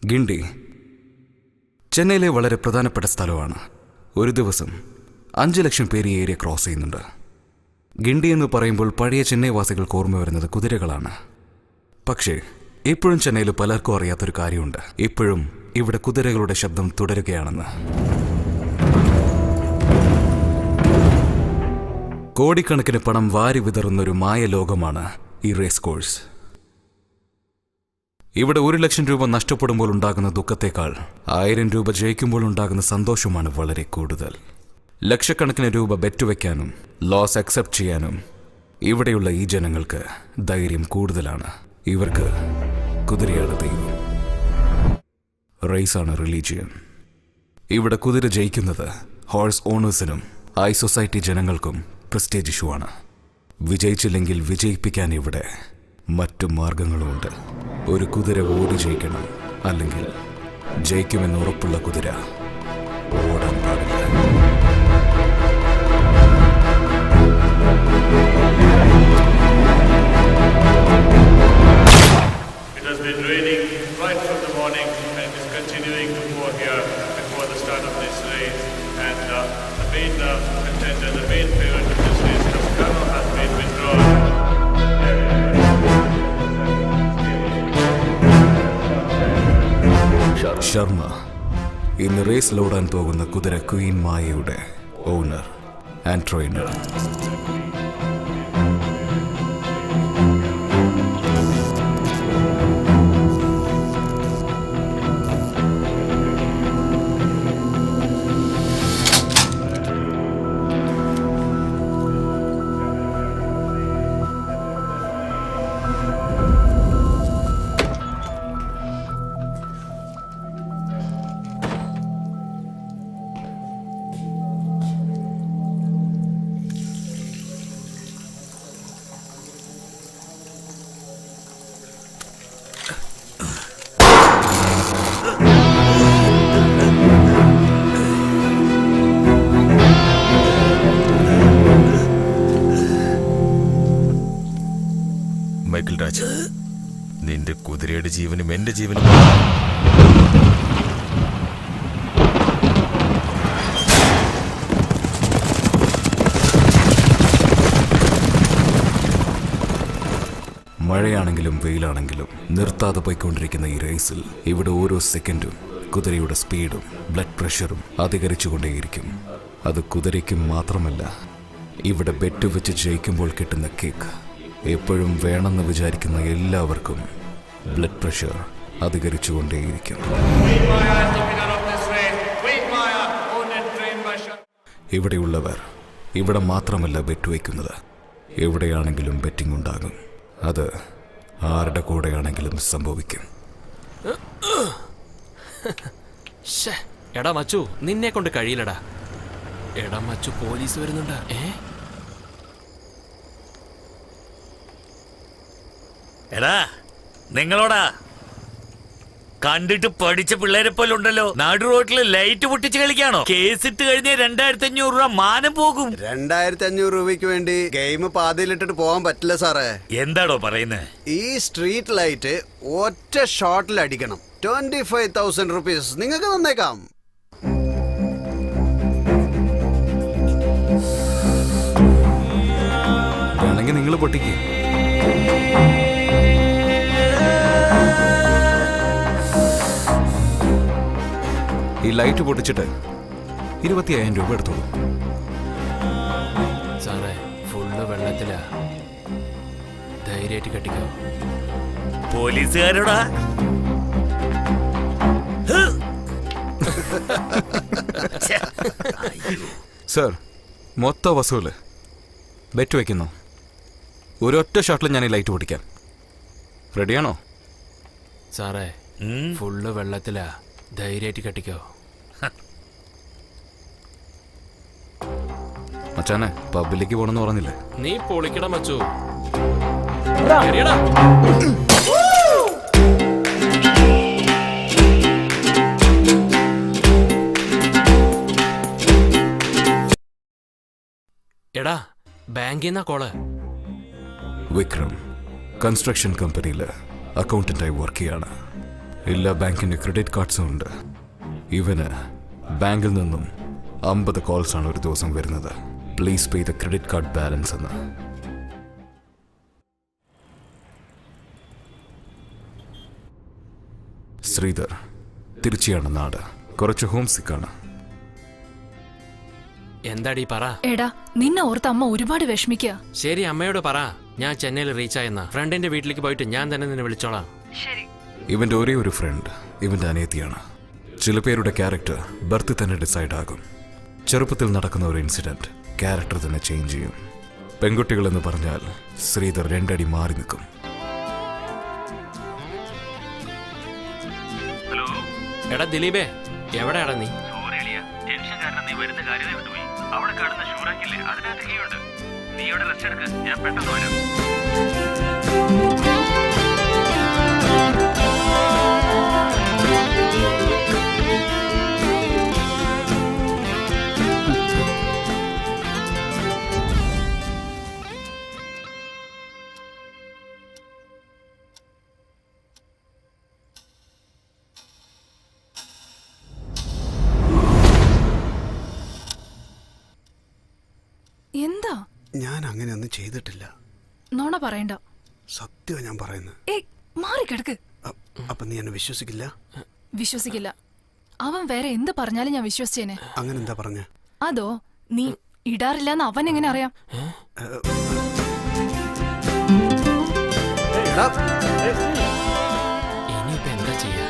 ഗിണ്ടി ചെന്നൈയിലെ വളരെ പ്രധാനപ്പെട്ട സ്ഥലമാണ്. ഒരു ദിവസം 5 ലക്ഷം പേര് ഈ ഏരിയ ക്രോസ് ചെയ്യുന്നുണ്ട്. ഗിണ്ടി എന്ന് പറയുമ്പോൾ പഴയ ചെന്നൈ വാസികൾക്ക് ഓർമ്മ വരുന്നത് കുതിരകളാണ്. പക്ഷേ ഇപ്പോഴും ചെന്നൈയിൽ പലർക്കും അറിയാത്തൊരു കാര്യമുണ്ട്. ഇപ്പോഴും ഇവിടെ കുതിരകളുടെ ശബ്ദം തുടരുകയാണെന്ന്. കോടിക്കണക്കിന് പണം വാരി വിതറുന്നൊരു മായ ലോകമാണ് ഈ റേസ് കോഴ്സ്. ഇവിടെ 1 ലക്ഷം രൂപ നഷ്ടപ്പെടുമ്പോൾ ഉണ്ടാകുന്ന ദുഃഖത്തേക്കാൾ 1000 രൂപ ജയിക്കുമ്പോൾ ഉണ്ടാകുന്ന സന്തോഷമാണ് വളരെ കൂടുതൽ. ലക്ഷക്കണക്കിന് രൂപ ബെറ്റ് വയ്ക്കാനും ലോസ് അക്സെപ്റ്റ് ചെയ്യാനും ഇവിടെയുള്ള ഈ ജനങ്ങൾക്ക് ധൈര്യം കൂടുതലാണ്. ഇവർക്ക് കുതിരയാണ് ദൈവം, റേസാണ് റിലീജിയൻ. ഇവിടെ കുതിര ജയിക്കുന്നത് ഹോഴ്സ് ഓണേഴ്സിനും ഹൈ സൊസൈറ്റി ജനങ്ങൾക്കും പ്രസ്റ്റേജ് ഇഷ്യൂ ആണ്. വിജയിച്ചില്ലെങ്കിൽ വിജയിപ്പിക്കാൻ ഇവിടെ മറ്റു മാർഗങ്ങളുമുണ്ട്. ഒരു കുതിര ഓടി ജയിക്കണം, അല്ലെങ്കിൽ ജയിക്കുമെന്ന് ഉറപ്പുള്ള കുതിര ഓടാൻ പാടില്ല. It has been raining right from the morning and is continuing to pour here before the start of this race. And the main contender, the main favorite of this race, Toscano, has been withdrawn. Sharma ഇന്ന് റേസിലോടാൻ പോകുന്ന കുതിര queen മായയുടെ owner and trainer. Michael Raj, നിന്റെ കുതിരയുടെ ജീവനും എന്റെ ജീവനും മഴയാണെങ്കിലും വെയിലാണെങ്കിലും നിർത്താതെ പോയിക്കൊണ്ടിരിക്കുന്ന ഈ റേസിൽ ഇവിടെ ഓരോ സെക്കൻഡും കുതിരയുടെ സ്പീഡും ബ്ലഡ് പ്രഷറും അധികരിച്ചുകൊണ്ടേയിരിക്കും. അത് കുതിരയ്ക്കും മാത്രമല്ല, ഇവിടെ ബെറ്റ് വെച്ച് ജയിക്കുമ്പോൾ കിട്ടുന്ന കിക്ക് എപ്പോഴും വേണമെന്ന് വിചാരിക്കുന്ന എല്ലാവർക്കും ബ്ലഡ് പ്രഷർ അധികരിച്ചുകൊണ്ടേയിരിക്കും. ഇവിടെയുള്ളവർ ഇവിടെ മാത്രമല്ല ബെറ്റ് വയ്ക്കുന്നത്, എവിടെയാണെങ്കിലും ബെറ്റിംഗ് ഉണ്ടാകും. അത് ആരുടെ കൂടെയാണെങ്കിലും സംഭവിക്കും. എടാ മച്ചു, നിന്നെ കൊണ്ട് കഴിയില്ലടാ. എടാ മച്ചു, പോലീസ് വരുന്നുണ്ട്. എടാ നിങ്ങളോടാ കണ്ടിട്ട് പഠിച്ച പിള്ളേരെ പോലെ ഉണ്ടല്ലോ. നാടു റോഡില് ലൈറ്റ് പൊട്ടിച്ച് കളിക്കാണോ? കേസിട്ട് കഴിഞ്ഞ 2500 രൂപ മാനം പോകും. 2500 രൂപയ്ക്ക് വേണ്ടി ഗെയിം പാതിയിലിട്ടിട്ട് പോകാൻ പറ്റില്ല സാറേ. എന്താടോ പറയുന്നത്? ഈ സ്ട്രീറ്റ് ലൈറ്റ് ഒറ്റ ഷോട്ടിൽ അടിക്കണം. 25,000 റുപ്പീസ് നിങ്ങൾക്ക് തന്നേക്കാം. വേണമെങ്കിൽ നിങ്ങൾ പൊട്ടിക്ക്. ഈ ലൈറ്റ് പൊട്ടിച്ചിട്ട് 25,000 രൂപ എടുത്തോളൂ. സാറേ, ഫുള്ള് വെള്ളത്തിലാ. ധൈര്യമായിട്ട് കെട്ടിക്കോ. പോലീസുകാരോടാ? സർ, മൊത്തം വസൂല് ബെറ്റ് വയ്ക്കുന്നു. ഒരൊറ്റ ഷോട്ടിൽ ഞാൻ ഈ ലൈറ്റ് പൊട്ടിക്കാം. റെഡിയാണോ? സാറേ, ഫുള്ള് വെള്ളത്തിലാ. ധൈര്യമായിട്ട് കെട്ടിക്കോ. മച്ചാനെ, പബ്ബിലേക്ക് പോണെന്ന് പറഞ്ഞില്ലേ? നീ പൊളിക്കട മച്ചു. എടാ, ബാങ്കിൽ നിന്നാ കോള്. വിക്രം കൺസ്ട്രക്ഷൻ കമ്പനിയിൽ അക്കൗണ്ടന്റായി വർക്ക് ചെയ്യാണ്. എല്ലാ ബാങ്കിന്റെ ക്രെഡിറ്റ് കാർഡ്സും ഉണ്ട്. ഇവന് ബാങ്കിൽ നിന്നും 50 കോൾസ് ആണ് ഒരു ദിവസം വരുന്നത്. Please pay the credit card balance എന്ന്. ശ്രീധർ തിരുച്ചിയാണ് നാട്. കുറച്ച് ഹോം സിക്കാണ്. എന്താടി പറ. എടാ, നിന്നെ ഓർത്ത് അമ്മ ഒരുപാട് വിഷമിക്കുക. ശരി, അമ്മയോട് പറ ഞാൻ ചെന്നൈയിൽ റീച്ച് ആയെന്ന. ഫ്രണ്ടിന്റെ വീട്ടിലേക്ക് പോയിട്ട് ഞാൻ തന്നെ നിന്നെ വിളിച്ചോളാം. ഇവന്റെ ഒരേ ഒരു ഫ്രണ്ട് ഇവന്റെ അനിയത്തിയാണ്. ചില പേരുടെ ക്യാരക്ടർ ബർത്ത് തന്നെ ഡിസൈഡ് ആകും. ചെറുപ്പത്തിൽ നടക്കുന്ന ഒരു ഇൻസിഡന്റ് ക്യാരക്ടർ തന്നെ ചേഞ്ച് ചെയ്യും. പെൺകുട്ടികളെന്ന് പറഞ്ഞാൽ ശ്രീധർ 2 അടി മാറി നിൽക്കും. എടാ ദിലീപേ, എവിടെയാടാ നീ? എന്താ? ഞാൻ അങ്ങനെയൊന്നും ചെയ്തിട്ടില്ല. നോണ പറയണ്ട. സത്യം ഞാൻ പറയുന്നത്. ഏയ്, മാറി കിടക്ക്. അപ്പൊ നീ എന്നെ വിശ്വസിക്കില്ല? വിശ്വസിക്കില്ല. അവൻ വേറെ എന്ത് പറഞ്ഞാലും ഞാൻ വിശ്വസിച്ചേനെ. അങ്ങനെ എന്താ പറഞ്ഞ? അതോ, നീ ഇടാറില്ലെന്ന് അവൻ എങ്ങനെ അറിയാം? ഇനിയിപ്പോ എന്താ ചെയ്യാ?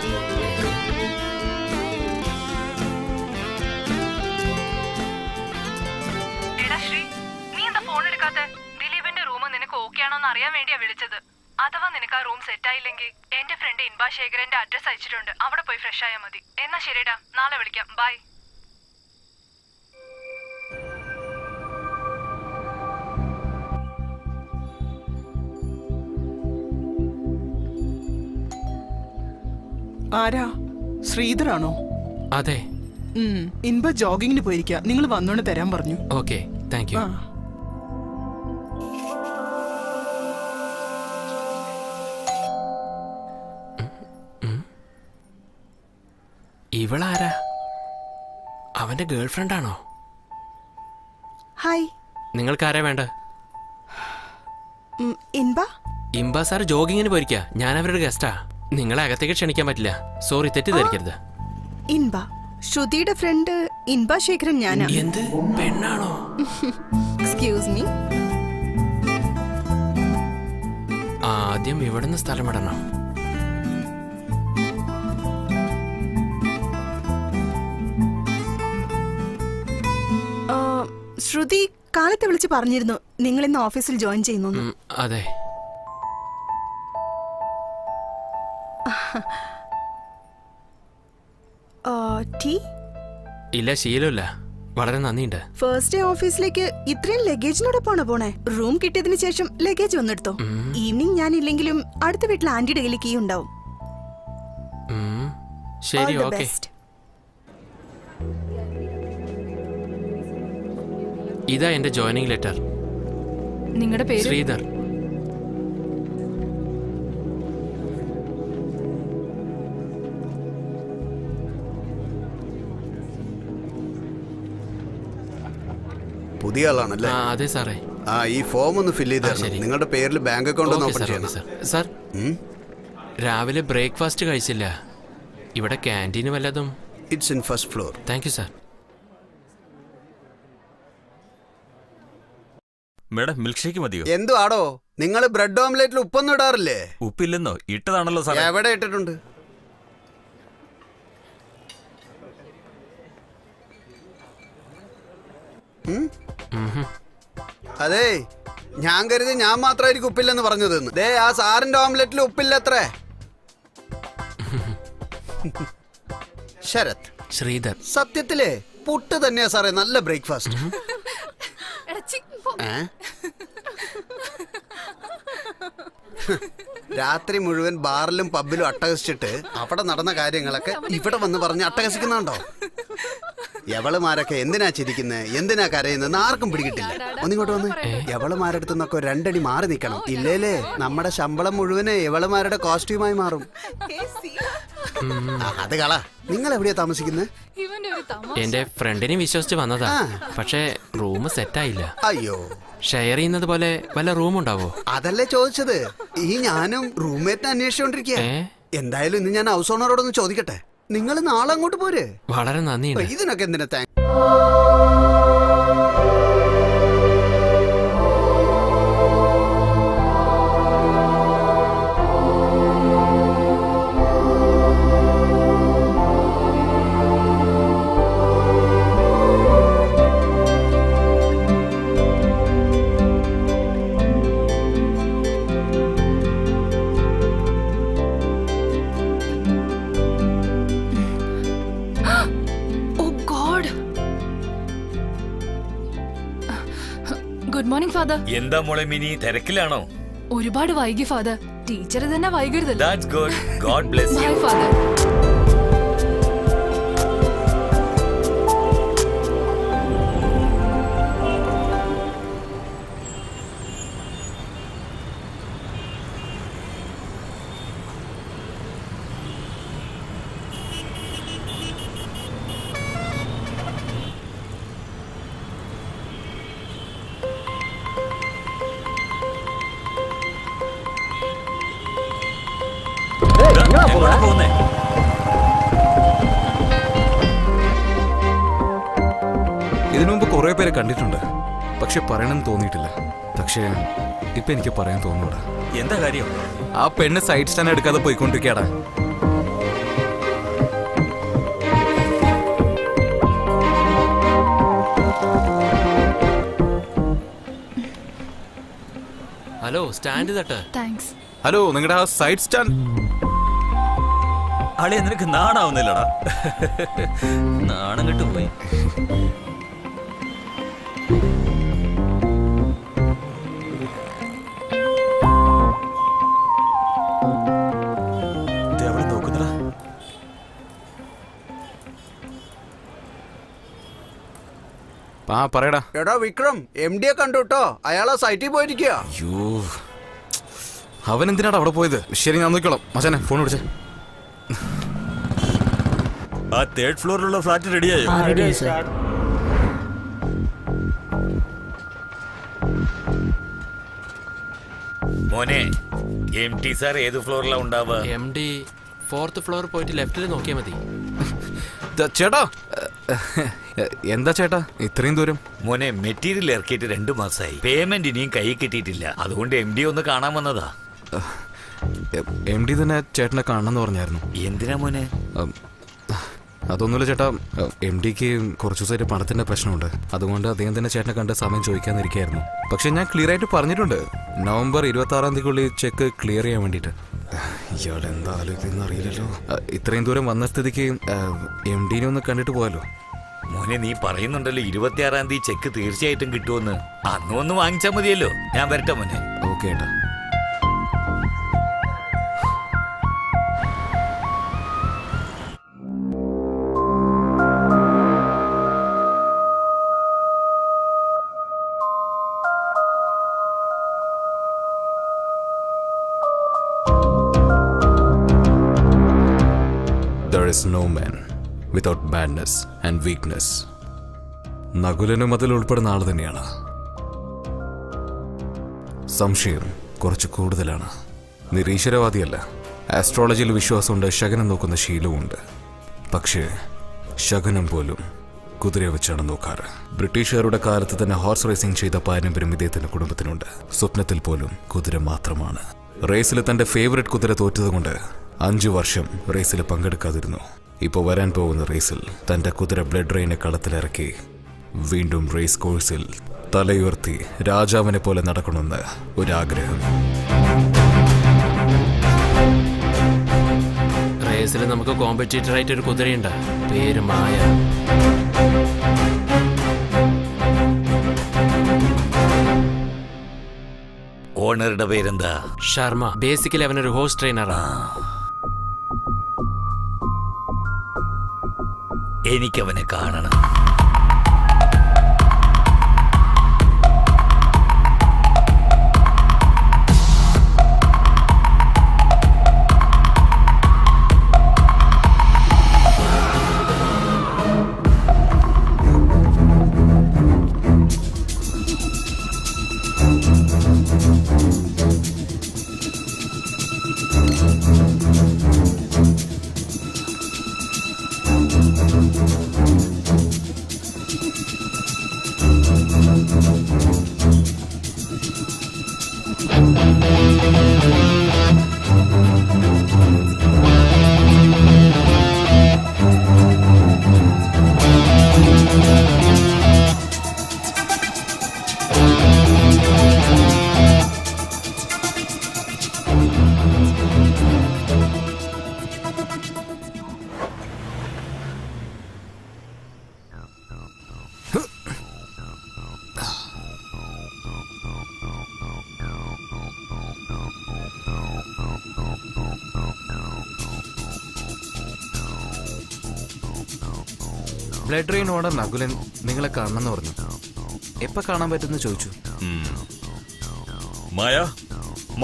ദിലീപിന്റെ റൂം നിനക്ക് ഓക്കെ ആണോന്ന് അറിയാൻ വേണ്ടിയാ വിളിച്ചത്. അഥവാ നിനക്ക് ആ റൂം സെറ്റ് ആയില്ലെങ്കിൽ എന്റെ ഫ്രണ്ട് ഇൻബാ ശേഖരന്റെ അഡ്രസ് അയച്ചിട്ടുണ്ട്. അവിടെ പോയി ഫ്രഷ് ആയാൽ മതി. എന്നാ ശരിടാ, നാളെ വിളിക്കാം. ബൈ. ആരാ? ശ്രീധറാണോ? അതെ. ഇൻബ ജോഗിങ്ങിന് പോയിരിക്കുക. നിങ്ങൾ വന്നോണ്ട് തരാൻ പറഞ്ഞു. Okay, thank you. ഇവളാരാ? അവന്റെ ഗേൾഫ്രണ്ട് ആണോ? ഹായ്. നിങ്ങൾക്കാരാ വേണ്ട? ഇൻബ? ഇംബ സാർ ജോഗിങ്ങിന് പോയിരിക്കുക. ഞാൻ അവരുടെ ഗസ്റ്റാ. നിങ്ങളെ അകത്തേക്ക് ക്ഷണിക്കാൻ പറ്റില്ല. സോറി, തെറ്റിദ്ധരിക്കരുത്. ഇൻബ ശ്രുതിയുടെ ഫ്രണ്ട് ഇൻബ ശേഖരൻ ഞാനാ. എന്ത് പെണ്ണാണോ? Excuse me. ആദ്യം ഇവിടുന്ന് സ്ഥലം വിടണം. ശ്രുതി കാലത്തെ വിളിച്ച് പറഞ്ഞിരുന്നു നിങ്ങൾ ഇന്ന് ഓഫീസിൽ ജോയിൻ ചെയ്യുന്നു. അതെ. ടീ? ഇല്ല, ശീലമില്ല. വളരെ നന്ദിയുണ്ട്. ഫസ്റ്റ് ഡേ ഓഫീസിലേക്ക് ഇത്രയും ലഗേജിനോടൊപ്പമാണോ പോണേ? റൂം കിട്ടിയതിന് ശേഷം ലഗേജ് വന്നെടുത്തോ. ഈവനിങ് ഞാൻ ഇല്ലെങ്കിലും അടുത്ത വീട്ടിൽ ആന്റിയുടെ കയ്യിൽ കീ ഉണ്ടാവും. ശരി, ഓക്കെ. ഇതാ എന്റെ ജോയിനിങ് ലെറ്റർ. നിങ്ങളുടെ പേര്? ശ്രീധർ. പുതിയ ആളാണല്ലേ? അതെ സാറേ. ഈ ഫോം ഒന്ന് ഫില്ല് ചെയ്ത് നിങ്ങളുടെ പേരിൽ ബാങ്ക് അക്കൗണ്ട് ഒന്ന് ഓപ്പൺ ചെയ്യണം. സാർ, രാവിലെ ബ്രേക്ക്ഫാസ്റ്റ് കഴിച്ചില്ല. ഇവിടെ ക്യാൻറ്റീന് വല്ലതും? It's in first floor. Thank you sir. Madam, milk shake മതിയോ? എന്തു ആടോ, നിങ്ങൾ ബ്രെഡ് ഓംലെറ്റിൽ ഉപ്പൊന്നും ഇടാറില്ലേ? ഉപ്പില്ലെന്നോ? ഇട്ടതാണല്ലോ സാർ. എവിടെ ഇട്ടിട്ടുണ്ട്? അതെ, ഞാൻ കരുതി ഞാൻ മാത്രമായിരിക്കും ഉപ്പില്ലെന്ന് പറഞ്ഞതെന്ന്. ദേ, ആ സാറിന്റെ ഓംലെറ്റിൽ ഉപ്പില്ലത്രേ. ശരത്. ശ്രീധർ. സത്യത്തിലേ പുട്ട് തന്നെയാ സാറേ നല്ല ബ്രേക്ക്ഫാസ്റ്റ്. രാത്രി മുഴുവൻ ബാറിലും പബ്ബിലും അട്ടഹസിച്ചിട്ട് അവിടെ നടന്ന കാര്യങ്ങളൊക്കെ ഇവിടെ വന്ന് പറഞ്ഞ് അട്ടഹസിക്കുന്നുണ്ടോ? എവളുമാരൊക്കെ എന്തിനാ ചിരിക്കുന്നത്, എന്തിനാ കരയുന്നത് ആർക്കും പിടികിട്ടില്ല. ഒന്നിങ്ങോട്ട് വന്ന് എവളുമാരടുത്ത് നിന്നൊക്കെ 2 അടി മാറി നിൽക്കണം. ഇല്ലേലേ നമ്മുടെ ശമ്പളം മുഴുവനെ എവളുമാരുടെ കോസ്റ്റ്യൂമായി മാറും. അത് കള. നിങ്ങൾ എവിടെയാ താമസിക്കുന്നത്? എന്റെ ഫ്രണ്ടിനെ വിശ്വസിച്ച് വന്നതാ. പക്ഷേ റൂം സെറ്റായില്ല. അയ്യോ, ഷെയർ ചെയ്യുന്നത് പോലെ വല്ല റൂം ഉണ്ടാവോ? അതല്ലേ ചോദിച്ചത്. ഈ ഞാനും റൂംമേറ്റിനെ അന്വേഷിച്ചോണ്ടിരിക്കുക. എന്തായാലും ഇന്ന് ഞാൻ ഹൗസ് ഓണറോടൊന്ന് ചോദിക്കട്ടെ. നിങ്ങൾ നാളെ അങ്ങോട്ട് പോരെ. വളരെ നന്ദിയുണ്ട്. ഇതിനൊക്കെ എന്തിനാ താങ്ക്. Good morning father. എന്താ മോളെ മിനി, തിരക്കിലാണോ? ഒരുപാട് വൈകി ഫാദർ. ടീച്ചർ തന്നെ വൈകരുതല്ലോ. That's good. God bless you. Bye father. എങ്ങോട്ടാ പോകുന്നേ? ഇതിനു മുമ്പ് കുറെ പേരെ കണ്ടിട്ടുണ്ട്, പക്ഷെ പറയണമെന്ന് തോന്നിയിട്ടില്ല. പക്ഷേ ഇപ്പൊ എനിക്ക് പറയാൻ തോന്നൂടാ. എന്താ കാര്യം? ആ പെണ്ണ് സൈഡ് സ്റ്റാൻഡ് എടുക്കാതെ പോയിക്കൊണ്ടിരിക്കടാ. ഹലോ, സ്റ്റാൻഡ് തട്ട്. താങ്ക്സ്. ഹലോ, നിങ്ങളുടെ ആ സൈഡ് സ്റ്റാൻഡ്. അളിയ നിനക്ക് നാണാവുന്നില്ലടാ. നാണം കെട്ടു പോയി. നോക്കുന്നടാ. ആ പറയടാ. എടാ വിക്രം, MD കണ്ടു കേട്ടോ. അയാളാ സൈറ്റിൽ പോയിരിക്കുക. അയ്യോ, അവൻ എന്തിനാണ് അവിടെ പോയത്? ശരി, ഞാൻ നോക്കിക്കോളാം. മച്ചാനെ ഫോൺ വിളിച്ചേ. ആ 3rd ഫ്ലോറിലുള്ള ഫ്ലാറ്റ് റെഡിയായോ? മോനെ, MT സാർ ഏത് ഫ്ലോറിലാ ഉണ്ടാവുക? MD 4th ഫ്ലോർ പോയിട്ട് ലെഫ്റ്റിൽ നോക്കിയാൽ മതി. ചേട്ടാ, എന്താ ചേട്ടാ ഇത്രയും ദൂരം? മോനെ, മെറ്റീരിയൽ ഇറക്കിയിട്ട് 2 മാസമായി. പേയ്മെന്റ് ഇനിയും കൈ കിട്ടിയിട്ടില്ല. അതുകൊണ്ട് MD ഒന്ന് കാണാൻ വന്നതാ. MD തന്നെ ചേട്ടനെ കാണണമെന്ന് പറഞ്ഞായിരുന്നു. എന്തിനാ മോനെ? അതൊന്നുമില്ല ചേട്ടാ, MDക്ക് കുറച്ചു ദിവസമായിട്ട് പണത്തിന്റെ പ്രശ്നമുണ്ട്. അതുകൊണ്ട് അദ്ദേഹം തന്നെ ചേട്ടനെ കണ്ട് സമയം ചോദിക്കാന്നിരിക്കായിരുന്നു. പക്ഷെ ഞാൻ ക്ലിയർ ആയിട്ട് പറഞ്ഞിട്ടുണ്ട്, നവംബർ 26-ാം തീയതിക്കുള്ളിൽ ചെക്ക് ക്ലിയർ ചെയ്യാൻ വേണ്ടിയിട്ട്. ഇയാൾ എന്താ ആലോചിക്കുന്ന അറിയില്ലല്ലോ. ഇത്രയും ദൂരം വന്ന സ്ഥിതിക്ക് MDനെ ഒന്ന് കണ്ടിട്ട് പോകാലോ. മോനെ, നീ പറയുന്നുണ്ടല്ലോ 26-ാം തീയതി ചെക്ക് തീർച്ചയായിട്ടും കിട്ടുമെന്ന്. അന്ന് ഒന്ന് വാങ്ങിച്ചാൽ മതിയല്ലോ. ഞാൻ വരട്ടെ മോനെ. ഓക്കെ ഏട്ടാ. There is no man without badness and weakness. നകുലനും അതിൽ ഉൾപ്പെടുന്ന ആൾ തന്നെയാണ്. സംശയം കുറച്ച് കൂടുതലാണ്. നിരീശ്വരവാദിയല്ല. ആസ്ട്രോളജിയിൽ വിശ്വാസമുണ്ട്, ശകനം നോക്കുന്ന ശീലവുമുണ്ട്. പക്ഷേ ശകനം പോലും കുതിരയെ വെച്ചാണ് നോക്കാറ്. ബ്രിട്ടീഷുകാരുടെ കാലത്ത് തന്നെ ഹോർസ് റേസിംഗ് ചെയ്ത പാരമ്പര്യം ഇദ്ദേഹത്തിന്റെ കുടുംബത്തിനുണ്ട്. സ്വപ്നത്തിൽ പോലും കുതിര മാത്രമാണ്. റേസിൽ തന്റെ ഫേവറേറ്റ് കുതിര തോറ്റതുകൊണ്ട് 5 വർഷം റേസിൽ പങ്കെടുക്കാതിരുന്നു. ഇപ്പോൾ വരാൻ പോകുന്ന റേസിൽ തന്റെ കുതിര ബ്ലഡ് റെയിനെ കളത്തിലിറക്കി വീണ്ടും റേസ് കോഴ്സിൽ തലയുയർത്തി രാജാവിനെ പോലെ നടക്കണമെന്ന് ഒരാഗ്രഹം. റേസിൽ നമുക്ക് കോമ്പറ്റീറ്റർ ആയിട്ട് ഒരു കുതിരയുണ്ട്, പേര് മായ. ഓണറുടെ പേരെന്താ? ശർമ്മ. ബേസിക്കലി അവനൊരു ഹോഴ്സ് ട്രെയിനറാണ്. എനിക്കവനെ കാണണം. ബ്ലഡ് റെയിൻ ഓർഡർ നകുലൻ നിങ്ങളെ കാണണമെന്ന് പറഞ്ഞു. എപ്പോൾ കാണാൻ പറ്റുമെന്ന് ചോദിച്ചു. Maya,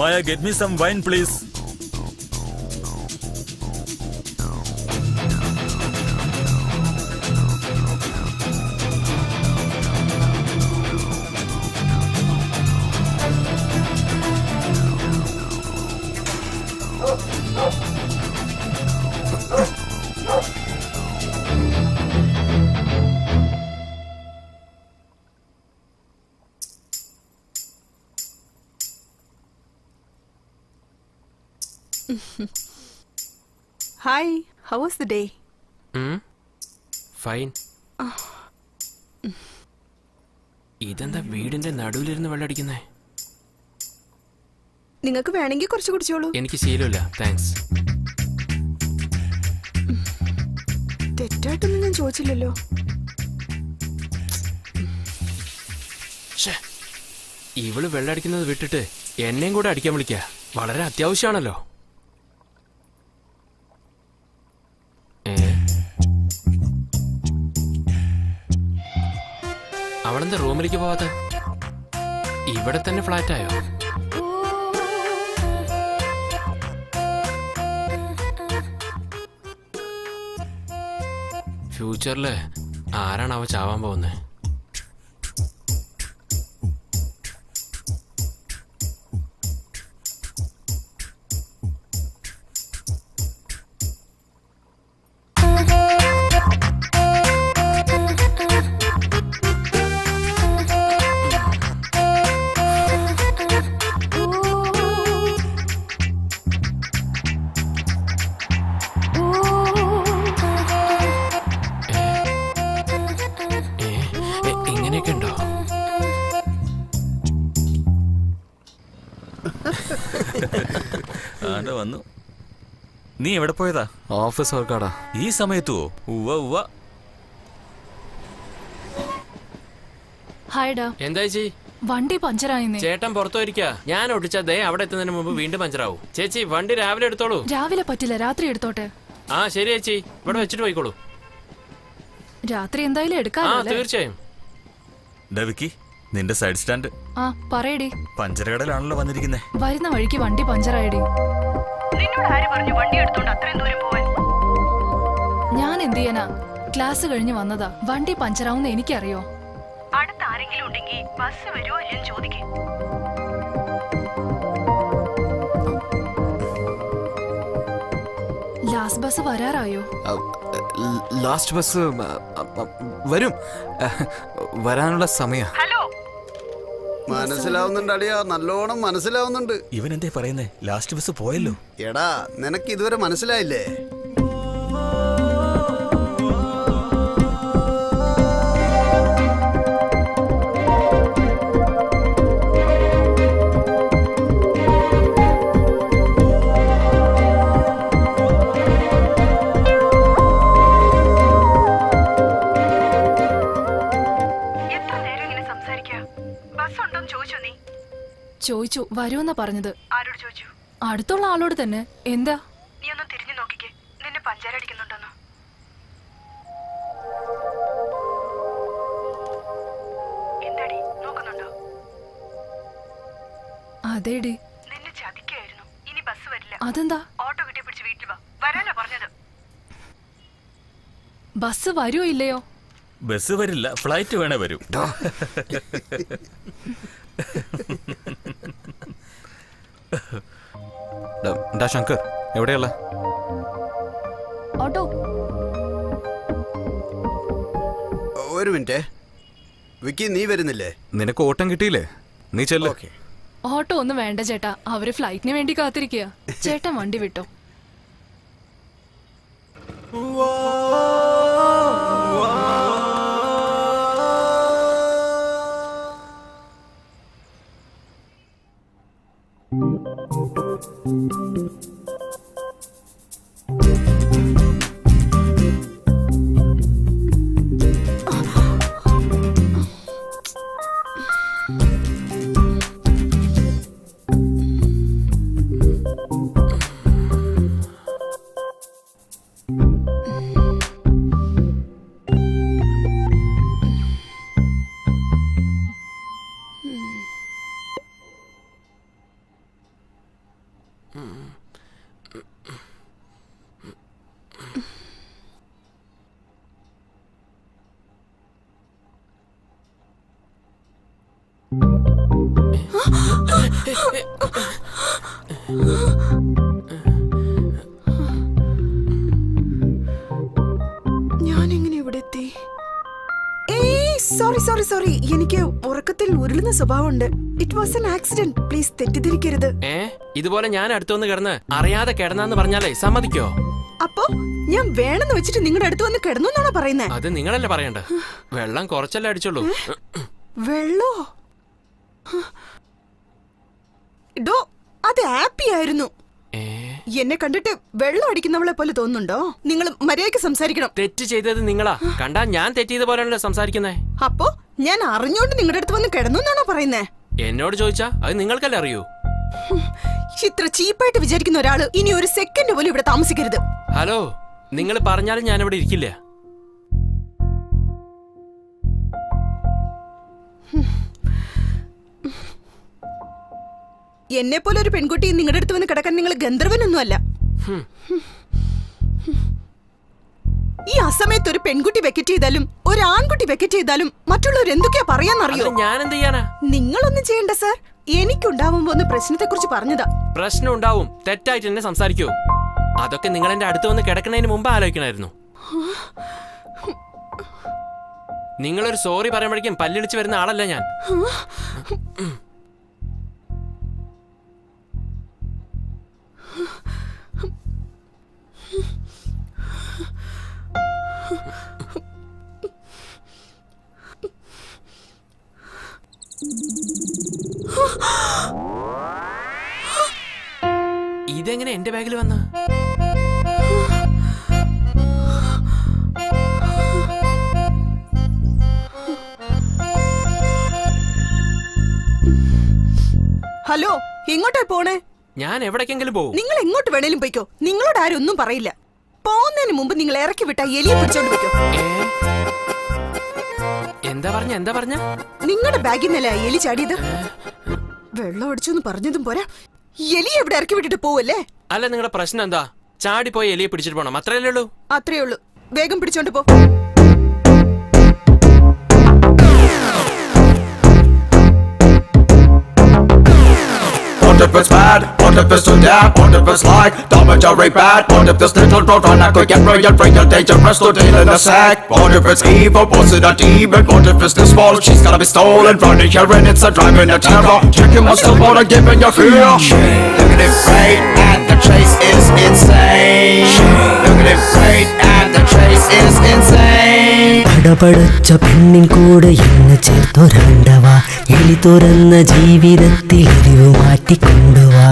Maya, get me some wine please. Hi, how was the day? Fine. ഇതെന്താ വീടിന്റെ നടുവിലിരുന്ന് വെള്ളമടിക്കുന്നേ? നിങ്ങൾക്ക് വേണമെങ്കിൽ കുറച്ച് കുടിച്ചോളൂ. എനിക്ക് ശീലമില്ല, താങ്ക്സ്. തെറ്റായിട്ടൊന്നും ഞാൻ ചോദിച്ചില്ലല്ലോ. ഇവള് വെള്ളമടിക്കുന്നത് വിട്ടിട്ട് എന്നെയും കൂടെ അടിക്കാൻ വിളിക്ക. വളരെ അത്യാവശ്യമാണല്ലോ. അവളെന്താ റൂമിലേക്ക് പോവാത്ത? ഇവിടെ തന്നെ ഫ്ലാറ്റായോ? ഫ്യൂച്ചറില് ആരാണ് അവ ചാവാൻ പോകുന്നത്? ഇങ്ങനെയൊക്കെ ഉണ്ടോ? വന്നു. നീ എവിടെ പോയതാ? ഓഫീസ് വർക്കാടാ. ഈ സമയത്തോ? ഉവ്വ ഉവ്വ. ഹായ്ഡാ. എന്താ ചേച്ചി? വണ്ടി പഞ്ചറായിന്നേ. ചേട്ടൻ പുറത്തു പോയിരിക്കാ. ഞാൻ ഒട്ടിച്ചതേ അവിടെ എത്തുന്നതിന് മുമ്പ് വീണ്ടും പഞ്ചറാവും. ചേച്ചി വണ്ടി രാവിലെ എടുത്തോളൂ. രാവിലെ പറ്റില്ല, രാത്രി എടുത്തോട്ടെ. ആ ശരി ചേച്ചി, ഇവിടെ വെച്ചിട്ട് പോയിക്കോളൂ. രാത്രി എന്തായാലും ആ എടുക്കാം. തീർച്ചയായും. ഡവിക്കി, നിന്റെ സൈഡ് സ്റ്റാൻഡ്. ആ പറയടി. പഞ്ചരകടലാണല്ലോ വന്നിരിക്കുന്നേ. വരുന്ന വഴിക്ക് വണ്ടി പഞ്ചറായടി. നിന്നോട് ആര് പറഞ്ഞു വണ്ടി എടുത്തോണ്ട് അത്രയും ദൂരം പോവാൻ? ഞാൻ എന്ത് ചെയ്യാനാ? ക്ലാസ് കഴിഞ്ഞ് വന്നതാ. വണ്ടി പഞ്ചറാവുന്ന എനിക്കറിയോ. അടുത്ത ആരെങ്കിലും ഉണ്ടെങ്കിൽ ബസ് വരുമോ ഇല്ലെന്ന് ചോദിക്കേ. ലാസ്റ്റ് ബസ് വരാറായോ? ലാസ്റ്റ് ബസ് വരും. വരാനുള്ള സമയ. ഹലോ, മനസ്സിലാവുന്നുണ്ട് അടിയാ, നല്ലോണം മനസ്സിലാവുന്നുണ്ട്. ഇവൻ എന്തേ പറയുന്നേ? ലാസ്റ്റ് ബസ് പോയല്ലോ. എടാ, നിനക്ക് ഇതുവരെ മനസ്സിലായില്ലേ? എത്ര നേരം ഇങ്ങനെ സംസാരിക്കാ? ബസ് ഉണ്ടോന്ന് ചോദിച്ചോ നീ? ചോദിച്ചു, വരുമെന്നാ പറഞ്ഞത്. ആരോട് ചോദിച്ചു? അടുത്തുള്ള ആളോട് തന്നെ. എന്താ? നീ ഒന്ന് തിരിഞ്ഞു നോക്കിക്കേ, നിന്നെ പഞ്ചാരടിക്കുന്നുണ്ടോന്നോ? എന്താടി നോക്കുന്നുണ്ടോ? അതേടി. നിന്നെ ചതിക്കായിരുന്നു. ഇനി ബസ് വരില്ല. അതെന്താ? ഓട്ടോ കിട്ടിയ പിടിച്ച് വീട്ടിൽ വാ. വരാനാ പറഞ്ഞത്. ബസ് വരുമോ ഇല്ലയോ? ബസ് വരില്ല, ഫ്ലൈറ്റ് വേണേ വരും. ശങ്കർ എവിടെയുള്ള? ഓട്ടോ. ഒരു മിനിറ്റ് വിക്കി നീ വരുന്നില്ലേ? നിനക്ക് ഓട്ടം കിട്ടിയില്ലേ? നീ ചെല്ല്. ഓട്ടോ ഒന്നും വേണ്ട ചേട്ടാ, അവര് ഫ്ലൈറ്റിന് വേണ്ടി കാത്തിരിക്കുക. ചേട്ടൻ വണ്ടി വിട്ടോ. ഞാനെങ്ങനെ ഇവിടെ എത്തി? സോറി, എനിക്ക് ഉറക്കത്തിൽ ഉരുളുന്ന സ്വഭാവമുണ്ട്. It was an accident. Please തെറ്റിദ്ധരിക്കരുത്. ഇതുപോലെ ഞാൻ അടുത്തൊന്ന് കിടന്ന് അറിയാതെ കിടന്നാന്ന് പറഞ്ഞാലേ സമ്മതിക്കോ? അപ്പോ ഞാൻ വേണമെന്ന് വെച്ചിട്ട് നിങ്ങളുടെ അടുത്ത് വന്ന് കിടന്നു എന്നാണോ പറയുന്നത്? അത് നിങ്ങളല്ലേ പറയണ്ട. വെള്ളം കുറച്ചല്ലേ അടിച്ചുള്ളൂ. വെള്ളോ? ഡോ, അത് ഹാപ്പി ആയിരുന്നു. എന്നെ കണ്ടിട്ട് വെള്ളം അടിക്കുന്നവളെ പോലെ തോന്നുന്നുണ്ടോ? നിങ്ങൾ മര്യാദയ്ക്ക് സംസാരിക്കണം. തെറ്റ് ചെയ്തത് നിങ്ങളാ. കണ്ടാ ഞാൻ തെറ്റിയത് പോലെയാണല്ലോ സംസാരിക്കുന്നേ. അപ്പോ ഞാൻ അറിഞ്ഞോണ്ട് നിങ്ങളുടെ അടുത്ത് വന്ന് കിടന്നു എന്നാണോ പറയുന്നേ? എന്നോട് ചോദിച്ചാ അത് നിങ്ങൾക്കല്ലേ അറിയൂ. ഇത്ര ചീപ്പായിട്ട് വിചാരിക്കുന്ന ഒരാള് ഇനി ഒരു സെക്കൻഡ് പോലും ഇവിടെ താമസിക്കരുത്. ഹലോ, നിങ്ങൾ പറഞ്ഞാലും ഞാൻ ഇവിടെ ഇരിക്കില്ല. എന്നെ പോലെ ഒരു പെൺകുട്ടി നിങ്ങളുടെ അടുത്ത് വന്ന് കിടക്കാൻ നിങ്ങൾ ഗന്ധർവനൊന്നും അല്ല. ഈ അസമയത്ത് ഒരു പെൺകുട്ടി വെക്കറ്റ് ചെയ്താലും ഒരു ആൺകുട്ടി വെക്കറ്റ് ചെയ്താലും മറ്റുള്ളവർ എന്തൊക്കെയാ പറയാന്നറിയോ? ഞാൻ എന്ത് ചെയ്യാനാ? നിങ്ങളൊന്നും ചെയ്യണ്ട സാർ. എനിക്കുണ്ടാവുമ്പോ ഒന്ന് പ്രശ്നത്തെ കുറിച്ച് പറഞ്ഞതാ. പ്രശ്നം ഉണ്ടാവും. തെറ്റായിട്ട് എന്നെ സംസാരിക്കൂ. അതൊക്കെ നിങ്ങൾ എന്റെ അടുത്ത് വന്ന് കിടക്കുന്നതിന് മുമ്പ് ആലോചിക്കണമായിരുന്നു. നിങ്ങളൊരു സോറി പറയുമ്പോഴേക്കും പല്ലിടിച്ച് വരുന്ന ആളല്ല ഞാൻ. ഇതെങ്ങനെ എന്റെ ബാഗിൽ വന്ന? ഹലോ, എങ്ങോട്ടാ പോണേ? ഞാൻ എവിടേക്കെങ്കിലും പോകും. നിങ്ങൾ എങ്ങോട്ട് വേണേലും പോയിക്കോ. നിങ്ങളോട് ആരും ഒന്നും പറയില്ല. പോകുന്നതിന് മുമ്പ് നിങ്ങൾ ഇറക്കി വിട്ട എലിയെ പിടിച്ചോണ്ട് പോയിക്കോ. എന്താ പറഞ്ഞ? നിങ്ങളുടെ ബാഗിൽ നിന്നല്ല എലി ചാടിയത്. വെള്ളം അടിച്ചെന്ന് പറഞ്ഞതും പോരാ, എലി എവിടെ ഇറക്കി വിട്ടിട്ട് പോവല്ലേ? അല്ല, നിങ്ങളുടെ പ്രശ്നം എന്താ? ചാടിപ്പോയി എലിയെ പിടിച്ചിട്ട് പോണം, അത്രയല്ലേ ഉള്ളൂ? അത്രേ ഉള്ളൂ. വേഗം പിടിച്ചോണ്ട് പോ. What if it's bad? What if it's too damn? What if it's like dormitory bad? What if this little roadrunner could get real dangerous to deal in a sack? What if it's evil? Was it a demon? What if it's this small? She's gonna be stolen, running here and it's a driving a terror. Chicken must still wanna give in your fear. Look at it right, and the chase is insane. Look at it right, and the chase is insane. പടപടച്ച പെണ്ണിൻ കൂടെ എന്ന് ചേർത്തൊരാണ്ടവ എലി തുറന്ന ജീവിതത്തിൽ എരിവ് മാറ്റിക്കൊണ്ടുവാ.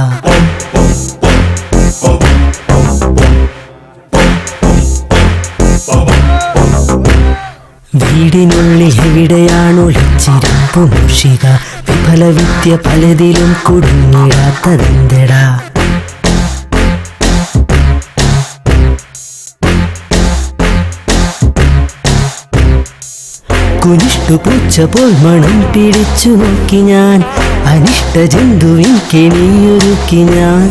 വീടിനുള്ളിൽ എവിടെയാണൊളിച്ചിരുമ്പു മൂഷിക വിഫല വിദ്യ പലതിലും കുടുങ്ങിടാത്തതെന്തടാ. കുനിഷ്ടു പൂച്ച പോൽ മണം പിടിച്ചു നോക്കി ഞാൻ, അനിഷ്ട ജന്തുവിൻ കെണിയൊരുക്കി ഞാൻ.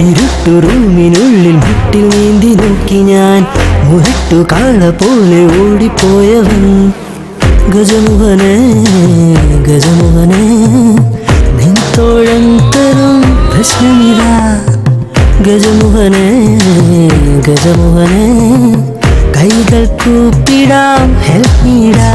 ഇരുട്ടു റൂമിനുള്ളിൽ മുട്ടിൽ നീന്തി നോക്കി ഞാൻ, മുരട്ടു കാള പോലെ ഓടിപ്പോയവൻ. ഗജമുഖനെ ഗജമുഖനെ നിൻ തോഴൻ തരും പ്രശ്നമില്ല. ഗജമുഖനെ ഗജമുഖനെ കൈകൾ കൂപ്പിടാം, ഹെൽപ്പ് മീടാ.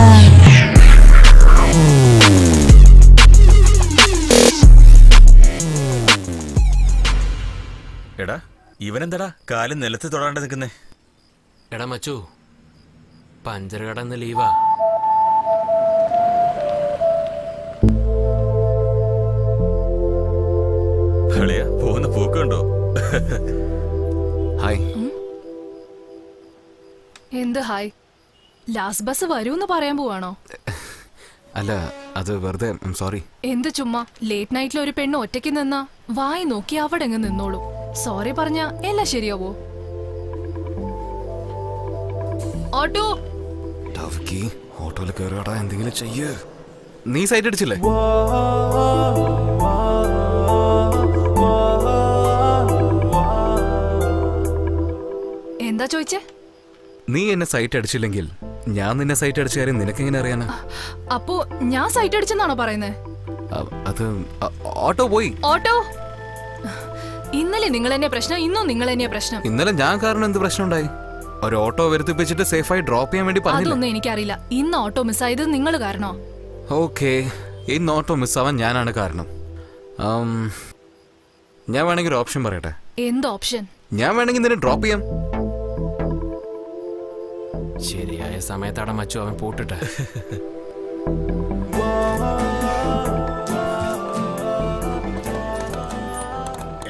ഇവനെന്താടാ കാല് നിലത്ത് തൊടാണ്ട് നിൽക്കുന്നേ? എടാ മച്ചു, പഞ്ചർ കടന്ന് ലീവാ. പോകുന്ന പോക്കുണ്ടോ? ഹായ്. എന്ത് ഹായ്? ലാസ്റ്റ് ബസ് വരൂന്ന് പറയാൻ പോവാണോ? അല്ല, അത് വെറുതെ. സോറി. എന്ത് ചുമ്മാ? ലേറ്റ് നൈറ്റിൽ ഒരു പെണ്ണ് ഒറ്റയ്ക്ക് നിന്നാ വായി നോക്കി അവിടെ അങ്ങ് നിന്നോളൂ. സോറി പറഞ്ഞ എല്ലാം ശരിയാവോ? ഓട്ടോ ഓട്ടോയിൽ കയറിയോടാ, എന്തെങ്കിലും ചെയ്യ്. നീ സൈറ്റ് അടിച്ചില്ലേ? എന്താ ചോദിച്ചേ? നീ എന്നെ സൈറ്റ് അടിച്ചില്ലെങ്കിൽ ഞാൻ നിന്നെ സൈറ്റ് അടിച്ച കാര്യം നിനക്കെങ്ങനെ അറിയാനാ? അപ്പോ ഞാൻ സൈറ്റ് അടിച്ചെന്നാണോ പറയുന്നേ? അത് ഓട്ടോ പോയി. ഓട്ടോ ഇന്നലെ നിങ്ങൾ എന്നെ പ്രശ്നം, ഇന്നും നിങ്ങൾ എന്നെ പ്രശ്നം. ഇന്നലെ ഞാൻ കാരണം എന്ത് പ്രശ്നം ഉണ്ടായി? ഒരു ഓട്ടോ വരുത്തിപ്പിച്ചിട്ട് സേഫായി ഡ്രോപ്പ് ചെയ്യാൻ വേണ്ടി പറഞ്ഞു. അതൊന്നും എനിക്കറിയില്ല. ഇന്ന് ഓട്ടോ മിസ്സായത് നിങ്ങൾ കാരണോ? ഓക്കെ, ഇന്ന് ഓട്ടോ മിസ്സാവാൻ ഞാനാണ് കാരണം. ഞാൻ വേണമെങ്കിൽ ഒരു ഓപ്ഷൻ പറയട്ടെ. എന്ത് ഓപ്ഷൻ? ഞാൻ വേണമെങ്കിൽ നിന്നെ ഡ്രോപ്പ് ചെയ്യാം. ശരിയായ സമയത്താടെ മച്ചു അവൻ പൂട്ടിട്ടെ.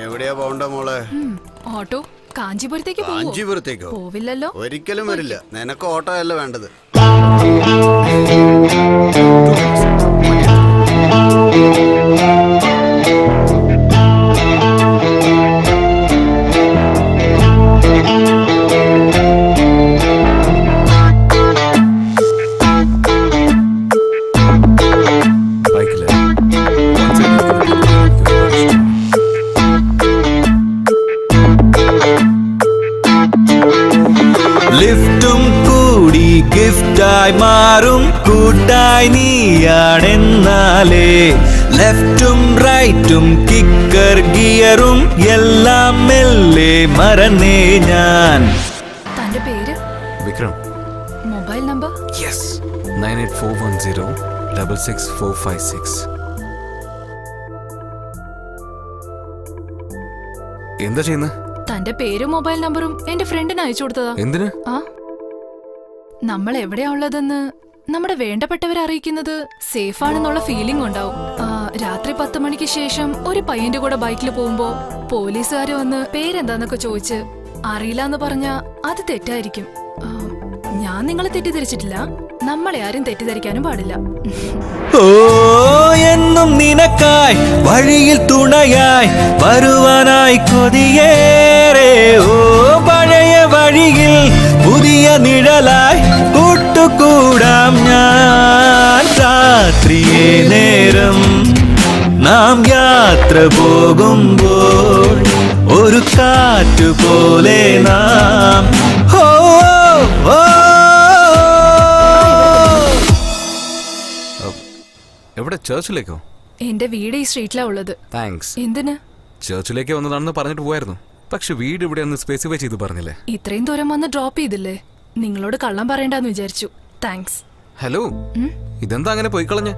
എവിടെയാ പോണ്ട മോളെ? ഓട്ടോ കാഞ്ചീപുരത്തേക്ക് കാഞ്ചീപുരത്തേക്കോ? പോവില്ലല്ലോ. ഒരിക്കലും വരില്ല. നിനക്ക് ഓട്ടോ അല്ല വേണ്ടത്. ലിഫ്റ്റും കൂടി ഗിഫ്റ്റായി മാറും കൂട്ടായി നീയാണെന്നാലേ. ലെഫ്റ്റും റൈറ്റും കിക്കർ ഗിയറും എല്ലാം മെല്ലെ മറന്നേ ഞാൻ. തന്റെ പേര്? വിക്രം. Mobile number? 9841066456. എന്താ ചെയ്യുന്നത്? തന്റെ പേരും മൊബൈൽ നമ്പറും എന്റെ ഫ്രണ്ടിന് അയച്ചു കൊടുത്തതാ. എന്തിന്? നമ്മൾ എവിടെയാ ഉള്ളതെന്ന് നമ്മുടെ വേണ്ടപ്പെട്ടവരെ അറിയിക്കുന്നത് സേഫ് ആണെന്നുള്ള ഫീലിംഗ് ഉണ്ടാവും. രാത്രി 10 മണിക്ക് ശേഷം ഒരു പയ്യന്റെ കൂടെ ബൈക്കിൽ പോകുമ്പോ പോലീസുകാര് വന്ന് പേരെന്താന്നൊക്കെ ചോദിച്ച് അറിയില്ല പറഞ്ഞ അത് തെറ്റായിരിക്കും. ഞാൻ നിങ്ങളെ തെറ്റിദ്ധരിച്ചിട്ടില്ല. നമ്മളെ ആരും തെറ്റിദ്ധരിക്കാനും പാടില്ല. ഓ എന്നും നിനക്കായി വഴിയിൽ തുണയായി വരുവാനായി കൊതിയേറെ. ഓ പഴയ വഴിയിൽ പുതിയ നിഴലായി കൂട്ടുകൂടാം ഞാൻ. രാത്രിയെ നേരം നാം യാത്ര പോകുമ്പോൾ ഒരു കാറ്റു പോലെ നാം. ഓ ഓ എവിടെ? ചേർച്ചിലേക്കോ? എന്റെ വീട് ഈ സ്ട്രീറ്റിലാ ഉള്ളത്. താങ്ക്സ്. എന്തിന്? ചേർച്ചിലേക്ക് വന്നതാണെന്ന് പറഞ്ഞിട്ട് പോയായിരുന്നു. പക്ഷെ വീട് ഇവിടെ ഒന്ന് സ്പെസിഫൈ ചെയ്ത് പറഞ്ഞില്ലേ? ഇത്രയും ദൂരം വന്ന് ഡ്രോപ്പ് ചെയ്തില്ലേ? നിങ്ങളോട് കള്ളം പറയണ്ടെന്ന് വിചാരിച്ചു. താങ്ക്സ്. ഹലോ, ഇതെന്താ അങ്ങനെ പോയിക്കളഞ്ഞ?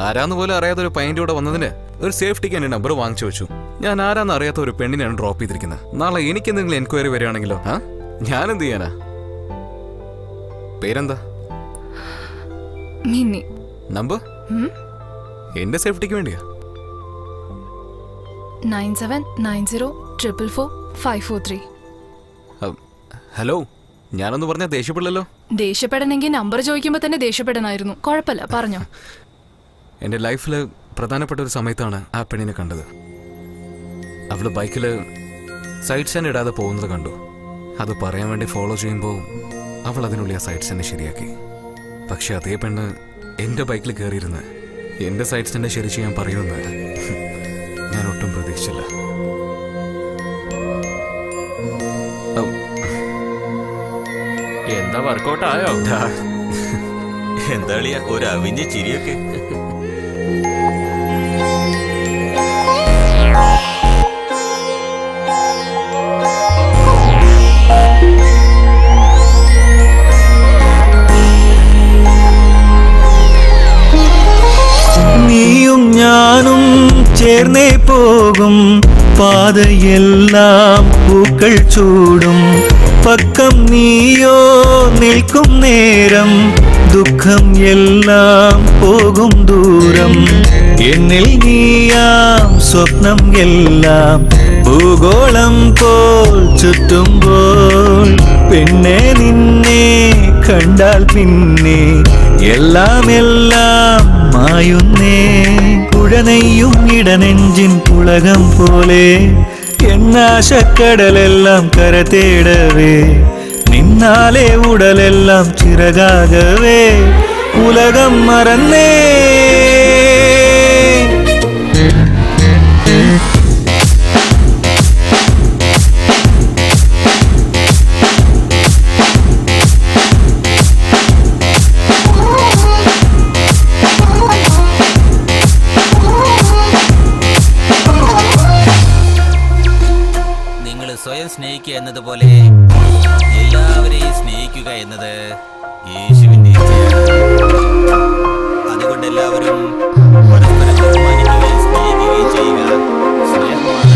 ആരാന്ന് പോലും അറിയാത്ത ഒരു പയ്യന്റെ കൂടെ വന്നതിന് ഒരു സേഫ്റ്റിക്ക് എന്റെ നമ്പർ വാങ്ങിച്ചു വെച്ചു. ഞാൻ ആരാന്ന് അറിയാത്ത ഒരു പെണ്ണിനെയാണ് ഡ്രോപ്പ് ചെയ്തിരിക്കുന്നത്. നാളെ എനിക്ക് എന്തെങ്കിലും എൻക്വയറി വരികയാണെങ്കിലോ ഞാൻ എന്ത് ചെയ്യാനാ? പേരെന്താ? മിന്നി. നമ്പർ? എന്റെ സേഫ്റ്റിക്ക് വേണ്ടിയാ. 9790444543. ഹലോ, ഞാനൊന്ന് പറഞ്ഞ ദേഷ്യപ്പെടില്ലല്ലോ? ദേഷ്യപ്പെടണമെങ്കിൽ നമ്പർ ചോദിക്കുമ്പോ തന്നെ ദേഷ്യപ്പെടണമായിരുന്നു. കുഴപ്പമില്ല, പറഞ്ഞോ. എന്റെ ലൈഫില് പ്രധാനപ്പെട്ട ഒരു സമയത്താണ് ആ പെണ്ണിനെ കണ്ടത്. അവള് ബൈക്കില് സൈഡ് സ്റ്റാൻഡ് ഇടാതെ പോകുന്നത് കണ്ടു. അത് പറയാൻ വേണ്ടി ഫോളോ ചെയ്യുമ്പോൾ അവൾ അതിനുള്ളിൽ ആ സൈഡ് സ്റ്റാൻഡ് ശരിയാക്കി. പക്ഷെ അതേ പെണ്ണ് എന്റെ ബൈക്കിൽ കയറിയിരുന്ന് എന്റെ സൈഡ് സ്റ്റാൻഡ് ശരി ചെയ്യാൻ പറയുമെന്ന് ഞാൻ ഒട്ടും പ്രതീക്ഷിച്ചില്ല. എന്താ വർക്കൗട്ട് ആയോ? എന്താ ഒരു അവിഞ്ഞ ചിരിയൊക്കെ. നീയും ഞാനും ചേർന്നേ പോകും പാതയെല്ലാം പൂക്കൾ ചൂടും പക്കം നീയോ നിൽക്കും നേരം ദുഃഖം എല്ലാം പോകും ദൂരം എന്നിൽ നീയാം സ്വപ്നം എല്ലാം ഭൂഗോളം പോൽ ചുറ്റുമ്പോൾ പിന്നെ നിന്നെ കണ്ടാൽ പിന്നെ എല്ലാം എല്ലാം മായുന്നേ കുഴനെയ്യും ഇടനെഞ്ചിൻ പുളകം പോലെ എന്നാശക്കടലെല്ലാം കര തേടവേ നിന്നാലെ ഉടലെല്ലാം ചിറകാകവേ ഉലകം മറന്നേ സ്വയം സ്നേഹിക്കുക എന്നതുപോലെ എല്ലാവരെയും സ്നേഹിക്കുക എന്നത് യേശുവിന്റെ അതുകൊണ്ട് എല്ലാവരും പരസ്പരം ബഹുമാനിക്കുകയും സ്നേഹിക്കുകയും ചെയ്യുക. സ്നേഹമാണ്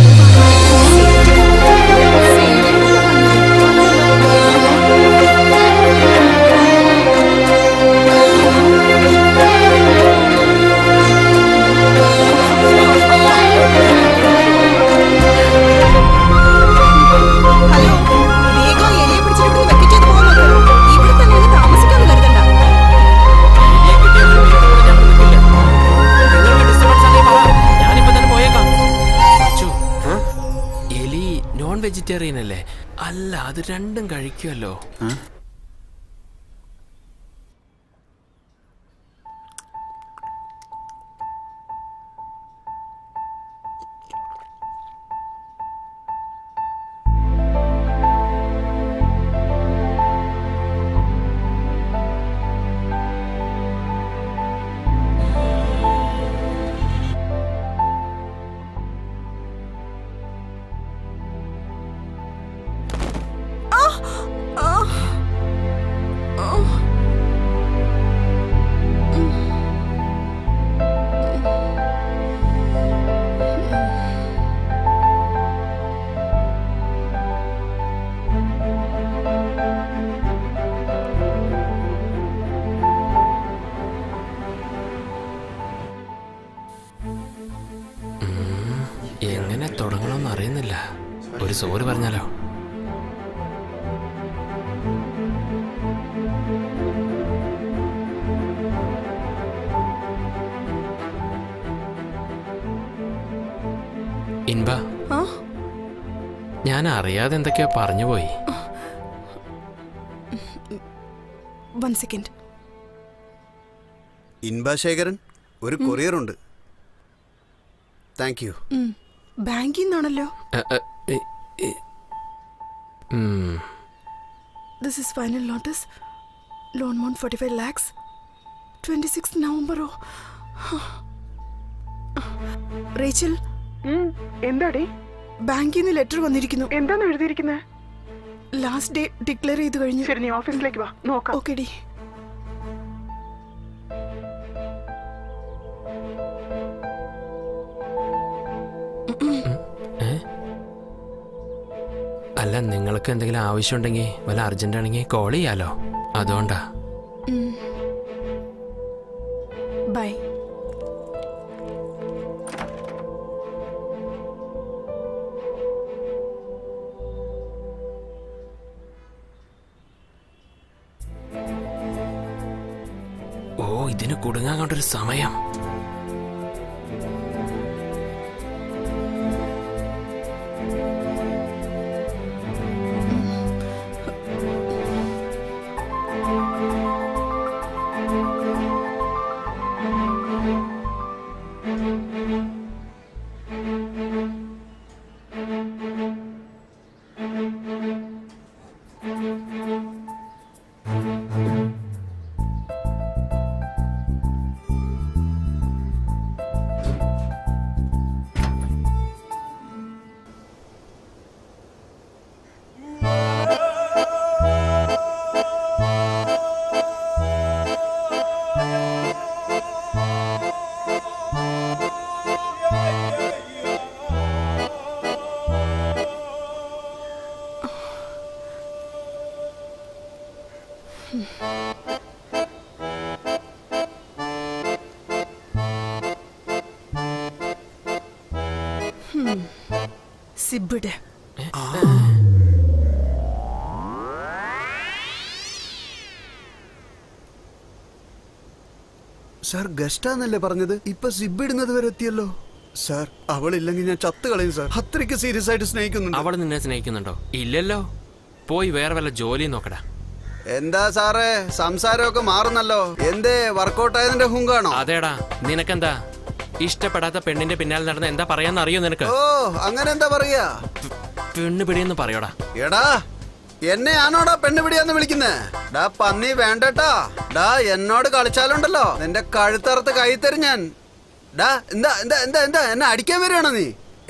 വെജിറ്റേറിയൻ അല്ലേ? അല്ല, അത് രണ്ടും കഴിക്കുമല്ലോ. എങ്ങനെ തുടങ്ങണമെന്ന് അറിയുന്നില്ല. ഒരു സോറി പറഞ്ഞാലോ? ഇൻബ, ഞാൻ അറിയാതെ എന്തൊക്കെയോ പറഞ്ഞു പോയി. ഇൻബാശേഖരൻ, ഒരു കൊറിയർ ഉണ്ട്. Thank you. ബാങ്കിൽ നിന്നാണല്ലോ. This is final notice. Loan amount 45 lakhs. 26 November. Rachel, എന്താടി? ബാങ്കിൽ നിന്ന് ലെറ്റർ വന്നിരിക്കുന്നു. എന്താണ് എഴുതിയിരിക്കുന്നത്? ലാസ്റ്റ് ഡേ ഡിക്ലെയർ ചെയ്ത് കഴിഞ്ഞു. ശരി, നീ ഓഫീസിലേക്ക് വാ, നോക്കാം. Okay D. അല്ല, നിങ്ങൾക്ക് എന്തെങ്കിലും ആവശ്യമുണ്ടെങ്കിൽ വല്ല അർജന്റ് ആണെങ്കിൽ കോൾ ചെയ്യാലോ, അതുകൊണ്ടാ. ബൈ. ഓ, ഇതിന് കുടുങ്ങാൻ കൊണ്ടൊരു സമയം. സിബിടെ സാർ ഗസ്റ്റാന്നല്ലേ പറഞ്ഞത്? ഇപ്പൊ സിബ് ഇടുന്നത് വരെ എത്തിയല്ലോ. സാർ അവളില്ലെങ്കിൽ ഞാൻ ചത്ത് കളയും സാർ. അത്രയ്ക്ക് സീരിയസ് ആയിട്ട് സ്നേഹിക്കുന്നുണ്ട്. അവൾ നിന്നെ സ്നേഹിക്കുന്നുണ്ടോ? ഇല്ലല്ലോ. പോയി വേറെ വല്ല ജോലി നോക്കടാ. എന്താ സാറേ സംസാരമൊക്കെ മാറുന്നല്ലോ. എന്തേ വർക്കൗട്ട് ആയതിന്റെ ഹുങ്കാണോ? അതേടാ, നിനക്കെന്താ? ഇഷ്ടപ്പെടാത്ത പെണ്ണിന്റെ പിന്നാലെ നടന്ന എന്താ പറയാന്ന് അറിയോ നിനക്ക്? ഓ അങ്ങനെ എന്താ പറയാ? പെണ്ണ് പിടിയെന്ന് പറയോടാ. എടാ എന്നെയാണോടാ പെണ്ണുപിടിയാന്ന് വിളിക്കുന്നേ? ഡാ പന്നി വേണ്ടട്ടാ. ഡാ എന്നോട് കളിച്ചാലുണ്ടല്ലോ നിന്റെ കഴുത്തറുത്ത് കൈ തരും ഞാൻ. ഡാ എന്താ എന്താ എന്താ എന്താ എന്നെ അടിക്കാൻ വരികയാണോ നീ?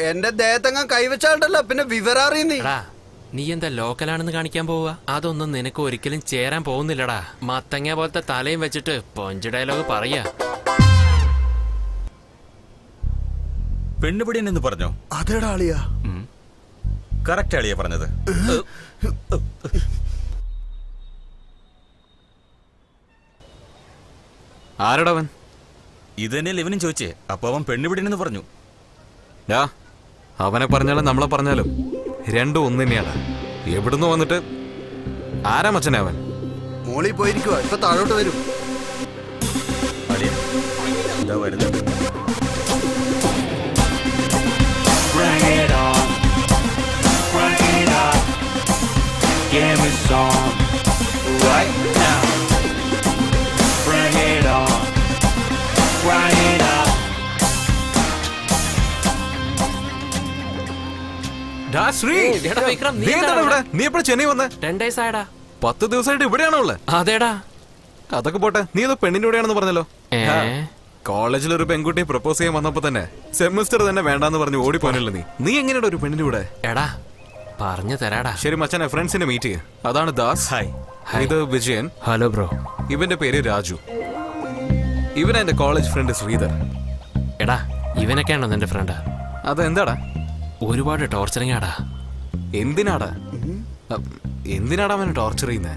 എന്റെ ദേഹത്തെങ്ങ കൈവച്ചാലുണ്ടല്ലോ പിന്നെ വിവരറിയ നീ. നീ എന്താ ലോക്കലാണെന്ന് കാണിക്കാൻ പോവുക? അതൊന്നും നിനക്ക് ഒരിക്കലും ചേരാൻ പോകുന്നില്ലടാ. മത്തങ്ങ പോലത്തെ തലയും വെച്ചിട്ട് പൊഞ്ച് ഡയലോഗ് പറയാ. പെണ്ണുപിടിയൻ എന്ന് പറഞ്ഞോ? അതേടാ അളിയാ. കറക്റ്റ് അളിയാ പറഞ്ഞത്. ആരടവൻ? ഇത് തന്നെയല്ലേ ഇവനും ചോദിച്ചേ. അപ്പൊ അവൻ പെണ്ണുപിടിയെന്ന് പറഞ്ഞു. അവനെ പറഞ്ഞാലും നമ്മളെ പറഞ്ഞാലും രണ്ടും ഒന്ന് തന്നെയാണ്. എവിടുന്ന് വന്നിട്ട് ആരാ മച്ചനെ അവൻ? മോളി പോയിരിക്കുവാ, ഇപ്പൊ താഴോട്ട് വരും. ഇതാ വരുന്നുണ്ട്. Give me some right now. Bring it on. Bring it up. നീ എപ്പോഴാ ചെന്നൈ വന്നേ? 10 days ആയടാ. 10 ദിവസമായിട്ട് ഇവിടെയാണോ ഉള്ളത്? അതേടാ. അതൊക്കെ പോട്ടെ, നീ ഇത് പെണ്ണിന്റെ കൂടെയാണെന്ന് പറഞ്ഞല്ലോ. കോളേജിൽ ഒരു പെൺകുട്ടിയെ പ്രപ്പോസ് ചെയ്യാൻ വന്നപ്പോ തന്നെ സെമിസ്റ്റർ തന്നെ വേണ്ടാന്ന് പറഞ്ഞു ഓടിപ്പോനല്ലോ നീ. നീ എങ്ങനെയാ ഒരു പെണ്ണിന്റെ കൂടെ? എടാ പറഞ്ഞു തരാടാ. ശരി മച്ചാനെ, ഫ്രണ്ട്സിനെ മീറ്റ് ചെയ്യ. അതാണ് ദാസ്. ഹായ്. ഇത് വിജയൻ. Hello bro. ഇവന്റെ പേര് രാജു. ഇവൻ എന്റെ കോളേജ് ഫ്രണ്ട് ശ്രീധർ. എടാ ഇവനൊക്കെയാണോ നിന്റെ ഫ്രണ്ട്? അതെന്താടാ? ഒരുപാട് ടോർച്ചറിങ് ആടാ. എന്തിനാടാ അവനെ ടോർച്ചർ ചെയ്യുന്നേ?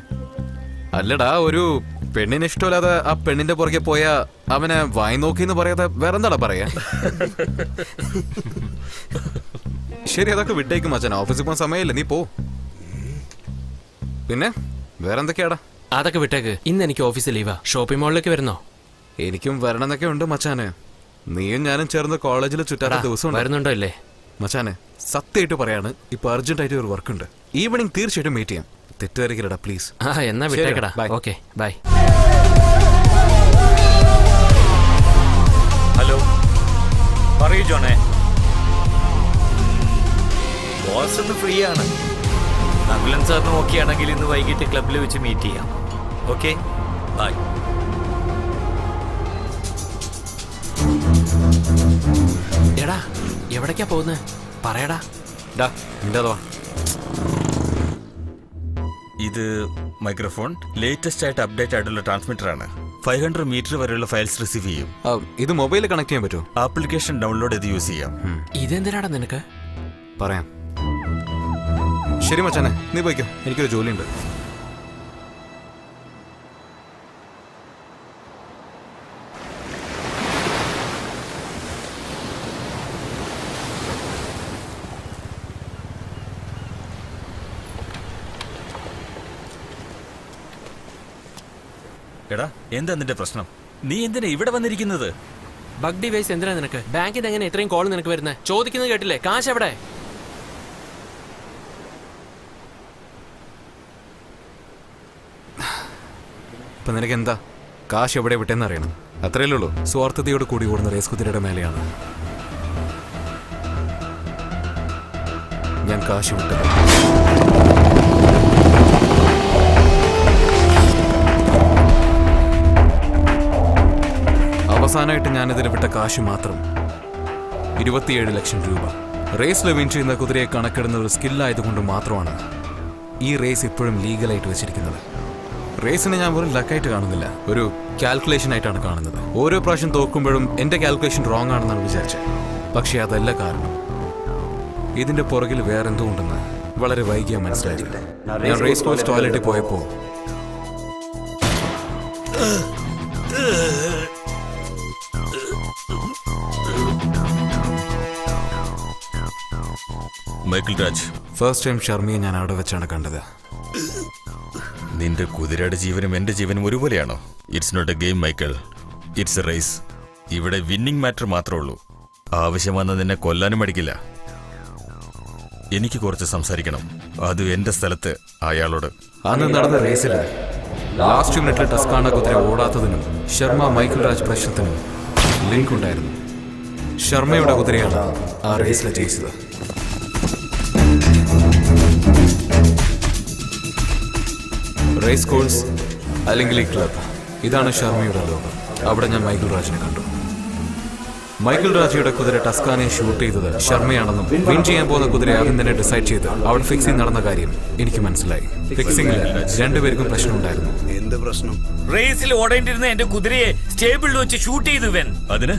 അല്ലടാ, ഒരു പെണ്ണിന് ഇഷ്ടമില്ലാതെ ആ പെണ്ണിന്റെ പുറകെ പോയാ അവനെ വായി നോക്കിന്ന് പറയാതെ വേറെന്താടാ പറയാ? ശരി, അതൊക്കെ വിട്ടേക്കും മച്ചാൻ. ഓഫീസിൽ പോകാൻ സമയമില്ല, നീ പോ. പിന്നെ വേറെന്തൊക്കെയാടാ? അതൊക്കെ വിട്ടേക്ക്. ഇന്ന് എനിക്ക് ഓഫീസിൽ ലീവാ. ഷോപ്പിംഗ് മോളിലേക്ക് വരുന്നോ? എനിക്കും വരണമെന്നൊക്കെ ഉണ്ട് മച്ചാനെ. നീയും ഞാനും ചേർന്ന് കോളേജിൽ ചുറ്റാത്ത ദിവസം വരുന്നുണ്ടോ ഇല്ലേ? മച്ചാനെ സത്യമായിട്ട് പറയാണ്, ഇപ്പൊ അർജന്റായിട്ട് ഒരു വർക്ക് ഉണ്ട്. ഈവനിങ് തീർച്ചയായിട്ടും മീറ്റ് ചെയ്യാം. തെറ്റുവരക്കില്ലടാ പ്ലീസ്. എന്നാ വിട്ടേക്കടാ. Okay bye. ഹലോ പറയൂ ജോണേ. ബോസ് ഒന്ന് ഫ്രീ ആണ്. നകുലൻ സാറിന് ഓക്കെ ആണെങ്കിൽ ഇന്ന് വൈകിട്ട് ക്ലബിൽ വെച്ച് മീറ്റ് ചെയ്യാം. Okay bye. എടാ എവിടേക്കാ പോകുന്നത്? പറയടാ. ഇത് മൈക്രോഫോൺ ലേറ്റസ്റ്റ് ആയിട്ട് അപ്ഡേറ്റ് ആയിട്ടുള്ള ട്രാൻസ്മിറ്റർ ആണ്. 500 മീറ്റർ വരെയുള്ള ഫയൽസ് റിസീവ് ചെയ്യും. ഇത് മൊബൈലിൽ കണക്ട് ചെയ്യാൻ പറ്റുമോ? ആപ്ലിക്കേഷൻ ഡൗൺലോഡ് ചെയ്ത് യൂസ് ചെയ്യാം. ഇതെന്തിനാടാ നിനക്ക്? പറയാം. ശരി മച്ചാനെ, നീ പോയിക്കോ, എനിക്കൊരു ജോലിയുണ്ട്. എടാ എന്താ നിന്റെ പ്രശ്നം? നീ എന്തിനാ ഇവിടെ വന്നിരിക്കുന്നത്? ബഗ് ഡിവൈസ് എന്തിനാ നിനക്ക്? ബാങ്കിൽ എങ്ങനെ ഇത്രയും കോൾ നിനക്ക് വരുന്നത്? ചോദിക്കുന്നത് കേട്ടില്ലേ? കാശ് എവിടെ? ഇപ്പൊ നിനക്ക് എന്താ? കാശ് എവിടെ വിട്ടെന്ന് അറിയണം, അത്രയല്ലേ ഉള്ളൂ. സ്വാർത്ഥതയോട് കൂടി ഓടുന്ന റേസ് കുതിരയുടെ മേലെയാണ് ഞാൻ കാശ് വിട്ടത്. അവസാനമായിട്ട് ഞാനിതിന് വിട്ട കാശ് മാത്രം 27 ലക്ഷം രൂപ. റേസിൽ വിൻ ചെയ്യുന്ന കുതിരയെ കണക്കിടുന്ന ഒരു സ്കില്ലായതുകൊണ്ട് മാത്രമാണ് ഈ റേസ് ഇപ്പോഴും ലീഗലായിട്ട് വെച്ചിരിക്കുന്നത്. റേസിനെ ഞാൻ വെറും ലക്കായിട്ട് കാണുന്നില്ല, ഒരു കാൽക്കുലേഷൻ ആയിട്ടാണ് കാണുന്നത്. ഓരോ പ്രാവശ്യം തോക്കുമ്പോഴും എൻ്റെ കാൽക്കുലേഷൻ റോങ് ആണെന്നാണ് വിചാരിച്ചത്. പക്ഷേ അതല്ല കാരണം. ഇതിന്റെ പുറകിൽ വേറെന്തോ ഉണ്ടെന്ന് വളരെ വൈകിയാ മനസ്സിലായത്. ഞാൻ റേസ് കോഴ്സ് ടോയ്ലറ്റിൽ പോയപ്പോൾ മൈക്കിൾ രാജ്, ഫസ്റ്റ് ടൈം ഷർമിയെ ഞാൻ അവിടെ വെച്ചാണ് കണ്ടത്. നിന്റെ കുതിരയുടെ ജീവനും എന്റെ ജീവനും ഒരുപോലെയാണോ? It's not a game Michael, it's a race. ഇവിടെ വിന്നിംഗ് മാറ്റർ മാത്രമേ ഉള്ളൂ. ആവശ്യം വന്ന നിന്നെ കൊല്ലാനും മടിക്കില്ല. എനിക്ക് കുറച്ച് സംസാരിക്കണം, അതും എന്റെ സ്ഥലത്ത് അയാളോട്. അന്ന് നടന്ന റേസിൽ ലാസ്റ്റ് മിനിറ്റിൽ ടസ്കാണ കുതിര ഓടാത്തതിനും ശർമ്മ മൈക്കിൾ രാജ് പ്രശ്നത്തിനും ലിങ്ക് ഉണ്ടായിരുന്നു. ശർമ്മയുടെ കുതിരയാണ് ആ റേസിൽ ജയിച്ചത്. റേസ് കോഴ്സ് അല്ലെങ്കിൽ ഈ ക്ലബ്, ഇതാണ് ശർമ്മയുടെ ലോകം. അവിടെ ഞാൻ മൈക്കിൾ രാജിനെ കണ്ടു. മൈക്കിൾ രാജയുടെ കുതിര ടസ്കാനെ ഷൂട്ട് ചെയ്തത് ശർമ്മയാണെന്നും വിൻ ചെയ്യാൻ പോകുന്ന കുതിര ആദ്യം തന്നെ ഡിസൈഡ് ചെയ്ത് അവിടെ ഫിക്സിംഗ് നടന്ന കാര്യം എനിക്ക് മനസ്സിലായി. ഫിക്സിംഗിൽ രണ്ടുപേർക്കും പ്രശ്നമുണ്ടായിരുന്നു. എന്ത് പ്രശ്നം? റേസിൽ ഓടേണ്ടിരുന്ന എന്റെ കുതിരയെ സ്റ്റേബിളിൽ വെച്ച് ഷൂട്ട് ചെയ്തു ഇവൻ. അതിന്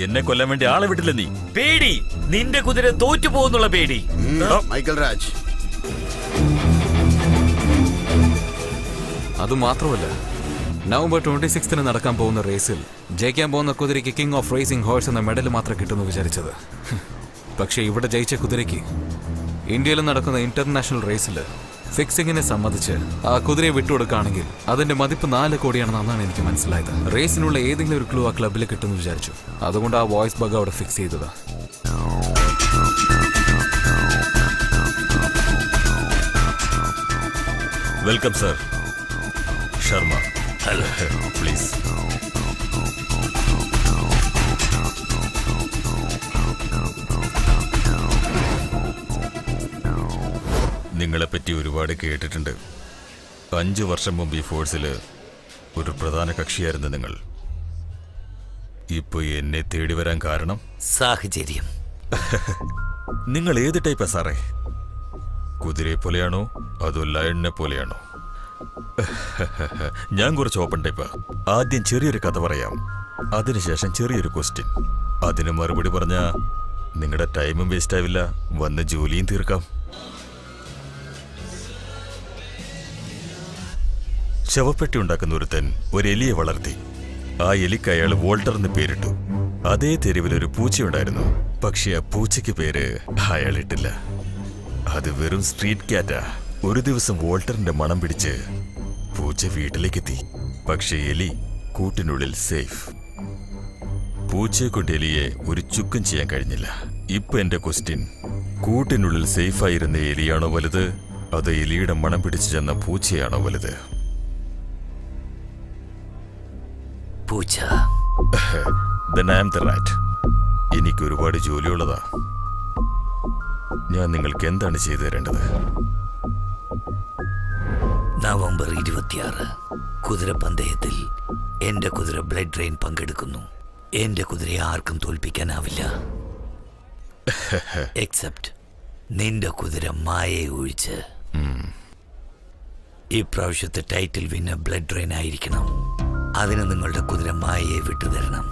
എന്നെ കൊല്ലാൻ വേണ്ടി ആളെ വിട്ടില്ല നീ. പേടി, നിന്റെ കുതിര തോറ്റു പോകുന്നുള്ള പേടി. മൈക്കിൾ രാജ്, അതുമാത്രമല്ല, നവംബർ 26 നടക്കാൻ പോകുന്ന റേസിൽ ജയിക്കാൻ പോകുന്ന കുതിരയ്ക്ക് കിങ് ഓഫ് റേസിംഗ് ഹോഴ്സ് എന്ന മെഡൽ മാത്രം കിട്ടുമെന്ന് വിചാരിച്ചത്. പക്ഷേ ഇവിടെ ജയിച്ച കുതിരയ്ക്ക് ഇന്ത്യയിൽ നടക്കുന്ന ഇന്റർനാഷണൽ റേസിൽ ഫിക്സിങ്ങിനെ സംബന്ധിച്ച് ആ കുതിരയെ വിട്ടുകൊടുക്കുകയാണെങ്കിൽ അതിന്റെ മതിപ്പ് 4 കോടിയാണെന്നാണ് എനിക്ക് മനസ്സിലായത്. റേസിനുള്ള ഏതെങ്കിലും ഒരു ക്ലൂ ആ ക്ലബിൽ കിട്ടുമെന്ന് വിചാരിച്ചു. അതുകൊണ്ട് ആ വോയിസ് ബഗ് അവിടെ ഫിക്സ് ചെയ്തതാ. Welcome sir. ശർമ്മ, പ്ലീസ്. നിങ്ങളെപ്പറ്റി ഒരുപാട് കേട്ടിട്ടുണ്ട്. 5 വർഷം മുമ്പ് ഈ ഫോഴ്സിൽ ഒരു പ്രധാന കക്ഷിയായിരുന്നു നിങ്ങൾ. ഇപ്പൊ എന്നെ തേടി വരാൻ കാരണം സാഹചര്യം. നിങ്ങൾ ഏത് ടൈപ്പാ സാറേ? കുതിരയെ പോലെയാണോ അതോ ലയണിനെ പോലെയാണോ? ഞാൻ കുറച്ച് ഓപ്പൺ ടൈപ്പാ. ആദ്യം ചെറിയൊരു കഥ പറയാം, അതിനുശേഷം ചെറിയൊരു ക്വസ്റ്റ്യൻ. അതിന് മറുപടി പറഞ്ഞാ നിങ്ങളുടെ ടൈമും വേസ്റ്റ് ആവില്ല, വന്ന് ജോലിയും തീർക്കാം. ശവപ്പെട്ടി ഉണ്ടാക്കുന്ന ഒരുത്തൻ ഒരു എലിയെ വളർത്തി. ആ എലിക്ക് അയാൾ വോൾട്ടർ എന്ന് പേരിട്ടു. അതേ തെരുവിലൊരു പൂച്ചയുണ്ടായിരുന്നു. പക്ഷെ ആ പൂച്ചയ്ക്ക് പേര് അയാൾ ഇട്ടില്ല. അത് വെറും സ്ട്രീറ്റ് ക്യാറ്റാ. ഒരു ദിവസം വോൾട്ടറിന്റെ മണം പിടിച്ച് പൂച്ച വീട്ടിലേക്കെത്തി. പക്ഷെ എലി കൂട്ടിനുള്ളിൽ സേഫ്. പൂച്ചയെ കൊണ്ട് എലിയെ ഒരു ചുക്കും ചെയ്യാൻ കഴിഞ്ഞില്ല. ഇപ്പൊ എന്റെ ക്വസ്റ്റ്യൻ, കൂട്ടിനുള്ളിൽ സേഫായിരുന്ന എലിയാണോ വലുത് അതോ എലിയുടെ മണം പിടിച്ചു ചെന്ന പൂച്ചയാണോ വലുത്? പൂച്ച. Then I am the rat. എനിക്ക് ഒരുപാട് ജോലിയുള്ളതാ. ഞാൻ നിങ്ങൾക്ക് എന്താണ് ചെയ്തു തരേണ്ടത്? നവംബർ 26 കുതിരപ്പന്തയത്തിൽ എന്റെ കുതിര ബ്ലഡ് ഡ്രെയിൻ പങ്കെടുക്കുന്നു. എന്റെ കുതിരയെ ആർക്കും തോൽപ്പിക്കാനാവില്ല, എക്സെപ്റ്റ് നിന്റെ കുതിര മായയെ ഒഴിച്ച്. ഇപ്രാവശ്യത്തെ ടൈറ്റിൽ വിന്നർ ബ്ലഡ് ഡ്രെയിൻ ആയിരിക്കണം. അതിന് നിങ്ങളുടെ കുതിര മായയെ വിട്ടുതരണം.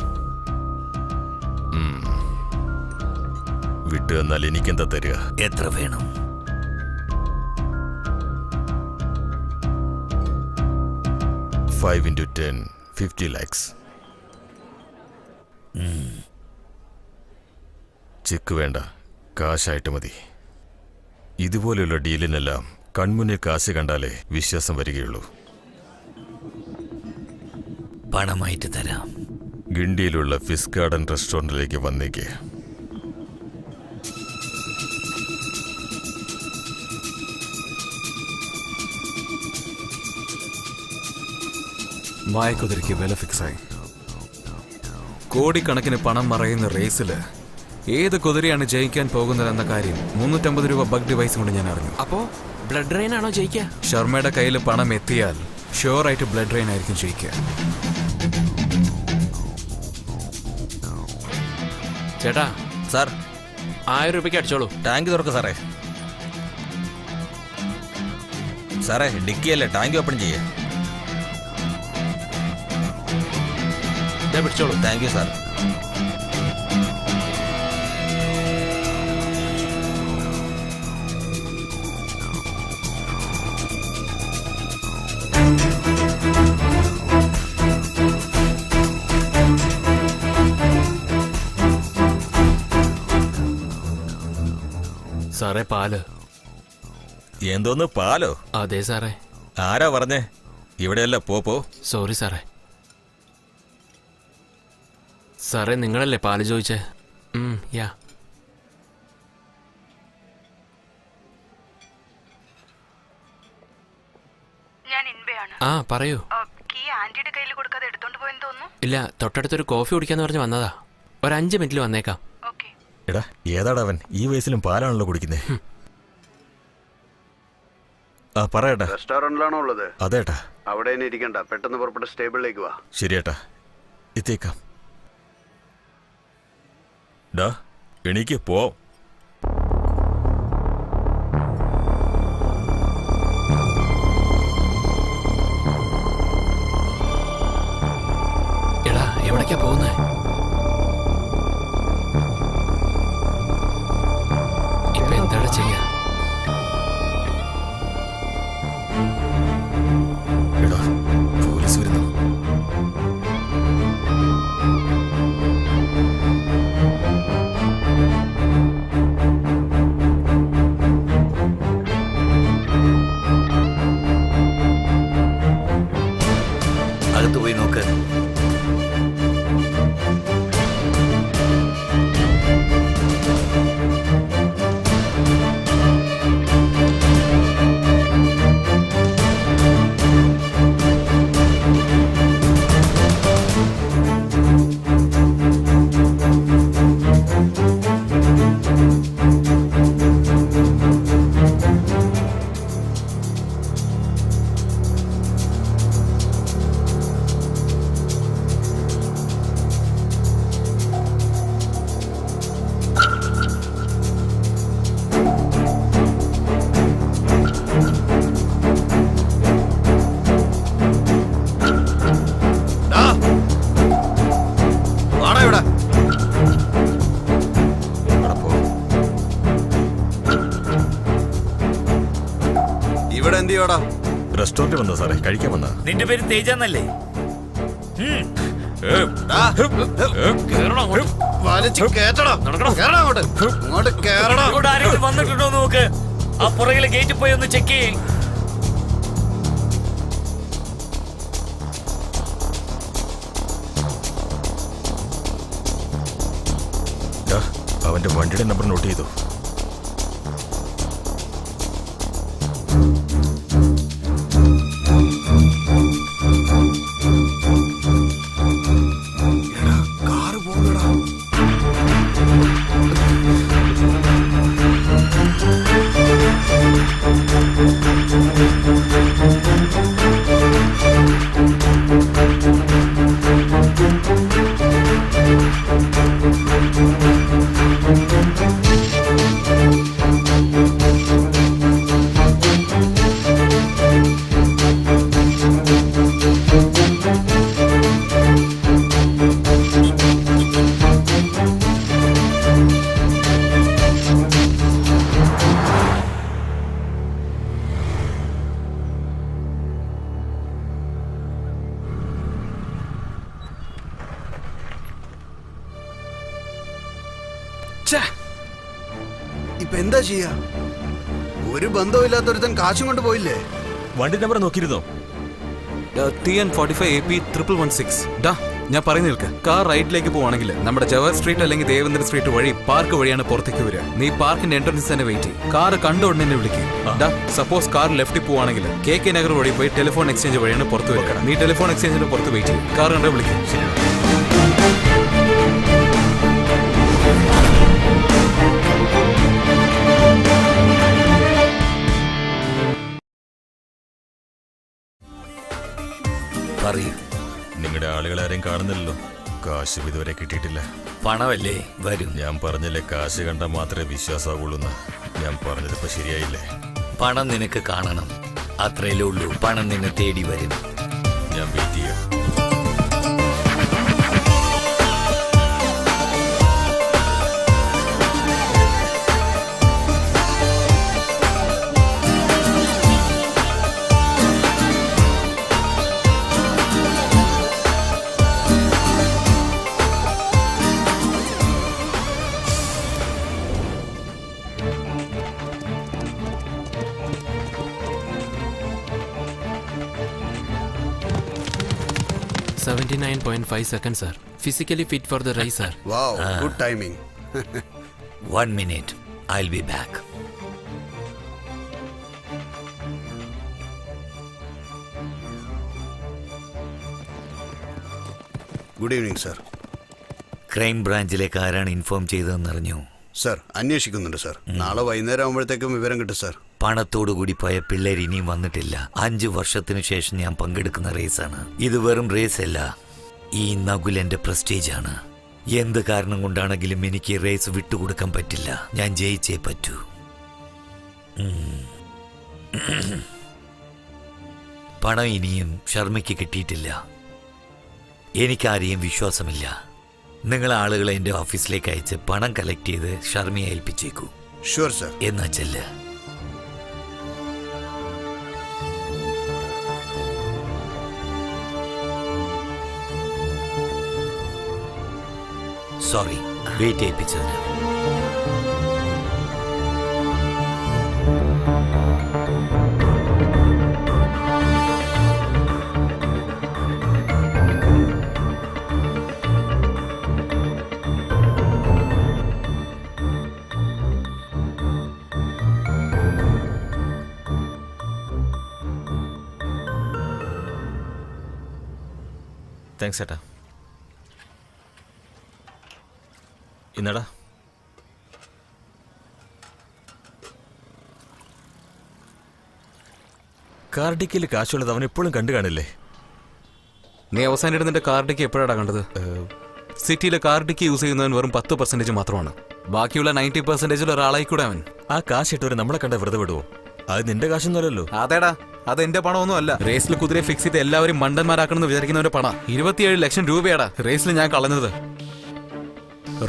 വിട്ടു എന്നാൽ എനിക്കെന്താ തരിക? എത്ര വേണം? 5 into 10, 50 lakhs. ചെക്ക് വേണ്ട, കാശായിട്ട് മതി. ഇതുപോലെയുള്ള ഡീലിനെല്ലാം കൺമുന്നിൽ കാശ് കണ്ടാലേ വിശ്വാസം വരികയുള്ളൂ. പണമായിട്ട് തരാം. ഗിണ്ടിയിലുള്ള ഫിഷ് ഗാർഡൻ റെസ്റ്റോറൻറ്റിലേക്ക് വന്നേക്ക്. മായക്കുതിരയ്ക്ക് വില ഫിക്സായി. കോടിക്കണക്കിന് പണം മറയുന്ന റേസില് ഏത് കുതിരയാണ് ജയിക്കാൻ പോകുന്നതെന്ന കാര്യം 350 രൂപ ബഗ് ഡിവൈസ് കൊണ്ട് ഞാൻ അറിഞ്ഞു. അപ്പോ ബ്ലഡ് ഡ്രെയിൻ ആണോ ജയിക്കുക? ശർമ്മയുടെ കയ്യിൽ പണം എത്തിയാൽ ഷുവറായിട്ട് ബ്ലഡ് ഡ്രെയിൻ ആയിരിക്കും ജയിക്കുക. ചേട്ടാ. സാർ, 1000 രൂപയ്ക്ക് അടിച്ചോളൂ. ടാങ്ക് തുറക്ക് സാറേ. സാറേ, ഡിക്കിയല്ലേ, ടാങ്ക് ഓപ്പൺ ചെയ്യേ. പിടിച്ചോളൂ. Thank you sir. സാറേ പാല്. എന്തോന്ന് പാലോ? അതെ സാറേ. ആരാ പറഞ്ഞേ? ഇവിടെയല്ല, പോ. സോറി സാറേ. സാറേ നിങ്ങളല്ലേ പാല് ചോദിച്ചേ? യാ. ഞാൻ ഇൻബയാണ്. ആ പറയൂ. കീ ആന്റിയുടെ കയ്യിൽ കൊടുക്കാതെ എടുത്തോണ്ട് പോയെന്ന് തോന്നുന്നു. ഇല്ല, തൊട്ടടുത്തൊരു കോഫി കുടിക്കാന്ന് പറഞ്ഞ് വന്നതാ. ഒരു 5 മിനിറ്റിൽ വന്നേക്കാം. എടാ, ഏതാടാ അവൻ? ഈ വയസ്സിലും പാലാണല്ലോ കുടിക്കുന്നേ. ആ പറയട്ടാ. റെസ്റ്റോറന്റിലാണോ ഉള്ളത്? അതേട്ടാ. അവിടെ തന്നെ ഇരിക്കണ്ട, പെട്ടെന്ന് പുറപ്പെട്ട് സ്റ്റേബിളിലേക്ക് വാ. ശരിയേട്ടാ, എത്തിയേക്കാം. ഡാ എണീക്ക്, പോ. എടാ എവിടേക്കാ പോകുന്നേ? ഇപ്പൊ എന്താണ് ചെയ്യാ? എടാ, പോലീസ് വരുന്നു. അകത്ത് പോയി നോക്ക്. ഇവിടെ എന്ത് ചെയ്യോടാ? റെസ്റ്റോറന്റ് വന്നോ സാറേ? കഴിക്കാൻ വന്നാ? നിന്റെ പേര് തേജാന്നല്ലേ? ആരെങ്കിലും വന്നിട്ടുണ്ടോ നോക്ക്. ആ പുറകിലെ ഗേറ്റിൽ പോയി ഒന്ന് ചെക്ക് ചെയ്യേ. അവന്റെ വണ്ടിയുടെ നമ്പർ നോട്ട് ചെയ്തു. ഇപ്പൊ എന്താ ചെയ്യാ? ഒരു ബന്ധമില്ലാത്തൊരുത്തൻ കാശും കൊണ്ട് പോയില്ലേ? വണ്ടി നമ്പർ നോക്കിയിരുന്നോ? TN45AP116. ഞാൻ പറഞ്ഞു നിൽക്ക്. കാർ റൈറ്റിലേക്ക് പോവാണെങ്കിൽ നമ്മുടെ ജവഹർ സ്ട്രീറ്റ് അല്ലെങ്കിൽ ദേവേന്ദ്ര സ്ട്രീറ്റ് വഴി പാർക്ക് വഴിയാണ് പുറത്തേക്ക് വരിക. നീ പാർക്കിന്റെ എൻട്രൻസ് തന്നെ വെയിറ്റ് ചെയ്യും. കാർ കണ്ട ഉടനെ എന്നെ വിളിക്കും. സപ്പോസ് കാർ ലെഫ്റ്റിൽ പോവാണെങ്കിൽ KK നഗർ വഴി പോയി ടെലിഫോൺ എക്സ്ചേഞ്ച് വഴിയാണ് പുറത്ത് വരിക. നീ ടെലിഫോൺ എക്സ്ചേഞ്ചിന് പുറത്ത് വെയിറ്റ് ചെയ്യും. കാർ കണ്ട വിളിക്കും. ശരി. നിങ്ങളുടെ ആളുകളാരെയും കാണുന്നില്ലല്ലോ. കാശ് ഇതുവരെ കിട്ടിയിട്ടില്ല. പണമല്ലേ വരും. ഞാൻ പറഞ്ഞില്ലേ, കാശ് കണ്ടാൽ മാത്രമേ വിശ്വാസമാവുള്ളൂ. ഞാൻ പറഞ്ഞതിപ്പോ ശരിയായില്ലേ? പണം നിനക്ക് കാണണം, അത്രയല്ലേ ഉള്ളൂ. പണം നിന്നെ തേടി വരും. ഞാൻ വെയിറ്റ് ചെയ്യാം. 79.5 seconds, sir. Physically fit for the race, sir. Wow, good timing. 1 minute. I'll be back. Good evening sir. Crime ബ്രാഞ്ചിലേക്ക് ആരാണ് ഇൻഫോം ചെയ്തതെന്നറിഞ്ഞു? സർ അന്വേഷിക്കുന്നുണ്ട് സർ. നാളെ വൈകുന്നേരം ആകുമ്പോഴത്തേക്കും വിവരം കിട്ടും സർ. പണത്തോടുകൂടി പോയ പിള്ളേർ ഇനിയും വന്നിട്ടില്ല. 5 വർഷത്തിനു ശേഷം ഞാൻ പങ്കെടുക്കുന്ന റേസാണ് ഇത്. വെറും റേസ് അല്ല, ഈ നകുൽ എന്റെ പ്രസ്റ്റീജാണ്. എന്ത് കാരണം കൊണ്ടാണെങ്കിലും എനിക്ക് റേസ് വിട്ടുകൊടുക്കാൻ പറ്റില്ല. ഞാൻ ജയിച്ചേ പറ്റൂ. പണം ഇനിയും ശർമ്മയ്ക്ക് കിട്ടിയിട്ടില്ല. എനിക്കാരെയും വിശ്വാസമില്ല. നിങ്ങൾ ആളുകളെ എൻ്റെ ഓഫീസിലേക്ക് അയച്ച് പണം കളക്ട് ചെയ്ത് ശർമ്മയെ ഏൽപ്പിച്ചേക്കൂ. Sure sir. എന്നാ ചെല്ല്. Sorry wait ചെയ്യിപ്പിച്ചതിന്. താങ്ക്സ് ചേട്ടാ. ഇന്നടാ കാർഡിക്കയിൽ കാശുള്ളത് അവൻ എപ്പോഴും കണ്ടു കാണില്ലേ? നീ അവസാനം നിന്റെ കാർഡിക്ക് എപ്പോഴാണ് കണ്ടത്? സിറ്റിയിലെ കാർഡിക്ക് യൂസ് ചെയ്യുന്നവൻ വെറും 10% മാത്രമാണ്. ബാക്കിയുള്ള 90% ഒരാളായിക്കൂടെ അവൻ. ആ കാശ് ഇട്ടവരെ നമ്മളെ കണ്ട വെറുതെ വിടുവോ? അത് നിന്റെ കാശൊന്നുമല്ലല്ലോ. അതേടാ, അത് എന്റെ പണമൊന്നും അല്ല. റേസിൽ കുതിരയെ ഫിക്സ് ചെയ്ത് എല്ലാവരും മണ്ടന്മാരാക്കണമെന്ന് വിചാരിക്കുന്നവന്റെ പണം 27 ലക്ഷം രൂപയാടാ റേസിൽ ഞാൻ കളഞ്ഞത്.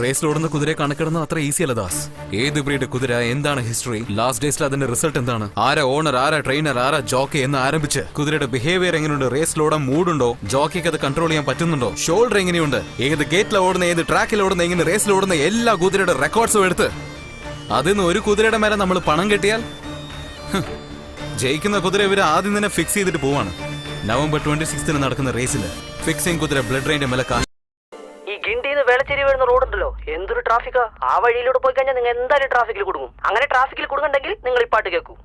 റേസിലോടുന്ന കുതിരയെ കണക്കിടുന്നത് അത്ര ഈസി അല്ല ദാസ്. ഏത് ബ്രീഡ് കുതിര, എന്താണ് ഹിസ്റ്ററി, ലാസ്റ്റ് ഡേയ്സിൽ അതിന്റെ റിസൾട്ട് എന്താണ്, ആരാ ഓണർ, ആരാ ട്രെയിനർ, ആരാ ജോക്കി എന്ന് ആരംഭിച്ച് കുതിരയുടെ ബിഹേവിയർ എങ്ങനെയുണ്ട്, റേസിലോടാൻ മൂഡുണ്ടോ, ജോക്കിക്ക് അത് കൺട്രോൾ ചെയ്യാൻ പറ്റുന്നുണ്ടോ, ഷോൾഡർ എങ്ങനെയുണ്ട്, ഏത് ഗേറ്റിൽ ഓടുന്ന, ഏത് ട്രാക്കിൽ ഓടുന്ന, എങ്ങനെ റേസിൽ ഓടുന്ന എല്ലാ കുതിരയുടെ റെക്കോർഡ്സും എടുത്ത് അതിന്ന് ഒരു കുതിരയുടെ മേലെ നമ്മൾ പണം കെട്ടിയാൽ ജയിക്കുന്ന കുതിര ഇവര് ആദ്യം തന്നെ ഫിക്സ് ചെയ്തിട്ട് പോവാണ്. നവംബർ 26 നടക്കുന്ന റേസിൽ ഫിക്സിംഗ് കുതിര ബ്ലഡ് റെയിന്റെ മേലെ ഈ ഗിണ്ടിന്ന് വേളച്ചേരി വരുന്ന റോഡുണ്ടല്ലോ, എന്തൊരു ട്രാഫിക്കാ. ആ വഴിയിലൂടെ പോയി കഴിഞ്ഞാൽ നിങ്ങൾ എന്തായാലും ട്രാഫിക്കിൽ കുടുങ്ങും. അങ്ങനെ ട്രാഫിക്കിൽ കുടുങ്ങണ്ടെങ്കിൽ നിങ്ങൾ ഈ പാട്ട് കേൾക്കൂ.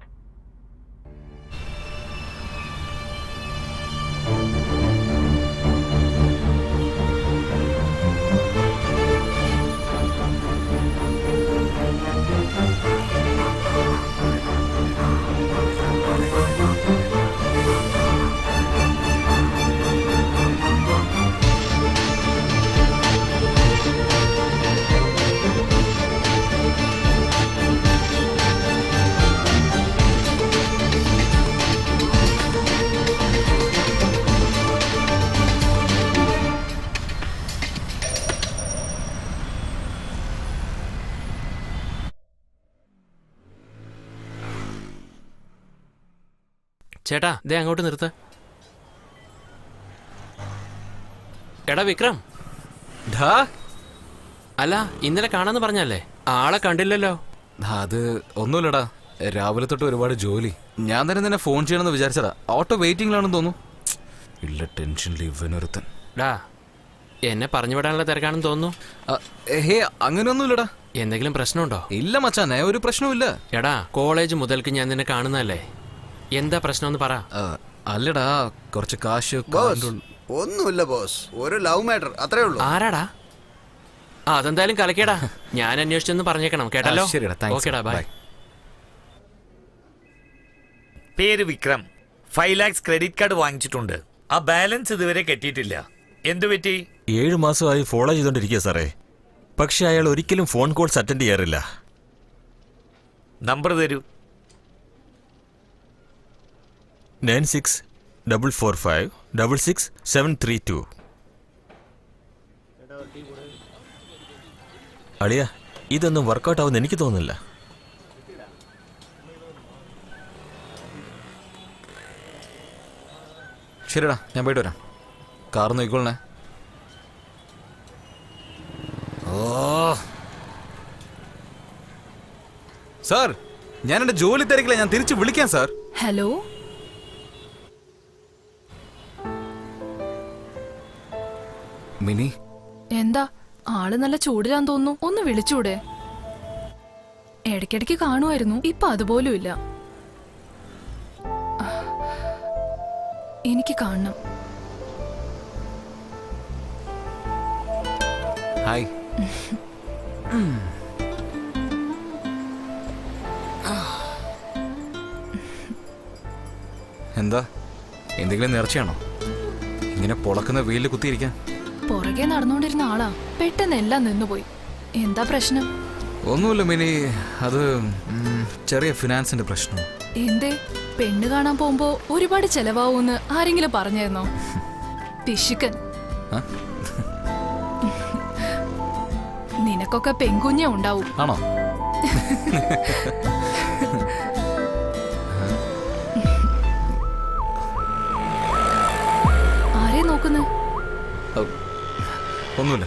ചേട്ടാ ദേ അങ്ങോട്ട് നിർത്ത്. എടാ വിക്രം, അല്ല ഇന്നലെ കാണാന്ന് പറഞ്ഞല്ലേ, ആളെ കണ്ടില്ലല്ലോ. അത് ഒന്നുമില്ലടാ, രാവിലെ തൊട്ട് ഒരുപാട് ജോലി. ഞാൻ തന്നെ നിന്നെ ഫോൺ ചെയ്യണമെന്ന് വിചാരിച്ചതാ. ഓട്ടോ വെയിറ്റിംഗിലാണെന്ന് തോന്നുന്നു. ഇല്ല, ടെൻഷനിൽ ഇവനൊരുത്തൻ. ഡാ എന്നെ പറഞ്ഞു വിടാനുള്ള തിരക്കാണെന്ന് തോന്നുന്നു. ഹേ അങ്ങനെയൊന്നുമില്ലടാ. എന്തെങ്കിലും പ്രശ്നമുണ്ടോ? ഇല്ല മച്ചാനെ, ഒരു പ്രശ്നവുമില്ല. എടാ കോളേജ് മുതൽക്ക് ഞാൻ നിന്നെ കാണുന്നതല്ലേ, എന്താ പ്രശ്നം പറ. അല്ലടാ, കുറച്ച് കാശ്. ഒന്നുമില്ല ബോസ്, ഒരു ലവ് മാറ്റർ, അത്രേ ഉള്ളൂ. ആരാടാ? അതെന്തായാലും കലക്കേടാ, ഞാൻ അന്വേഷിച്ചെന്ന് പറഞ്ഞേക്കണം കേട്ടല്ലോ. ഓക്കേടാ, ബൈ. പേര് വിക്രം. 5 lakhs ക്രെഡിറ്റ് കാർഡ് വാങ്ങിച്ചിട്ടുണ്ട്. ആ ബാലൻസ് ഇതുവരെ കെട്ടിയിട്ടില്ല. എന്തു പറ്റി? 7 മാസമായി ഫോളോ ചെയ്തോണ്ടിരിക്കുക സാറേ. പക്ഷെ അയാൾ ഒരിക്കലും ഫോൺ കോൾസ് അറ്റൻഡ് ചെയ്യാറില്ല. നമ്പർ തരൂ. 9644566732. അളിയ, ഇതൊന്നും വർക്കൗട്ട് ആവുമെന്ന് എനിക്ക് തോന്നുന്നില്ല. ശരിടാ, ഞാൻ പോയിട്ട് വരാം. കാർ നോക്കിക്കോളണേ. സാർ, ഞാൻ എന്റെ ജോലി തിരക്കില്ല, ഞാൻ തിരിച്ചു വിളിക്കാം സാർ. ഹലോ, മിനി, എന്താ ആള് നല്ല ചൂടിലാന്ന് തോന്നുന്നു. ഒന്ന് വിളിച്ചൂടെ? ഇടയ്ക്കിടയ്ക്ക് കാണുമായിരുന്നു, ഇപ്പൊ അതുപോലും ഇല്ല. എനിക്ക് കാണണം. ഹായ്. എന്താ, എന്തെങ്കിലും നേർച്ചയാണോ ഇങ്ങനെ പൊളക്കുന്ന വെയിലിൽ കുത്തിയിരിക്കാൻ? പുറകെ നടന്നുകൊണ്ടിരുന്ന ആളാ, പെട്ടെന്ന് എല്ലാം നിന്നുപോയി. എന്താ പ്രശ്നം? ഒന്നുമില്ല മിനി, അത് ചെറിയ ഫിനാൻസിന്റെ പ്രശ്നം. എന്തേ? പെണ്ണ് കാണാൻ പോകുമ്പോ ഒരുപാട് ചെലവാവൂന്ന് ആരെങ്കിലും പറഞ്ഞായിരുന്നോ? പിശുക്കൻ. നിനക്കൊക്കെ പെൺകുഞ്ഞേ ഉണ്ടാവും. ആണോ? ആരെ നോക്കുന്നു? ഒന്നുമില്ല.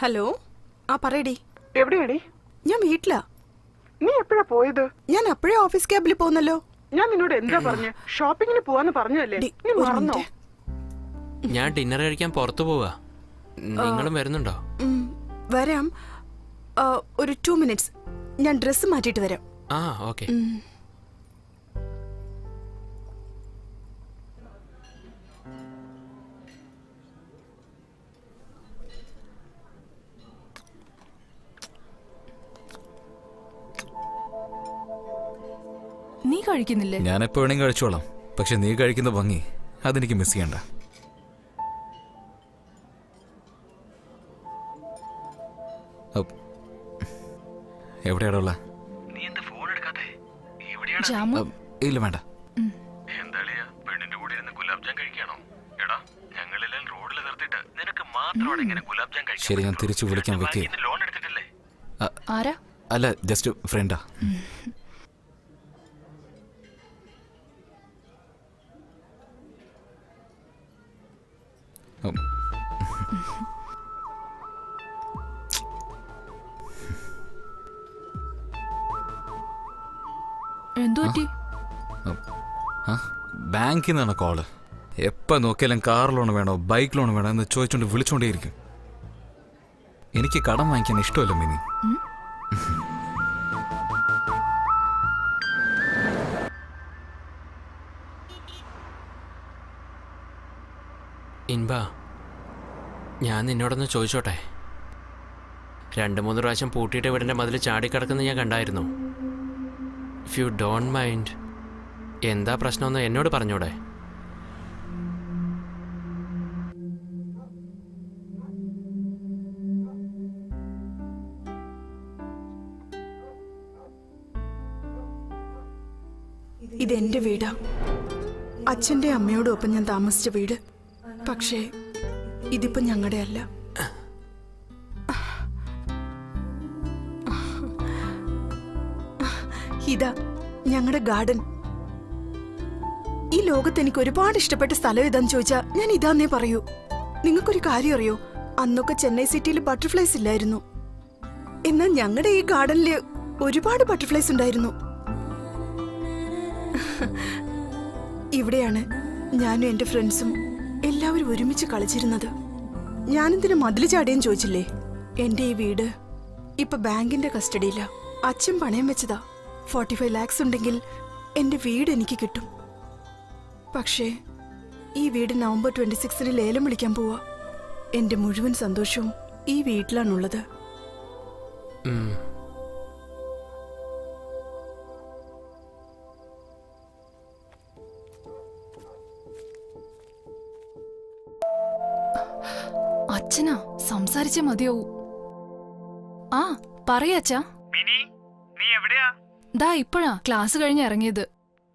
ഹലോ, ആ പറയടി. എവിടെയാടി? ഞാൻ വീട്ടിലാ. നീ എപ്പോഴാ പോയത്? ഞാൻ അപ്പോഴേ ഓഫീസ് ക്യാബിൽ പോകുന്നല്ലോ. ഞാൻ നിന്നോട് എന്താ പറഞ്ഞ? ഷോപ്പിങ്ങിന് പോവാന്ന് പറഞ്ഞല്ലേ? നീ മറന്നോ? ഞാൻ ഡിന്നർ കഴിക്കാൻ പുറത്തു പോവാ. നിങ്ങളും വരുന്നുണ്ടോ? വരാം. ഒരു 2 minutes. ഞാൻ ഡ്രസ്സ് മാറ്റിയിട്ട് വരാം. ആ, ഓക്കെ. നീ കഴിക്കുന്നില്ലേ? ഞാൻ എപ്പോ വേണമെങ്കിൽ കഴിച്ചോളാം, പക്ഷെ നീ കഴിക്കുന്ന ഭംഗി അതെനിക്ക് മിസ് ചെയ്യണ്ട. എവിടെയാടാ ഉള്ള? ജാമു? ഇല്ല, വേണ്ട. എന്താളിയാ, പെണ്ണിന്റെ കൂടെ ഇരുന്ന് ഗുലാബ് ജാം കഴിക്കാണോ? എടാ, ഞങ്ങളെല്ലാം റോഡിൽ നിർത്തിയിട്ട് നിനക്ക് മാത്രമാണ് ഇങ്ങനെ ഗുലാബ് ജാം കഴിക്കാൻ? ശരി, ഞാൻ തിരിച്ചു വിളിക്കാൻ വെക്കേ. ലോൺ എടുത്തിട്ടില്ലേ? ആരാ? അല്ല, ജസ്റ്റ് ഫ്രണ്ടാ. എന്തു പറ്റി? ബാങ്കിൽ നിന്നാണ് കോള്. എപ്പോൾ നോക്കിയാലും കാർ ലോൺ വേണോ ബൈക്ക് ലോൺ വേണോ എന്ന് ചോദിച്ചോണ്ട് വിളിച്ചോണ്ടേയിരിക്കും. എനിക്ക് കടം വാങ്ങിക്കാൻ ഇഷ്ടമല്ല മിനി. ഇൻബ, ഞാൻ നിന്നോടൊന്ന് ചോദിച്ചോട്ടെ? 2-3 പ്രാവശ്യം പൂട്ടിയിട്ട് വീടിൻ്റെ മതിൽ ചാടിക്കിടക്കുന്നത് ഞാൻ കണ്ടായിരുന്നു. ഇഫ് യു ഡോണ്ട് മൈൻഡ്, എന്താ പ്രശ്നമെന്ന് എന്നോട് പറഞ്ഞൂടെ? ഇതെന്റെ വീടാ. അച്ഛന്റെ അമ്മയോടും ഒപ്പം ഞാൻ താമസിച്ച വീട്. പക്ഷേ ഇതിപ്പോ ഞങ്ങളുടെ അല്ല. ഇതാ ഞങ്ങളുടെ ഗാർഡൻ. ഈ ലോകത്ത് എനിക്ക് ഒരുപാട് ഇഷ്ടപ്പെട്ട സ്ഥലം ഏതാന്ന് ചോദിച്ചാ ഞാൻ ഇതാന്നേ പറയൂ. നിങ്ങൾക്കൊരു കാര്യം അറിയോ? അന്നൊക്കെ ചെന്നൈ സിറ്റിയിൽ ബട്ടർഫ്ലൈസ് ഇല്ലായിരുന്നു. എന്നാൽ ഞങ്ങളുടെ ഈ ഗാർഡനില് ഒരുപാട് ബട്ടർഫ്ലൈസ് ഉണ്ടായിരുന്നു. ഇവിടെയാണ് ഞാനും എന്റെ ഫ്രണ്ട്സും എല്ലാവരും ഒരുമിച്ച് കളിച്ചിരുന്നത്. ഞാനെന്തിനു മതില് ചാടിയെന്ന് ചോദിച്ചില്ലേ? എന്റെ ഈ വീട് ഇപ്പൊ ബാങ്കിന്റെ കസ്റ്റഡിയില. അച്ഛൻ പണയം വെച്ചതാ. 45 lakhs ഉണ്ടെങ്കിൽ എന്റെ വീട് എനിക്ക് കിട്ടും. പക്ഷേ ഈ വീട് November 26 ലേലം വിളിക്കാൻ പോവാ. എന്റെ മുഴുവൻ സന്തോഷവും ഈ വീട്ടിലാണുള്ളത്. അച്ഛനാ, സംസാരിച്ചേ മതിയാവൂ. ആ പറയാച്ചാ. നീ എവിടെയാ? ദാ ഇപ്പോഴാ ക്ലാസ് കഴിഞ്ഞ് ഇറങ്ങിയത്.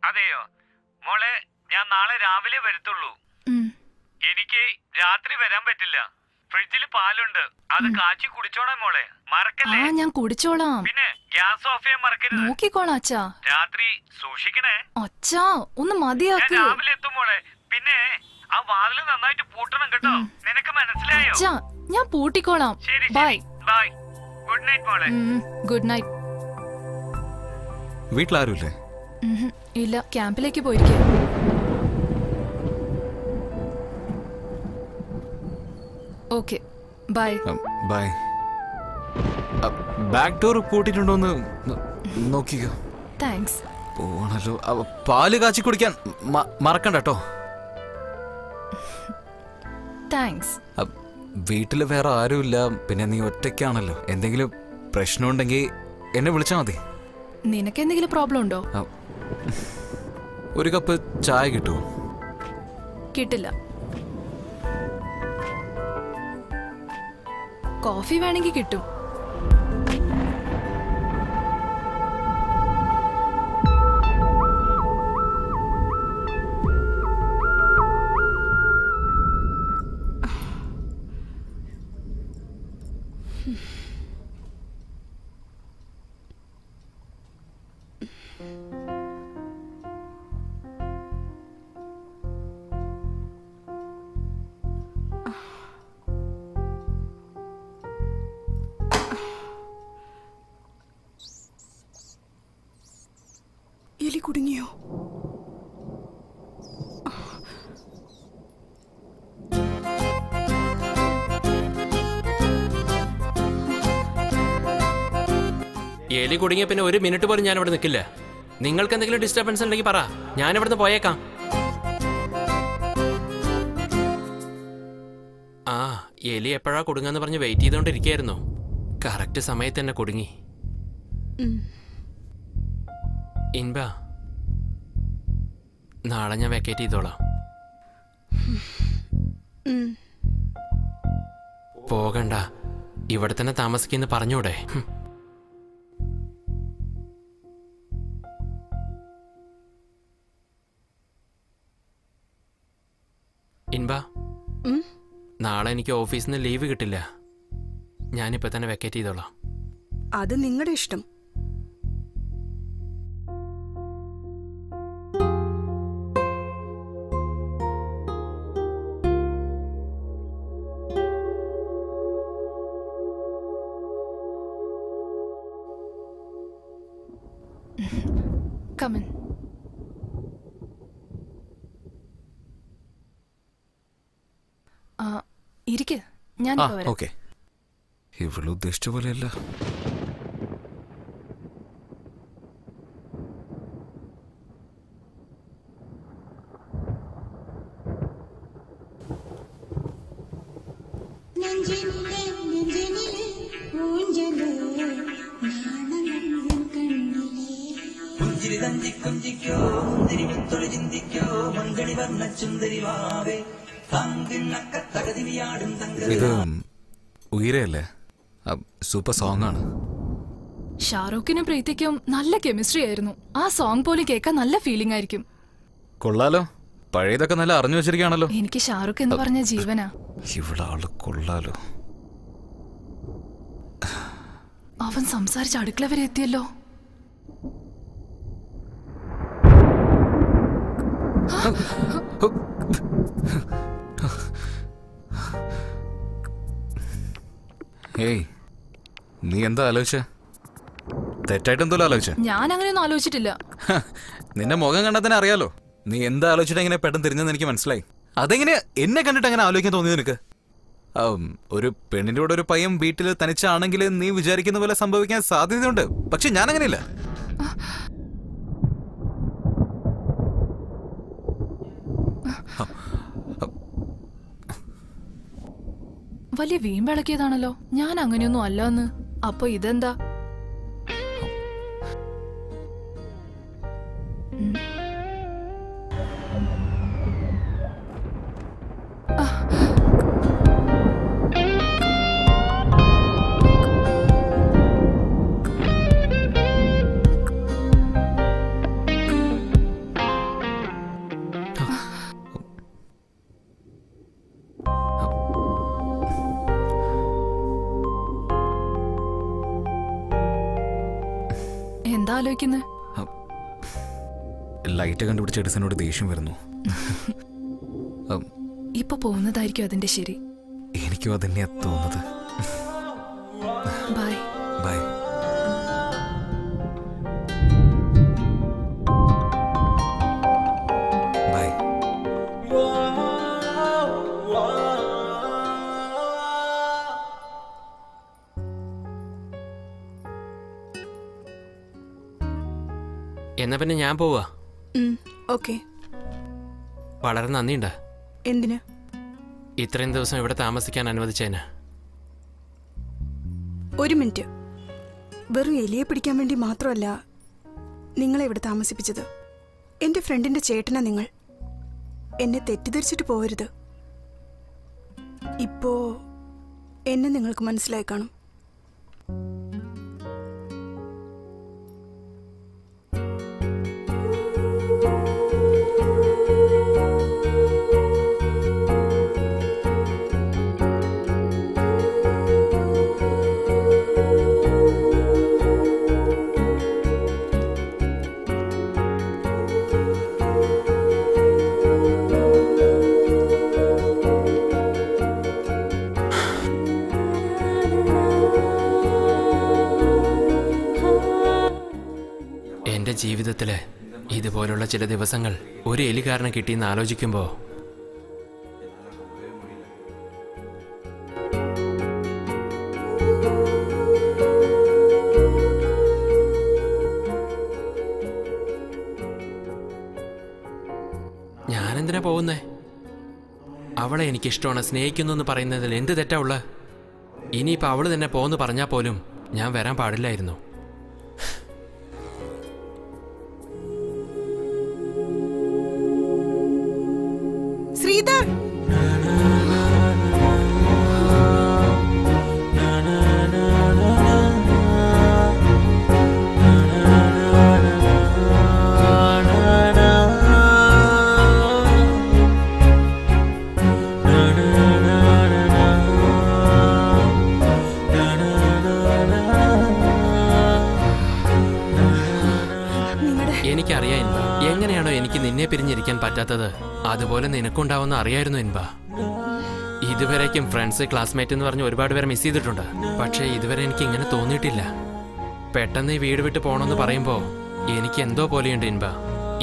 അതെയോ മോളെ, ഞാൻ നാളെ രാവിലെ വരത്തുള്ളൂ. എനിക്ക് രാത്രി വരാൻ പറ്റില്ല. ഫ്രിഡ്ജിൽ പാലുണ്ട്, അത് കാച്ചി കുടിച്ചോളാം മോളെ, മറക്കല്ലേ? ആ, ഞാൻ കുടിച്ചോളാം. പിന്നെ ഗ്യാസ് ഓഫ് ചെയ്യാൻ മറക്കരുത്. നോക്കിക്കോളാം അച്ഛാ. രാത്രി സൂക്ഷിക്കണേ. അച്ഛാ, ഒന്ന് ഞാൻ മതിയാക്ക്. രാവിലെ എത്തും മോളെ. പിന്നെ ആ വാതില് നന്നായിട്ട് പൂട്ടണം കേട്ടോ. നിനക്ക് മനസ്സിലായോ? അച്ഛാ, ഞാൻ പൂട്ടിക്കോളാം. ശരി, ബൈ. ബൈ. ഗുഡ് നൈറ്റ് മോളെ. Good night. വീട്ടിലാരുമില്ലേ? ഇല്ല, ക്യാമ്പിലേക്ക് പോയിരിക്കുക. Okay, bye. Bye. Back door പൂട്ടിട്ടുണ്ടോന്ന് നോക്കിക്കോ. താങ്ക്സ്. പോണല്ലോ. പാല് കാച്ചി കുടിക്കാൻ മറക്കണ്ട കേട്ടോ. താങ്ക്സ്. വീട്ടിൽ വേറെ ആരുമില്ല, പിന്നെ നീ ഒറ്റയ്ക്കാണല്ലോ. എന്തെങ്കിലും പ്രശ്നമുണ്ടെങ്കിൽ എന്നെ വിളിച്ചാൽ മതി. നിനക്ക് എന്തെങ്കിലും പ്രോബ്ലം ഉണ്ടോ? ഒരു കപ്പ് ചായ കിട്ടുമോ? കിട്ടില്ല. കോഫി വേണമെങ്കിൽ കിട്ടും. എലി കുടുങ്ങിയോ? എലി കുടുങ്ങിയ പിന്നെ ഒരു മിനിറ്റ് പോലും ഞാൻ ഇവിടെ നിൽക്കില്ല. നിങ്ങൾക്ക് എന്തെങ്കിലും ഡിസ്റ്റർബൻസ് ഉണ്ടെങ്കിൽ പറ, ഞാൻ ഇവിടുന്ന് പോയേക്കാം. ആ, എലി എപ്പോഴാ കുടുങ്ങാന്ന് പറഞ്ഞ് വെയിറ്റ് ചെയ്തുകൊണ്ടിരിക്കുകയായിരുന്നു. കറക്റ്റ് സമയത്ത് തന്നെ കുടുങ്ങി. ഇൻബ, നാളെ ഞാൻ വെക്കേറ്റ് ചെയ്തോളാം. പോകണ്ട, ഇവിടെ തന്നെ താമസിക്കുന്ന പറഞ്ഞൂടെ? ഇൻബ, നാളെ എനിക്ക് ഓഫീസിൽ നിന്ന് ലീവ് കിട്ടില്ല. ഞാനിപ്പോ തന്നെ വെക്കേറ്റ് ചെയ്തോളാം. അത് നിങ്ങളുടെ ഇഷ്ടം. Come in. ഇരിക്ക്, ഞാൻ വരാം. ഓക്കെ. ഇവള് ഉദ്ദേശിച്ച പോലെയല്ല. ഇത് ഉയരല്ലേ? സൂപ്പർ സോങ് ആണ്. ഷാറൂഖിനും പ്രീതിക്കും നല്ല കെമിസ്ട്രി ആയിരുന്നു. ആ സോങ് പോലും കേൾക്കാൻ നല്ല ഫീലിംഗ് ആയിരിക്കും. കൊള്ളാലോ, പഴയതൊക്കെ നല്ല അറിഞ്ഞു വെച്ചിരിക്കുകയാണല്ലോ. എനിക്ക് ഷാറൂഖ് എന്ന് പറഞ്ഞ ജീവനാ. ഇവിടെ ആള് കൊള്ളാലോ. അവൻ സംസാരിച്ച് അടുക്കള വരെ എത്തിയല്ലോ. ഏയ്, നീ എന്താ ആലോചിച്ച? തെറ്റായിട്ട് എന്തോലും ആലോചിച്ച? ഞാൻ അങ്ങനെയൊന്നും ആലോചിച്ചിട്ടില്ല. നിന്റെ മുഖം കണ്ടാൽ തന്നെ അറിയാലോ നീ എന്താ ആലോചിച്ചിട്ട് എങ്ങനെ പെട്ടെന്ന് തിരിഞ്ഞെന്ന് എനിക്ക് മനസ്സിലായി. അതെങ്ങനെ എന്നെ കണ്ടിട്ട് അങ്ങനെ ആലോചിക്കാൻ തോന്നിയത് നിനക്ക്? ഒരു പെണ്ണിന്റെ കൂടെ ഒരു പയ്യൻ വീട്ടിൽ തനിച്ചാണെങ്കിൽ നീ വിചാരിക്കുന്ന പോലെ സംഭവിക്കാൻ സാധ്യതയുണ്ട്. പക്ഷെ ഞാൻ അങ്ങനെയില്ല. വലിയ വീമ്പിളക്കിയതാണല്ലോ. ഞാൻ അങ്ങനെയൊന്നും അല്ലെന്ന്. അപ്പൊ ഇതെന്താ? എന്താ ആലോചിക്കുന്നത്? ലൈറ്റ് കണ്ടുപിടിച്ച എഡിസനോട് ദേഷ്യം വരുന്നു. ഇപ്പൊ പോകുന്നതായിരിക്കും അതിന്റെ ശരി. എനിക്കും അതന്നെയാ തോന്നുന്നത്. ബൈ. എന്നാ പിന്നെ ഞാൻ പോവാ. ഓക്കെ. വളരെ നന്ദിയുണ്ട്. എന്തിന്? ഇത്രയും ദിവസം ഇവിടെ താമസിക്കാൻ അനുവദിച്ചേന്. ഒരു മിനിറ്റ്. വെറും എലിയെ പിടിക്കാൻ വേണ്ടി മാത്രമല്ല നിങ്ങളെ ഇവിടെ താമസിപ്പിച്ചത്. എൻ്റെ ഫ്രണ്ടിന്റെ ചേട്ടനാ നിങ്ങൾ. എന്നെ തെറ്റിദ്ധരിച്ചിട്ട് പോകരുത്. ഇപ്പോ എന്നെ നിങ്ങൾക്ക് മനസ്സിലായി കാണും. എൻ്റെ ജീവിതത്തില് ഇതുപോലുള്ള ചില ദിവസങ്ങൾ ഒരു എലി കാരണം കിട്ടിയെന്ന് ആലോചിക്കുമ്പോൾ ഞാനെന്തിനാ പോകുന്നേ? അവളെ എനിക്കിഷ്ടമാണ്, സ്നേഹിക്കുന്നു എന്ന് പറയുന്നതിൽ എന്ത് തെറ്റാ ഉള്ളത്? ഇനിയിപ്പോൾ അവള് തന്നെ പോന്ന് പറഞ്ഞാൽ പോലും ഞാൻ വരാൻ പാടില്ലായിരുന്നു. ശ്രീധർ, എനിക്കറിയാം ഇൻബ, എങ്ങനെയാണോ എനിക്ക് നിന്നെ പിരിഞ്ഞിരിക്കാൻ പറ്റാത്തത് അതുപോലെ നിനക്കുണ്ടാവുന്ന അറിയായിരുന്നു ഇൻബ. ഇതുവരേക്കും ഫ്രണ്ട്സ്, ക്ലാസ്മേറ്റ് എന്ന് പറഞ്ഞ് ഒരുപാട് പേരെ മിസ് ചെയ്തിട്ടുണ്ട്. പക്ഷേ ഇതുവരെ എനിക്ക് ഇങ്ങനെ തോന്നിയിട്ടില്ല. പെട്ടെന്ന് ഈ വീട് വിട്ട് പോകണമെന്ന് പറയുമ്പോൾ എനിക്ക് എന്തോ പോലെയുണ്ട് ഇൻബ.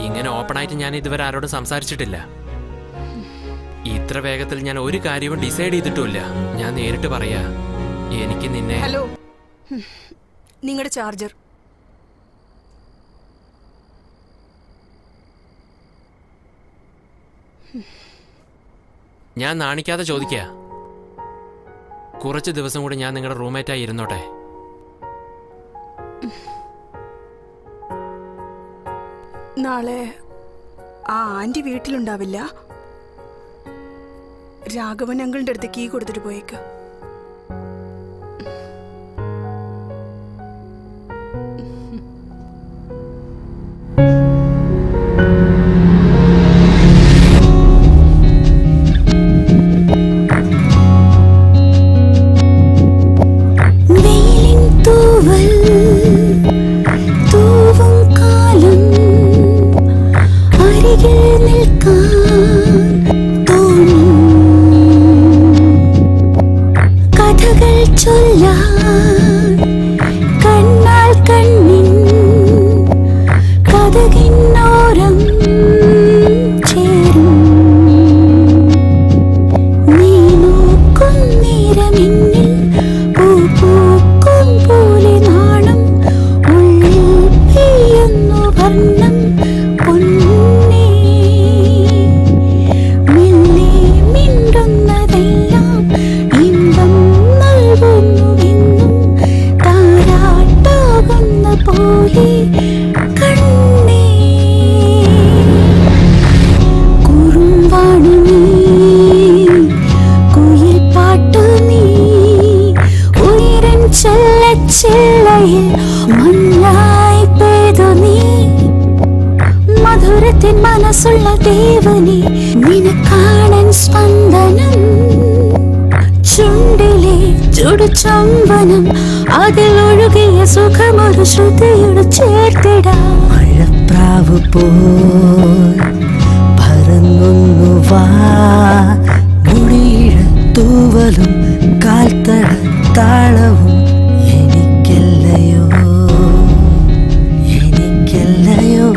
ഇങ്ങനെ ഓപ്പണായിട്ട് ഞാൻ ഇതുവരെ ആരോടും സംസാരിച്ചിട്ടില്ല. ഇത്ര വേഗത്തിൽ ഞാൻ ഒരു കാര്യവും ഡിസൈഡ് ചെയ്തിട്ടുമില്ല. ഞാൻ നേരിട്ട് പറയാ, എനിക്ക് നിന്നെ. ഹലോ, നിങ്ങളുടെ ചാർജർ. ഞാൻ നാണിക്കാതെ ചോദിക്കുക, കുറച്ച് ദിവസം കൂടി ഞാൻ നിങ്ങളുടെ റൂംമേറ്റായി ഇരുന്നോട്ടെ? നാളെ ആ ആന്റി വീട്ടിലുണ്ടാവില്ല. രാഘവൻ അങ്കിളിന്റെ അടുത്ത് കീ കൊടുത്തിട്ട് പോയേക്ക്. മനസ്സുള്ള ദേവനെ നിനക്കാണൻ സ്പന്ദനം, ചുണ്ടിലെ ചുടുചമ്പനം, അതിലൊഴുകിയ സുഖമൊരു ശ്രുതിയോട് ചേർത്തിടാം. മഴപ്രാവ് പോൽ പറന്നൊന്നു വാ, മുടിയിഴ തൂവലും കാൽത്തട താളവും എനിക്കല്ലയോ എനിക്കല്ലയോ.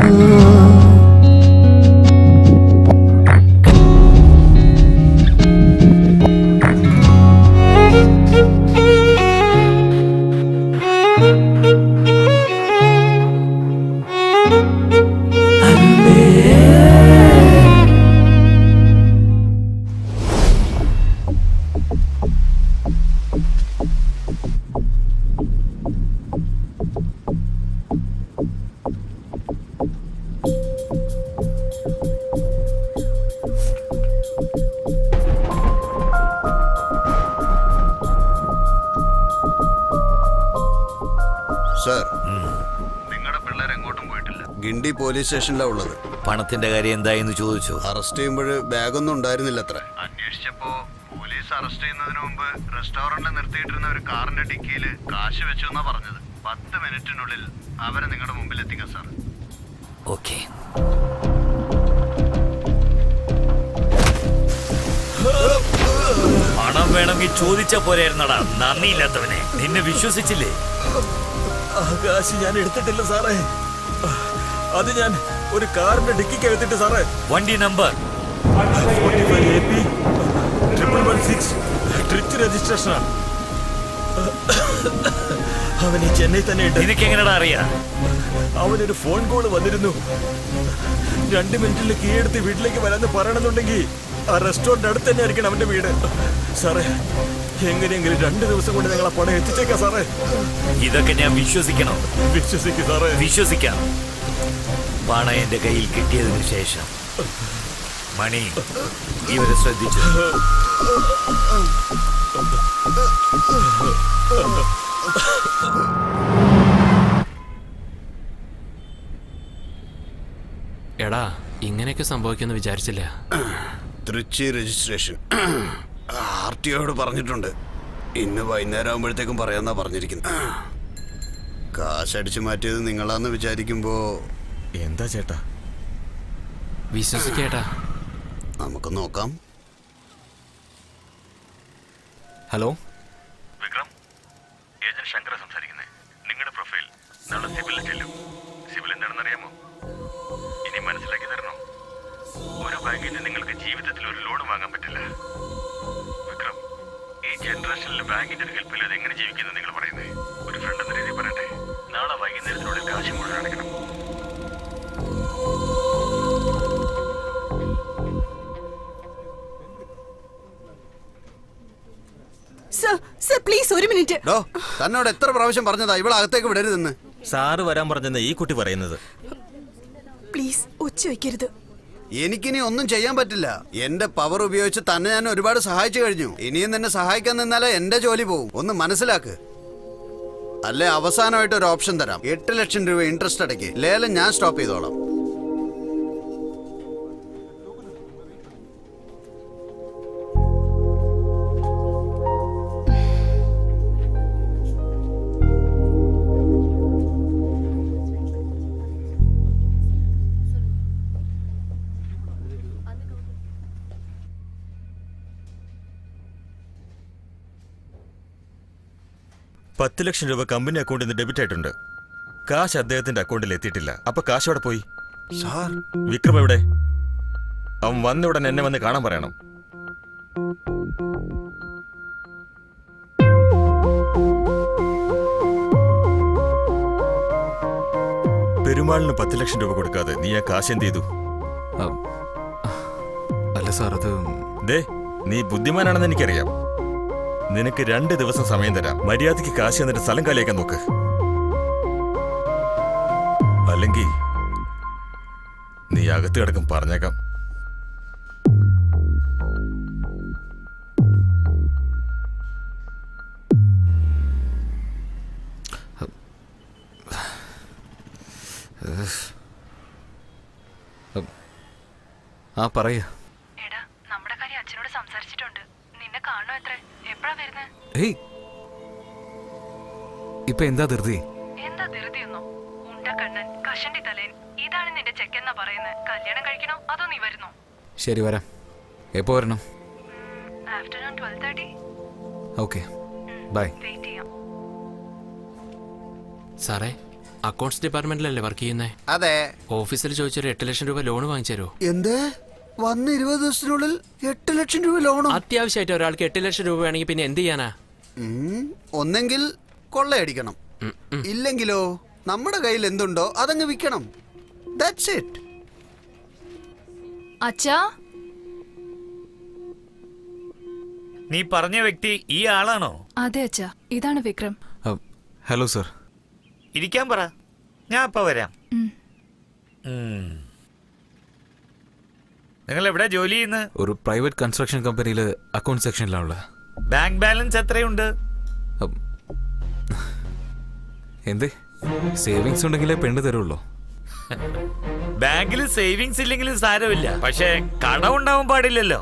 സർ, നിങ്ങളുടെ പിള്ളേർ എങ്ങോട്ടും പോയിട്ടില്ല. ഗിണ്ടി പോലീസ് സ്റ്റേഷനിലാണ് ഉള്ളത്. പണത്തിന്റെ കാര്യം എന്തായെന്ന് ചോദിച്ചു. അറസ്റ്റ് ചെയ്യുമ്പോൾ ബാഗൊന്നും ഉണ്ടായിരുന്നില്ല അത്ര. അന്വേഷിച്ചപ്പോ പോലീസ് അറസ്റ്റ് ചെയ്യുന്നതിന് മുമ്പ് റെസ്റ്റോറന്റിൽ നിർത്തിയിട്ടിരുന്ന ഒരു കാറിന്റെ ഡിക്കിയിൽ കാശ് വെച്ചു എന്നാ പറഞ്ഞത്. 10 മിനിറ്റിനുള്ളിൽ അവരെ നിങ്ങളുടെ മുമ്പിൽ എത്തിക്കാം സാർ. ഓക്കെ. പണം വേണമെങ്കിൽ ചോദിച്ചാ പോരായിരുന്നടാ, നന്ദിയില്ലാത്തവനെ. നിന്നെ വിശ്വസിച്ചില്ലേ? കാശ് ഞാൻ എടുത്തിട്ടില്ല സാറേ. അത് ഞാൻ ഒരു കാറിന്റെ ഡിക്കിക്ക് എടുത്തിട്ട് സാറേ. വണ്ടി നമ്പർ 45AP116 ട്രിച്ച് രജിസ്ട്രേഷനാണ്. അവൻ ഈ ചെന്നൈ തന്നെ ഉണ്ട്. നിനക്ക് എങ്ങനെയാ അറിയാ? അവനൊരു ഫോൺ കോൾ വന്നിരുന്നു. 2 മിനിറ്റിൽ കീഴെടുത്ത് വീട്ടിലേക്ക് വരാന്ന് പറയണമെന്നുണ്ടെങ്കിൽ ആ റെസ്റ്റോറന്റ് അടുത്ത് തന്നെ ആയിരിക്കണം അവന്റെ വീട്. സാറേ, എങ്ങനെയെങ്കിലും 2 ദിവസം കൊണ്ട് ഞങ്ങൾ ആ പണം എത്തിച്ചേക്കാം സാറേ. ഇതൊക്കെ ഞാൻ വിശ്വസിക്കണം? വിശ്വസിക്കും സാറേ. വിശ്വസിക്കാം. പണം എന്റെ കയ്യിൽ കിട്ടിയതിനു ശേഷം മണി ഇവരെ ശ്രദ്ധിച്ചു. എടാ, ഇങ്ങനെയൊക്കെ സംഭവിക്കുമെന്ന് വിചാരിച്ചില്ല. തൃച്ചി രജിസ്ട്രേഷൻ RTOയോട് പറഞ്ഞിട്ടുണ്ട്. ഇന്ന് വൈകുന്നേരം ആകുമ്പോഴത്തേക്കും പറയാന്നാ പറഞ്ഞിരിക്കുന്നത്. കാശടിച്ചു മാറ്റിയത് നിങ്ങളാന്ന് വിചാരിക്കുമ്പോ എന്താ ചേട്ടാ? വിശ്വസിക്കേട്ടാ. നമുക്ക് നോക്കാം. ഹലോ വിക്രം, ഏജന്റ് ശങ്കര സംസാരിക്കുന്നത്. നിങ്ങളുടെ പ്രൊഫൈൽ നാളെ സിവിലിൽ ചെല്ലും. സിവിൽ എന്താണെന്നറിയാമോ? ഇനി മനസ്സിലാക്കി തരണോ? ഒരു ബാങ്കിൽ നിങ്ങൾക്ക് ജീവിതത്തിൽ ഒരു ലോൺ വാങ്ങാൻ പറ്റില്ല. വിക്രം, ഈ ജനറേഷനിൽ ബാങ്കിന്റെ ഒരു ഹെൽപ്പില്ലാതെ എങ്ങനെ ജീവിക്കുന്നത് നിങ്ങൾ പറയുന്നത്? ഒരു ഫ്രണ്ട് എന്ന രീതിയിൽ പറയട്ടെ, നാളെ വൈകുന്നേരത്തിനുള്ളിൽ കാശ് മുഴുവൻ അടയ്ക്കണം. പ്ലീസ്, ഒരു മിനിറ്റ്. തന്നോട് എത്ര പ്രാവശ്യം പറഞ്ഞതാ ഇവിടെ അകത്തേക്ക് വിടരുതെന്ന്? സാറ് വരാൻ പറഞ്ഞെന്ന് ഈ കുട്ടി പറയുന്നത്. പ്ലീസ്, ഒച്ച വയ്ക്കരുത്. എനിക്കിനി ഒന്നും ചെയ്യാൻ പറ്റില്ല. എന്റെ പവർ ഉപയോഗിച്ച് തന്നെ ഞാൻ ഒരുപാട് സഹായിച്ചു കഴിഞ്ഞു. ഇനിയും നിന്നെ സഹായിക്കാൻ നിന്നാലേ എന്റെ ജോലി പോവും. ഒന്ന് മനസ്സിലാക്ക്. അല്ലെ അവസാനമായിട്ട് ഒരു ഓപ്ഷൻ തരാം. 8 ലക്ഷം രൂപ ഇൻട്രസ്റ്റ് അടയ്ക്ക്. ലേലം ഞാൻ സ്റ്റോപ്പ് ചെയ്തോളാം. $10 ലക്ഷം കമ്പനി അക്കൗണ്ടിൽ നിന്ന് ഡെബിറ്റ് ആയിട്ടുണ്ട്. കാശ് അദ്ദേഹത്തിന്റെ അക്കൗണ്ടിൽ എത്തിയിട്ടില്ല. അപ്പൊ കാശ് അവിടെ പോയി. വിക്രം എവിടെ? അവൻ വന്ന ഉടനെ എന്നെ വന്ന് കാണാൻ പറയണം. പെരുമാളിന് 10 ലക്ഷം കൊടുക്കാതെ നീ ആ കാശ് എന്ത് ചെയ്തു? അല്ല സാർ, അത് ദേ, നീ ബുദ്ധിമാനാണെന്ന് എനിക്കറിയാം. നിനക്ക് 2 ദിവസം സമയം തരാം. മര്യാദയ്ക്ക് കാശ് എന്നിട്ട് സ്ഥലം കാലിയാക്കാൻ നോക്ക്. അല്ലെങ്കിൽ നീ അകത്ത് കിടക്കും, പറഞ്ഞേക്കാം. ആ പറയാ. എടാ, നമ്മുടെ കാര്യം അച്ഛനോട് സംസാരിച്ചിട്ടുണ്ട്. നിന്നെ കാണണോ? എത്ര എപ്പോഴാ വരുന്നത്? ഏയ്, ഇപ്പൊ എന്താ ധൃതി? എന്താ ധൃതിയൊന്നോ? ഉണ്ടക്കണ്ണൻ, കഷണ്ടി തലേൻ, ഇതാണ് നിന്റെ ചെക്കെന്നാ പറയുന്നത്. കല്യാണം കഴിക്കണോ അതോ നീ വരുന്നോ? ശരി, വരാം. എപ്പോ വരണം? ആഫ്റ്റർനൂൺ 12:30. Okay, by. വെയിറ്റ് ചെയ്യാം. സാറേ, അക്കൗണ്ട്സ് ഡിപ്പാർട്ട്മെന്റിലല്ലേ വർക്ക് ചെയ്യുന്നേ? അതെ. ഓഫീസിൽ ചോദിച്ചൊരു 8 ലക്ഷം രൂപ ലോൺ വാങ്ങിച്ചു തരുമോ? എന്ത്? വന്ന് 20 ദിവസത്തിനുള്ളിൽ 8 ലക്ഷം രൂപ ലോണോ? അത്യാവശ്യമായിട്ട് ഒരാൾക്ക് 8 ലക്ഷം രൂപ വേണമെങ്കിൽ പിന്നെ എന്ത് ചെയ്യാനാ? ഒന്നെങ്കിൽ കൊള്ളയടിക്കണം, ഇല്ലെങ്കിലോ നമ്മുടെ കയ്യിൽ എന്തുണ്ടോ അതങ്ങ് വിൽക്കണം. That's it. അച്ഛാ, നീ പറഞ്ഞ വ്യക്തി ഈ ആളാണോ? അതെ അച്ഛാ, ഇതാണ് വിക്രം. Hello sir. ഇരിക്കാൻ പറ, ഞാൻ ഇപ്പൊ വരാം. നിങ്ങൾ എവിടെ ജോലി ചെയ്യുന്നത്? ഒരു പ്രൈവറ്റ് കൺസ്ട്രക്ഷൻ കമ്പനിയിൽ അക്കൗണ്ട് സെക്ഷനിലാണുള്ള. ബാങ്ക് ബാലൻസ് എത്രയുണ്ട്? എന്തേ? സേവിങ്സ് ഉണ്ടെങ്കിലേ പെണ്ണ് തരുള്ളൂ. ബാങ്കിൽ സേവിങ്സ് ഇല്ലെങ്കിലും സാരമില്ല, പക്ഷേ കടം ഉണ്ടാവാൻ പാടില്ലല്ലോ.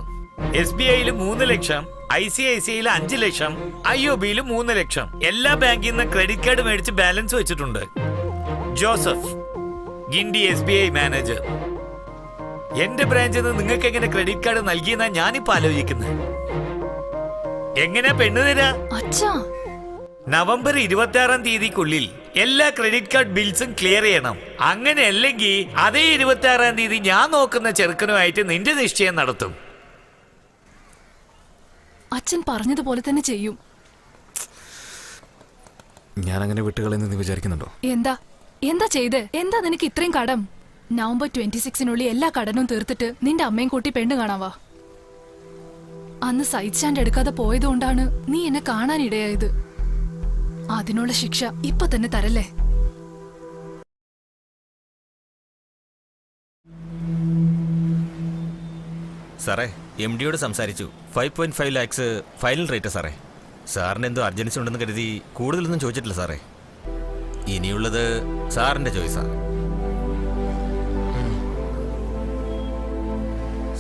SBIയിൽ 3 ലക്ഷം, ICICIയിൽ 5 ലക്ഷം, IOBയിൽ 3 ലക്ഷം. എല്ലാ ബാങ്കിൽ നിന്ന് ക്രെഡിറ്റ് കാർഡ് മേടിച്ച് ബാലൻസ് വെച്ചിട്ടുണ്ട്. Joseph, Guindy SBI manager. എന്റെ ബ്രാഞ്ചിൽ നിന്ന് നിങ്ങൾക്ക് എങ്ങനെ ക്രെഡിറ്റ് കാർഡ് നൽകിയെന്നാ ഞാനിപ്പോ ആലോചിക്കുന്നത്. എങ്ങനെയാ പെണ്ണ് തരാ? നവംബർ 26-ാം തീയതിക്കുള്ളിൽ എല്ലാ ക്രെഡിറ്റ് കാർഡ് ബിൽസും ക്ലിയർ ചെയ്യണം. അങ്ങനെ അല്ലെങ്കിൽ അതേ 26-ാം തീയതി ഞാൻ നോക്കുന്ന ചെറുക്കനുമായിട്ട് നിന്റെ നിശ്ചയം നടത്തും. അച്ഛൻ പറഞ്ഞതുപോലെ തന്നെ ചെയ്യും. ഞാൻ അങ്ങനെ വിട്ടുകളെന്ന് നീ വിചാരിക്കുന്നുണ്ടോ? എന്താ എന്താ ചെയ്ത്? എന്താ നിനക്ക് ഇത്രയും കടം? നവംബർ 26-നുള്ളിൽ എല്ലാ കടനും തീർത്തിട്ട് നിന്റെ അമ്മയും കൂട്ടി പെണ്ണ് കാണാവാ. അന്ന് സൈഡ് സ്റ്റാൻഡ് എടുക്കാതെ പോയതുകൊണ്ടാണ് നീ എന്നെ കാണാനിടയായത്. അതിനുള്ള ശിക്ഷ ഇപ്പൊ തന്നെ തരല്ലേ? സാറേ, MD-യോട് സംസാരിച്ചു. 5.5 lakhs ഫൈനൽ റേറ്റ് സാറേ. സാറിന് എന്തോ അർജൻസി ഉണ്ടെന്ന് കരുതി കൂടുതലൊന്നും ചോദിച്ചിട്ടില്ല സാറേ. ഇനിയുള്ളത് സാറിന്റെ ചോയ്സാണ്.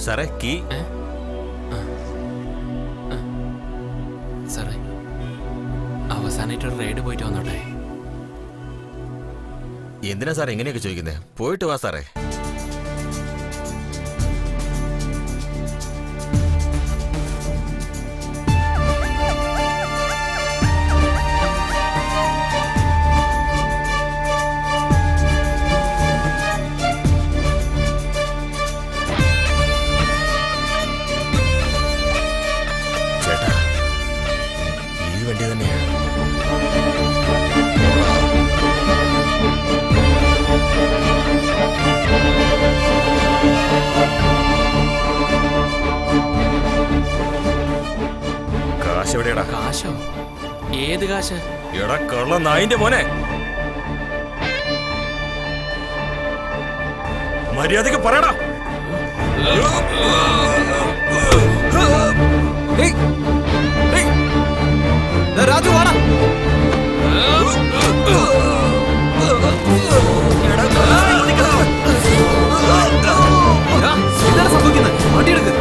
സാറേ, കീ. സാറേ, അവസാനമായിട്ടൊരു റൈഡ് പോയിട്ട് വന്നോട്ടെ. എന്തിനാ സാർ എങ്ങനെയൊക്കെ ചോദിക്കുന്നത്? പോയിട്ട് വാ സാറേ. ചേട്ടാ, ഈ വണ്ടി തന്നെയാ. കാശ് എവിടെയാടാ? കാശോ? ഏത് കാശ്? എടാ കള്ള നായിന്റെ മോനെ, മര്യാദക്ക് പറയടാ. രാജു വാടാ. എന്താണ് സംഭവിക്കുന്നത്? വണ്ടി എടുക്ക്.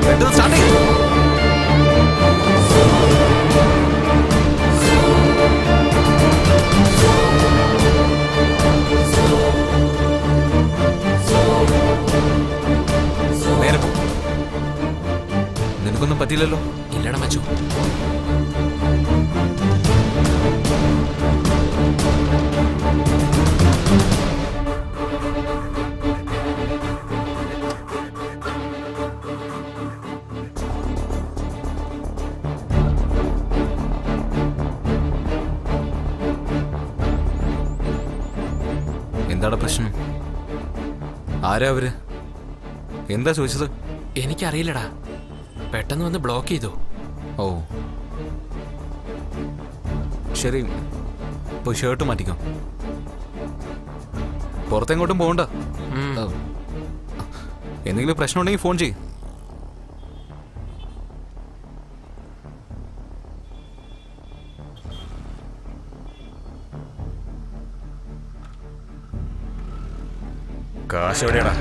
പെട്ടെന്ന് സ്റ്റാർട്ട് ചെയ്യ്. നേരെ പോ. നിനക്കൊന്നും പറ്റില്ലല്ലോ? ഇല്ലട മച്ചു. എന്താണ് പ്രശ്നം? ആരാ അവര്? എന്താ ചോദിച്ചത്? എനിക്കറിയില്ലടാ, പെട്ടെന്ന് വന്ന് ബ്ലോക്ക് ചെയ്തു. ഓ ശരി, പോയി ഷർട്ട് മാറ്റിക്കോ. പുറത്തെങ്ങോട്ടും പോകണ്ട. എന്തെങ്കിലും പ്രശ്നം ഉണ്ടെങ്കിൽ ഫോൺ ചെയ്യും. കാശ് എവിടെയാടാ?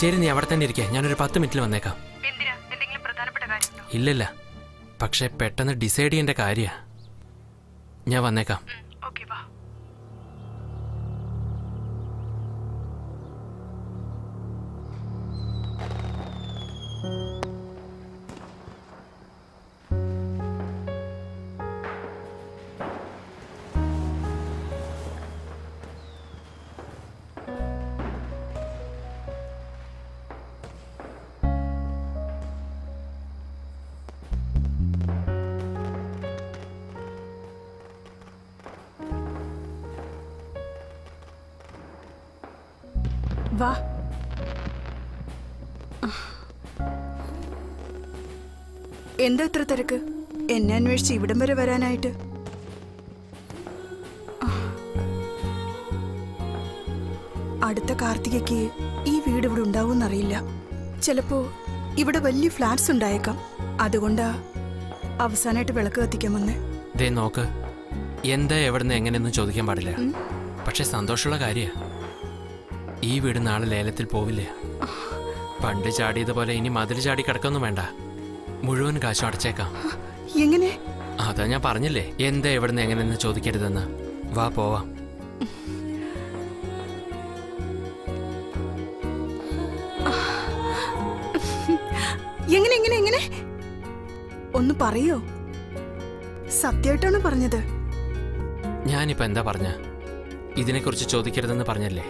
ശരി, നീ അവിടെ തന്നെ ഇരിക്കേ, ഞാനൊരു 10 മിനിറ്റിൽ വന്നേക്കാം. എന്തിനാ? എന്തെങ്കിലും പ്രധാനപ്പെട്ട കാര്യമുണ്ടോ? ഇല്ലില്ല, പക്ഷെ പെട്ടെന്ന് ഡിസൈഡ് ചെയ്യേണ്ട കാര്യാ. ഞാൻ വന്നേക്കാം. ഓക്കെ, വാ. വാ. എന്താ ഇത്ര തിരക്ക്? എന്നെ അന്വേഷിച്ച് ഇവിടം വരെ വരാനായിട്ട്? അടുത്ത കാർത്തികയ്ക്ക് ഈ വീട് ഇവിടെ ഉണ്ടാവുമെന്നറിയില്ല. ചിലപ്പോ ഇവിടെ വലിയ ഫ്ലാറ്റ്സ് ഉണ്ടായേക്കാം. അതുകൊണ്ടാ അവസാനമായിട്ട് വിളക്ക് കത്തിക്കാൻ വന്നേ. ദേ നോക്ക്, എന്താ എവിടുന്ന് എങ്ങനെയൊന്നും ചോദിക്കാൻ പാടില്ല. പക്ഷെ സന്തോഷമുള്ള കാര്യ, ഈ വീട് നാളെ ലേലത്തിൽ പോവില്ല. പണ്ട് ചാടിയതുപോലെ ഇനി മതിൽ ചാടി കിടക്കൊന്നും വേണ്ട. മുഴുവൻ കാശും അടച്ചേക്കാം. എങ്ങനെ? അതാ ഞാൻ പറഞ്ഞില്ലേ, എന്താ എവിടുന്ന് എങ്ങനെയെന്ന് ചോദിക്കരുതെന്ന്. വാ, പോവാം. എങ്ങനെ എങ്ങനെ എങ്ങനെ ഒന്ന് പറയോ? സത്യമായിട്ടാണ് പറഞ്ഞത്? ഞാനിപ്പോ എന്താ പറഞ്ഞ? ഇതിനെക്കുറിച്ച് ചോദിക്കരുതെന്ന് പറഞ്ഞല്ലേ?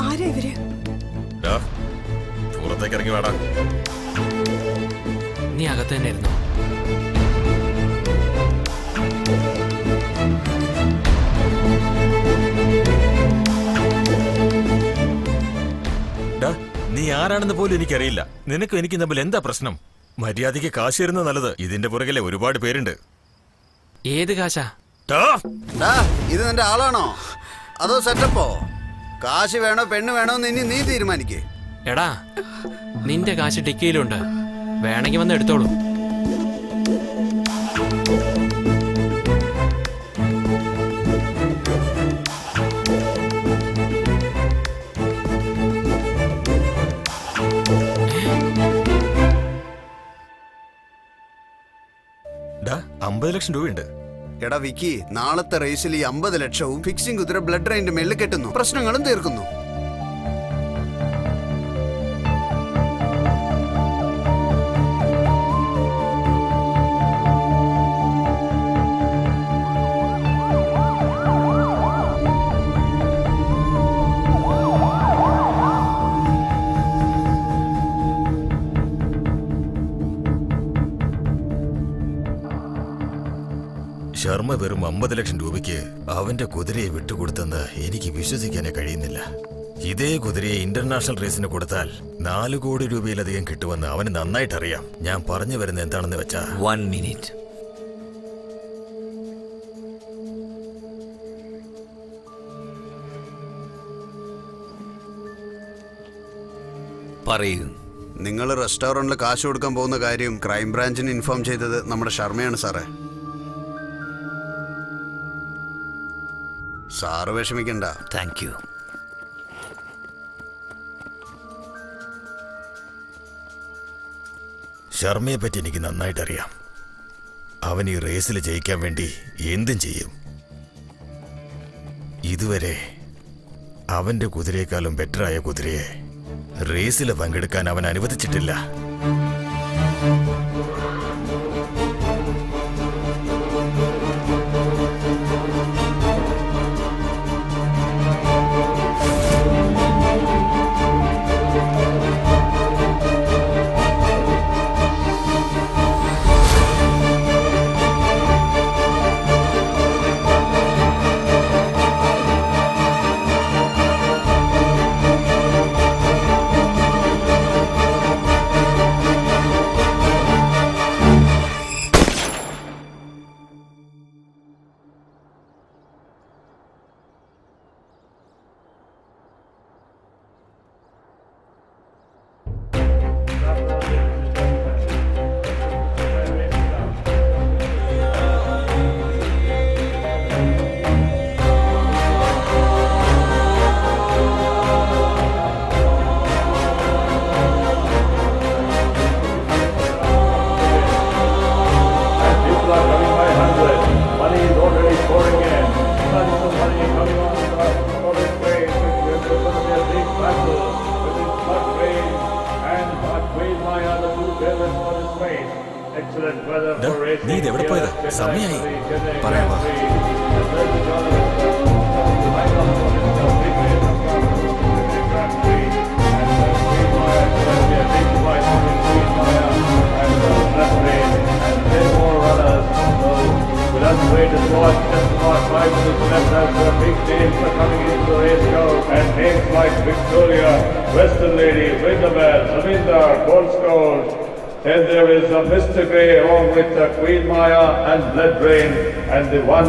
ആരാ ഇവര്? പുറത്തേക്ക് ഇറങ്ങി വേടാ. നീ അകത്ത് തന്നെ ഇരുന്നോ? നീ ആരാണെന്ന് പോലും എനിക്കറിയില്ല. നിനക്കും എനിക്ക് തമ്മിൽ എന്താ പ്രശ്നം? മര്യാദയ്ക്ക് കാശ് തരുന്നത് നല്ലത്. ഇതിന്റെ പുറകിലെ ഒരുപാട് പേരുണ്ട്. ഏത് കാശാ? ഇത് നിന്റെ ആളാണോ അതോ സെറ്റപ്പോ? കാശ് വേണോ പെണ്ണ് വേണോ എന്ന് ഇനി നീ തീരുമാനിക്കേ. എടാ, നിന്റെ കാശ് ടിക്കിയിലുണ്ട്, വേണമെങ്കിൽ വന്ന് എടുത്തോളൂ. ഡാ, 50 ലക്ഷം രൂപയുണ്ട്. എടാ വിക്കി, നാളത്തെ റേസിൽ ഈ 50 ലക്ഷവും ഫിക്സിംഗ് കുതിര ബ്ലഡ് റൈൻ്റെ മേളിൽ കെട്ടുന്നു, പ്രശ്നങ്ങളും തീർക്കുന്നു. ശർമ്മ വെറും 50 ലക്ഷം രൂപയ്ക്ക് അവന്റെ കുതിരയെ വിട്ടുകൊടുത്തെന്ന് എനിക്ക് വിശ്വസിക്കാനേ കഴിയുന്നില്ല. ഇതേ കുതിരയെ ഇന്റർനാഷണൽ റേസിന് കൊടുത്താൽ 4 കോടി രൂപയിലധികം കിട്ടുമെന്ന് അവന് നന്നായിട്ടറിയാം. ഞാൻ പറഞ്ഞു വരുന്നത് എന്താണെന്ന് വെച്ചാ, 1 മിനിറ്റ്. പറയൂ. നിങ്ങൾ റെസ്റ്റോറന്റിൽ കാശ് കൊടുക്കാൻ പോകുന്ന കാര്യം ക്രൈംബ്രാഞ്ചിന് ഇൻഫോം ചെയ്തത് നമ്മുടെ ശർമ്മയാണ് സാറേ. സാറ് വിഷമിക്കണ്ട. Thank you. ശർമ്മയെ പറ്റി എനിക്ക് നന്നായിട്ടറിയാം. അവൻ ഈ റേസിൽ ജയിക്കാൻ വേണ്ടി എന്തും ചെയ്യും. ഇതുവരെ അവന്റെ കുതിരയെക്കാളും ബെറ്ററായ കുതിരയെ റേസിൽ പങ്കെടുക്കാൻ അവൻ അനുവദിച്ചിട്ടില്ല. ഇത് എവിടെ പോയതാ? സമയായി. പറയാവാ. Let's wait and watch. Just about 5 minutes left as the big names are coming into the race now. And names like Victoria, Western Lady, Winterman, Samindar, Gold Scout. Then there is Mr. Grey along with Queen Maya and Blood Rain. And the one,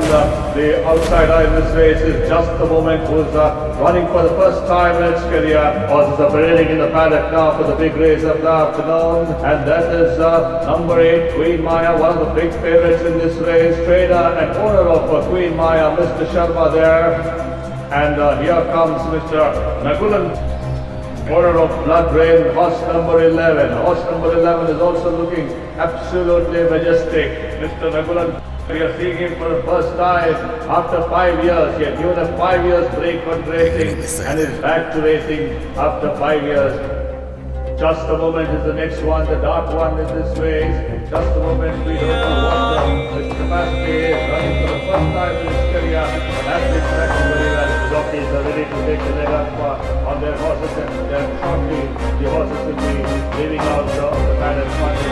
the outside eye in this race is Just the Moment, who's running for the first time in its career. Horses are parading in the paddock now for the big race of the afternoon. And that is number 8, Queen Maya, one of the big favorites in this race. Trainer and owner of Queen Maya, Mr. Sharma there. And here comes Mr. Nagulan, owner of Blood Rain, horse number 11. Horse number 11 is also looking absolutely majestic. Mr. Nagulan, we are seeing him for the first time after 5 years. He had given a 5 years break from racing and is back to racing after 5 years. Just a Moment is the next one, the dark one in this race. Just a Moment, we don't know what the capacity is. Running for the first time in his career, has been tracking very well. The jockeys are ready to take the leg up on their horses, and shortly the horses will be leaving out the paddock, starting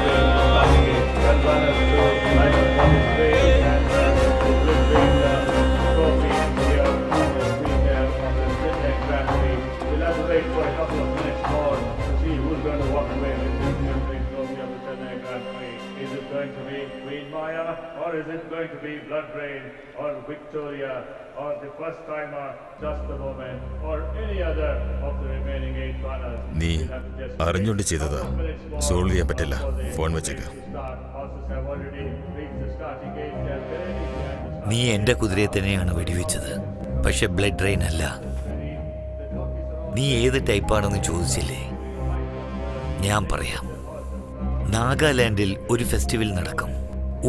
it. Well runners to line up on this race, and it will bring trophy here on the screen there on the Sydney Grand Prix. We'll have to wait for a couple of minutes more to see who's going to walk away with this big trophy of the Chennai Grand Prix. Is it going to be Queen Maya, or is it going to be Blood Rain, or Victoria, or the first timer, Just a Moment, or any other of the remaining 8 runners? നീ അറിഞ്ഞുകൊണ്ട് ചെയ്തതാ. Solve ചെയ്യാൻ പറ്റില്ല. Phone വെച്ചേക്ക്. നീ എന്റെ കുതിരയെ തന്നെയാണ് വെടിവെച്ചത്, പക്ഷെ ബ്ലഡ് റെയിൻ അല്ല. നീ ഏത് ടൈപ്പാണെന്ന് ചോദിച്ചില്ലേ? ഞാൻ പറയാം. നാഗാലാൻഡിൽ ഒരു ഫെസ്റ്റിവൽ നടക്കും.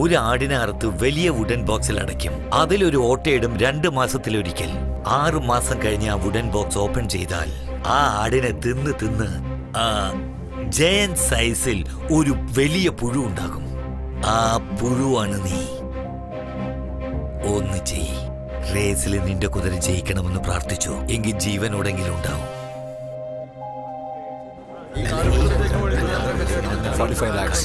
ഒരു ആടിനെ അറുത്ത് വലിയ വുഡൻ ബോക്സിൽ അടയ്ക്കും. അതിലൊരു ഓട്ടയിടും 2 മാസത്തിലൊരിക്കൽ. 6 മാസം കഴിഞ്ഞ് ആ വുഡൻ ബോക്സ് ഓപ്പൺ ചെയ്താൽ ആ ആടിനെ തിന്ന് ആ ജയൻ സൈസിൽ ഒരു വലിയ പുഴു ഉണ്ടാകും. ആ പുഴുവാണ് നീ. ഒന്ന് ചെയ്. റേസിൽ നിന്റെ കുതിര ജയിക്കണമെന്ന് പ്രാർത്ഥിച്ചു, എങ്കിൽ ജീവനോടെങ്കിലും ഉണ്ടാവും. 45 lakhs.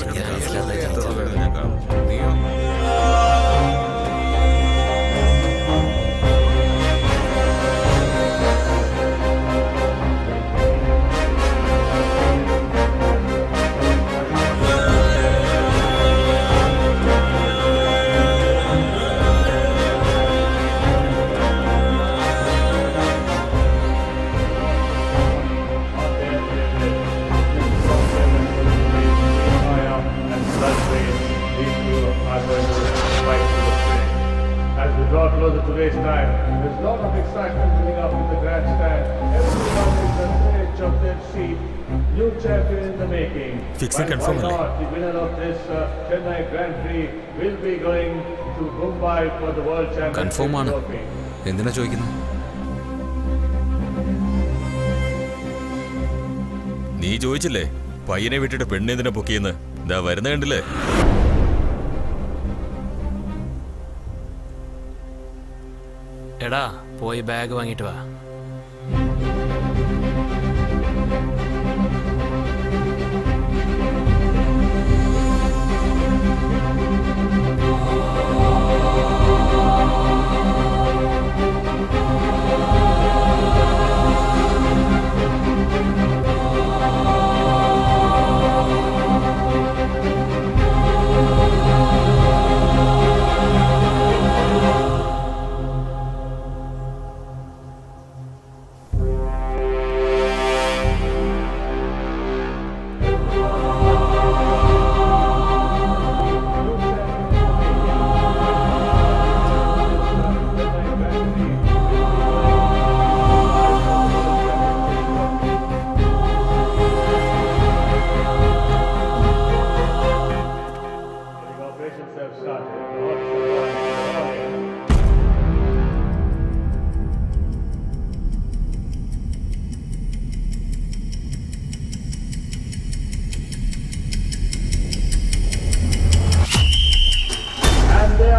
Closer to race time, there's a lot of excitement building up in the grandstand. Everyone is on the edge of their seat. New champion in the making. Fixing confirm. Why not? The winner of this Chennai Grand Prix will be going to Mumbai for the World Championship. Confirm ആണ്. എന്തിനാ ചോദിക്കുന്നത്? നീ ചോദിച്ചില്ലേ പയ്യനെ വിട്ടിട്ട് പെണ്ണെന്തിനെ പൊക്കിയെന്ന്? ഇതാ വരുന്ന കണ്ടില്ലേ? എടാ പോയി ബാഗ് വാങ്ങിട്ട് വാ.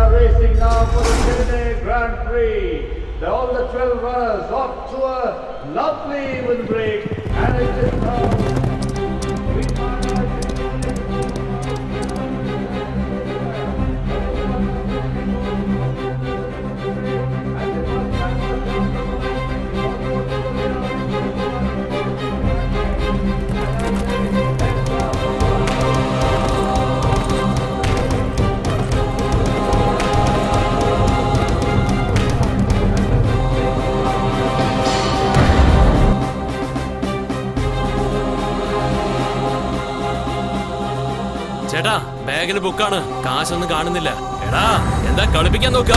are racing now for the Chennai Grand Prix. All the 12 runners off to a lovely even break, and it is now. ചേട്ടാ ബാഗിൽ ബുക്കാണ്, കാശൊന്നും കാണുന്നില്ല. എടാ എന്താ കളിപ്പിക്കാൻ നോക്ക.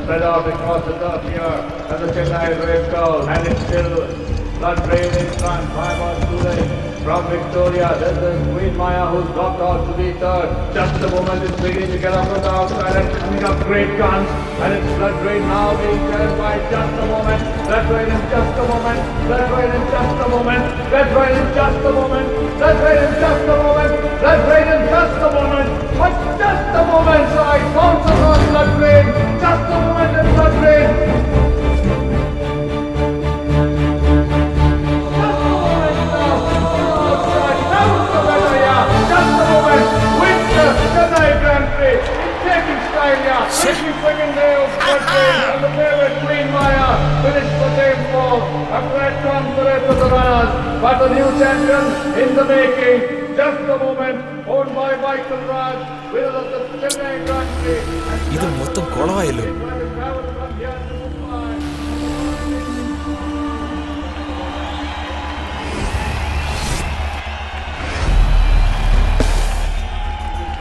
Spread out across the turf here, and the Chennai Brave Cow, and it's still Blood Brave in front, 5 hours too late. From Victoria, there's the Queen Maya who's dropped out to be third. Just a moment, it's beginning to get up on the outside and coming up great guns. And it's Blood Rain now being carried by just a moment. Blood Rain in just a moment. Blood Rain in just a moment. Blood Rain in just a moment. Blood Rain in just a moment. Blood Rain in just a moment. But just a moment, so I bounce across Blood Rain. Just a moment in Blood Rain. Taking second nails, and the favorite Queen Maya finished the game 4. A great run for it to the runners, but the new champion in the making. Just a moment, owned by Michael Raj, winner of the Chennai Grand Prix. ഇത് മൊത്തം കുളമായല്ലോ.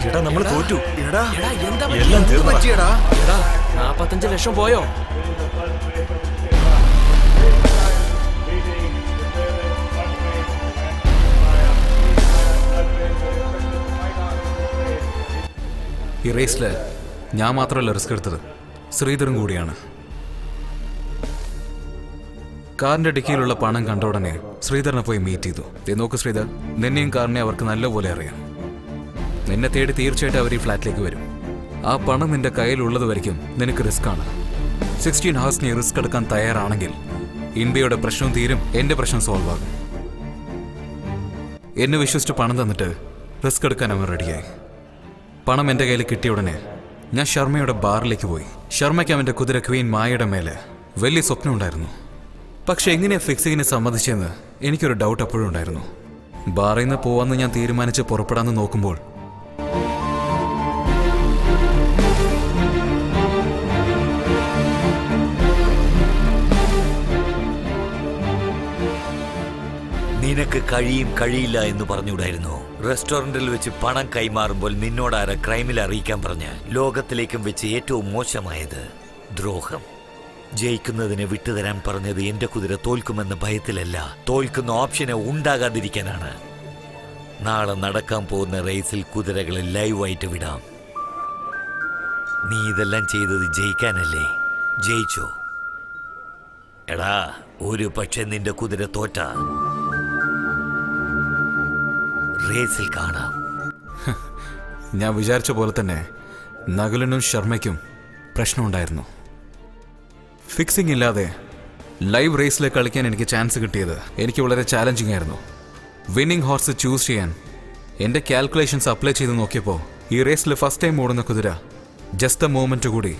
എടാ നമ്മൾ തോറ്റു. എല്ലാം തീർന്നു. 45 ലക്ഷം പോയോ? ഈ റേസിൽ ഞാൻ മാത്രമല്ല റിസ്ക് എടുത്തത്, ശ്രീധരൻ കൂടിയാണ്. കാറിന്റെ ഡിക്കിയിലുള്ള പണം കണ്ട ഉടനെ ശ്രീധരനെ പോയി മീറ്റ് ചെയ്തു. നോക്ക് ശ്രീധർ, നിന്നെയും കാറിനെ അവർക്ക് നല്ലപോലെ അറിയാം. നിന്നെ തേടി തീർച്ചയായിട്ടും അവർ ഈ ഫ്ലാറ്റിലേക്ക് വരും. ആ പണം നിന്റെ കയ്യിലുള്ളത് വരയ്ക്കും നിനക്ക് റിസ്ക് ആണ്. 16 hours നീ റിസ്ക് എടുക്കാൻ തയ്യാറാണെങ്കിൽ ഇന്ത്യയുടെ പ്രശ്നം തീരും, എൻ്റെ പ്രശ്നം സോൾവ് ആകും. എന്നെ വിശ്വസിച്ച് പണം തന്നിട്ട് റിസ്ക് എടുക്കാൻ അവൻ റെഡിയായി. പണം എൻ്റെ കയ്യിൽ കിട്ടിയ ഉടനെ ഞാൻ ശർമ്മയുടെ ബാറിലേക്ക് പോയി. ശർമ്മയ്ക്ക് അവൻ്റെ കുതിര ക്വീൻ മായയുടെ മേലെ വലിയ സ്വപ്നം ഉണ്ടായിരുന്നു. പക്ഷെ എങ്ങനെ ഫിക്സിങ്ങിനെ സമ്മതിച്ചെന്ന് എനിക്കൊരു ഡൗട്ട് അപ്പോഴും ഉണ്ടായിരുന്നു. ബാറിൽ നിന്ന് പോവാന്ന് ഞാൻ തീരുമാനിച്ച് പുറപ്പെടാമെന്ന് നോക്കുമ്പോൾ നീ നിനക്ക് കഴിയും കഴിയില്ല എന്ന് പറഞ്ഞുകൂടായിരുന്നു? റെസ്റ്റോറന്റിൽ വെച്ച് പണം കൈമാറുമ്പോൾ നിന്നോടാര ക്രൈമിൽ അറിയിക്കാൻ പറഞ്ഞ് ലോകത്തിലേക്കും വെച്ച് ഏറ്റവും മോശമായത് ദ്രോഹം. ജയിക്കുന്നതിനെ വിട്ടുതരാൻ പറഞ്ഞത് എന്റെ കുതിര തോൽക്കുമെന്ന ഭയത്തിലല്ല, തോൽക്കുന്ന ഓപ്ഷനെ ഉണ്ടാകാതിരിക്കാനാണ്. നാളെ നടക്കാൻ പോകുന്ന റേസിൽ കുതിരകളെ ലൈവായിട്ട് വിടാം. നീ ഇതെല്ലാം ചെയ്തത് ജയിക്കാനല്ലേ? ജയിച്ചോ? എടാ, ഒരു പക്ഷെ നിന്റെ കുതിര തോറ്റ റേസിൽ കാണാം. ഞാൻ വിചാരിച്ച പോലെ തന്നെ നകുലനും ശർമ്മയ്ക്കും പ്രശ്നമുണ്ടായിരുന്നു. ഫിക്സിംഗ് ഇല്ലാതെ ലൈവ് റേസിൽ കളിക്കാൻ എനിക്ക് ചാൻസ് കിട്ടിയത് എനിക്ക് വളരെ ചാലഞ്ചിങ് ആയിരുന്നു. വിന്നിംഗ് ഹോർസ് ചൂസ് ചെയ്യാൻ എൻ്റെ കാൽക്കുലേഷൻസ് അപ്ലൈ ചെയ്ത് നോക്കിയപ്പോൾ ഈ റേസിൽ ഫസ്റ്റ് ടൈം ഓടുന്ന കുതിര ജസ്റ്റ് എ മൂമെൻറ്റ് കൂടി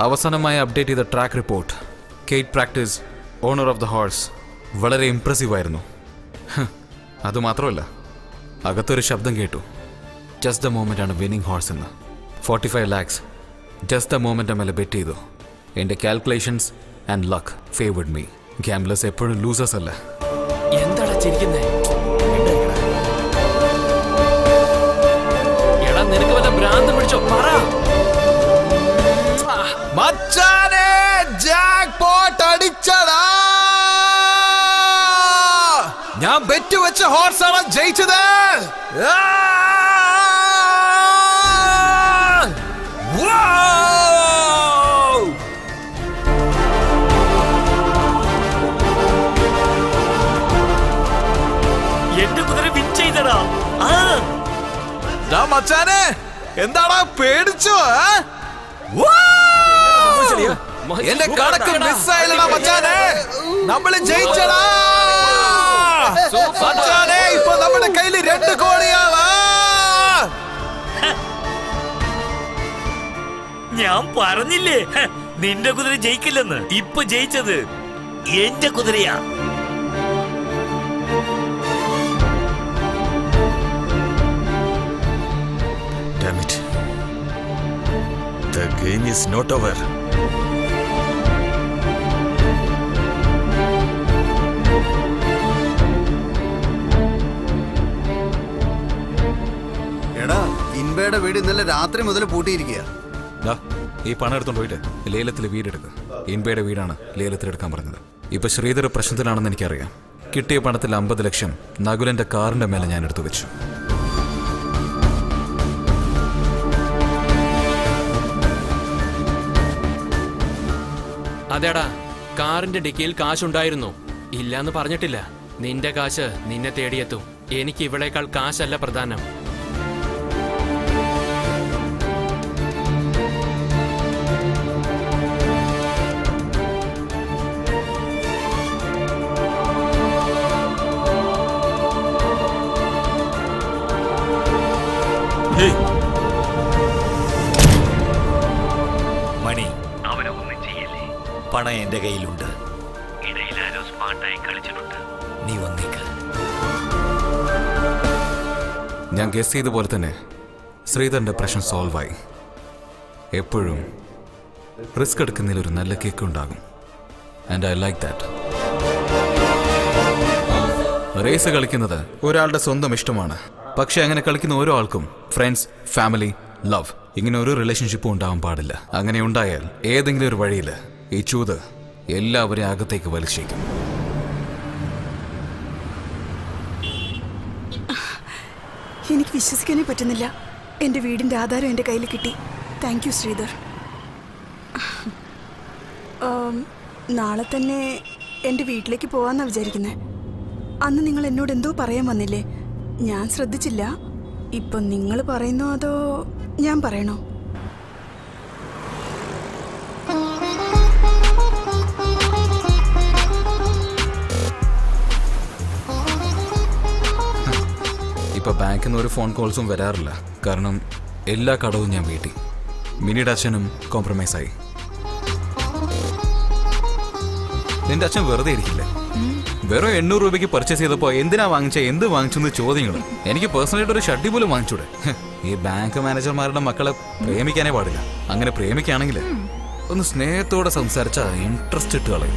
അവസാനമായി അപ്ഡേറ്റ് ചെയ്ത ട്രാക്ക് റിപ്പോർട്ട്, കേറ്റ് practice, owner of the horse വളരെ ഇംപ്രസീവ് ആയിരുന്നു. അതുമാത്രമല്ല, അകത്തൊരു ശബ്ദം കേട്ടു, ജസ്റ്റ് ദ മൂമെൻ്റ് ആണ് വിന്നിംഗ് ഹോഴ്സ് എന്ന്. 45 lakhs ജസ്റ്റ് ദ മൂമെൻ്റ് മേലെ ബെറ്റ് ചെയ്തു. എൻ്റെ calculations and luck favoured me. Gamblers എപ്പോഴും ലൂസേഴ്സ് അല്ല. എന്താടാ ചിരിക്കുന്നേ? എടാ, നിനക്ക് വല്ല ഭ്രാന്ത് പിടിച്ചോ? പറ. മച്ചാനെ, ജാക്ക്പോട്ട് അടിച്ചടാ! ഞാൻ ബെറ്റ് വെച്ച ഹോർസാണ് ജയിച്ചത്. എന്റെ കുതിര വിൻ ചെയ്തടാ. മച്ചാനെ, എന്താടാ പേടിച്ചോ? എന്റെ കണക്ക് മിസ്സായില്ലടാ മച്ചാനെ. നമ്മള് ജയിച്ചടാ മച്ചാനെ. ഇപ്പൊ നമ്മുടെ കയ്യില് 2 കോടിയാണ്. ഞാൻ പറഞ്ഞില്ലേ നിന്റെ കുതിര ജയിക്കില്ലെന്ന്. ഇപ്പൊ ജയിച്ചത് എന്റെ കുതിരയാ. Damn it. The game is not over. എടാ, ഇൻബയുടെ വീട് ഇന്നലെ രാത്രി മുതൽ പൂട്ടിയിരിക്കുക. ഈ പണം എടുത്തോണ്ട് പോയിട്ട് ലേലത്തിൽ വീടെടുക്കുക. ഇൻബയുടെ വീടാണ് ലേലത്തിൽ എടുക്കാൻ പറഞ്ഞത്. ഇപ്പൊ ശ്രീധർ പ്രശ്നത്തിലാണെന്ന് എനിക്കറിയാം. കിട്ടിയ പണത്തിൽ 50 ലക്ഷം നകുലന്റെ കാറിന്റെ മേലെ ഞാൻ എടുത്തു വെച്ചു. അതേടാ, കാറിന്റെ ഡിക്കിയിൽ കാശുണ്ടായിരുന്നു. ഇല്ലാന്ന് പറഞ്ഞിട്ടില്ല. നിന്റെ കാശ് നിന്നെ തേടിയെത്തും. എനിക്ക് ഇവളേക്കാൾ കാശല്ല പ്രധാനം. മണി, അവനൊന്നും ചെയ്യല്ലേ. പണം എന്റെ കയ്യിലുണ്ട്. ഇടയിലാരോ സ്മാർട്ടായി കളിച്ചിട്ടുണ്ട്. നീ വന്നേക്ക്. ഞാൻ ഗസ് ചെയ്ത പോലെ തന്നെ ശ്രീധറിന്റെ പ്രശ്നം സോൾവ് ആയി. എപ്പോഴും റിസ്ക് എടുക്കുന്നതിൽ ഒരു നല്ല കേക്ക് ഉണ്ടാകും. And I like that. Race കളിക്കുന്നത് ഒരാളുടെ സ്വന്തം ഇഷ്ടമാണ്. പക്ഷെ അങ്ങനെ കളിക്കുന്ന ഓരോ ആൾക്കും ഫ്രണ്ട്സ്, ഫാമിലി, ലവ്, ഇങ്ങനെ ഒരു റിലേഷൻഷിപ്പും ഉണ്ടാവാൻ പാടില്ല. അങ്ങനെ ഉണ്ടായാൽ ഏതെങ്കിലും ഒരു വഴിയിൽ ഈ ചൂത് എല്ലാവരെയും അകത്തേക്ക് വലിച്ചേക്കും. എനിക്ക് വിശ്വസിക്കാനേ പറ്റുന്നില്ല. എൻ്റെ വീടിൻ്റെ ആധാരം എൻ്റെ കയ്യിൽ കിട്ടി. Thank you Sridhar. നാളെ തന്നെ എൻ്റെ വീട്ടിലേക്ക് പോകാമെന്നാണ് വിചാരിക്കുന്നത്. അന്ന് നിങ്ങൾ എന്നോട് എന്തോ പറയാൻ വന്നില്ലേ? ഞാൻ ശ്രദ്ധിച്ചില്ല. ഇപ്പം നിങ്ങൾ പറയുന്നോ അതോ ഞാൻ പറയണോ? ഇപ്പൊ ബാങ്കിൽ നിന്ന് ഒരു ഫോൺ കോൾസും വരാറില്ല. കാരണം എല്ലാ കടവും ഞാൻ വീട്ടി. മിനിയുടെ അച്ഛനും കോംപ്രമൈസായി. നിന്റെ അച്ഛൻ വെറുതെ ഇരിക്കില്ലേ? വെറും 800 രൂപയ്ക്ക് പർച്ചേസ് ചെയ്തപ്പോൾ എന്തിനാ വാങ്ങിച്ച, എന്ത് വാങ്ങിച്ചെന്ന് ചോദ്യങ്ങൾ. എനിക്ക് പേഴ്സണലായിട്ട് ഒരു ഷഡ്ഡി പോലും വാങ്ങിച്ചൂടെ? ഈ ബാങ്ക് മാനേജർമാരുടെ മക്കളെ പ്രേമിക്കാനേ പാടില്ല. അങ്ങനെ പ്രേമിക്കുകയാണെങ്കിൽ ഒന്ന് സ്നേഹത്തോടെ സംസാരിച്ച ഇൻട്രസ്റ്റ് ഇട്ട് കളയും.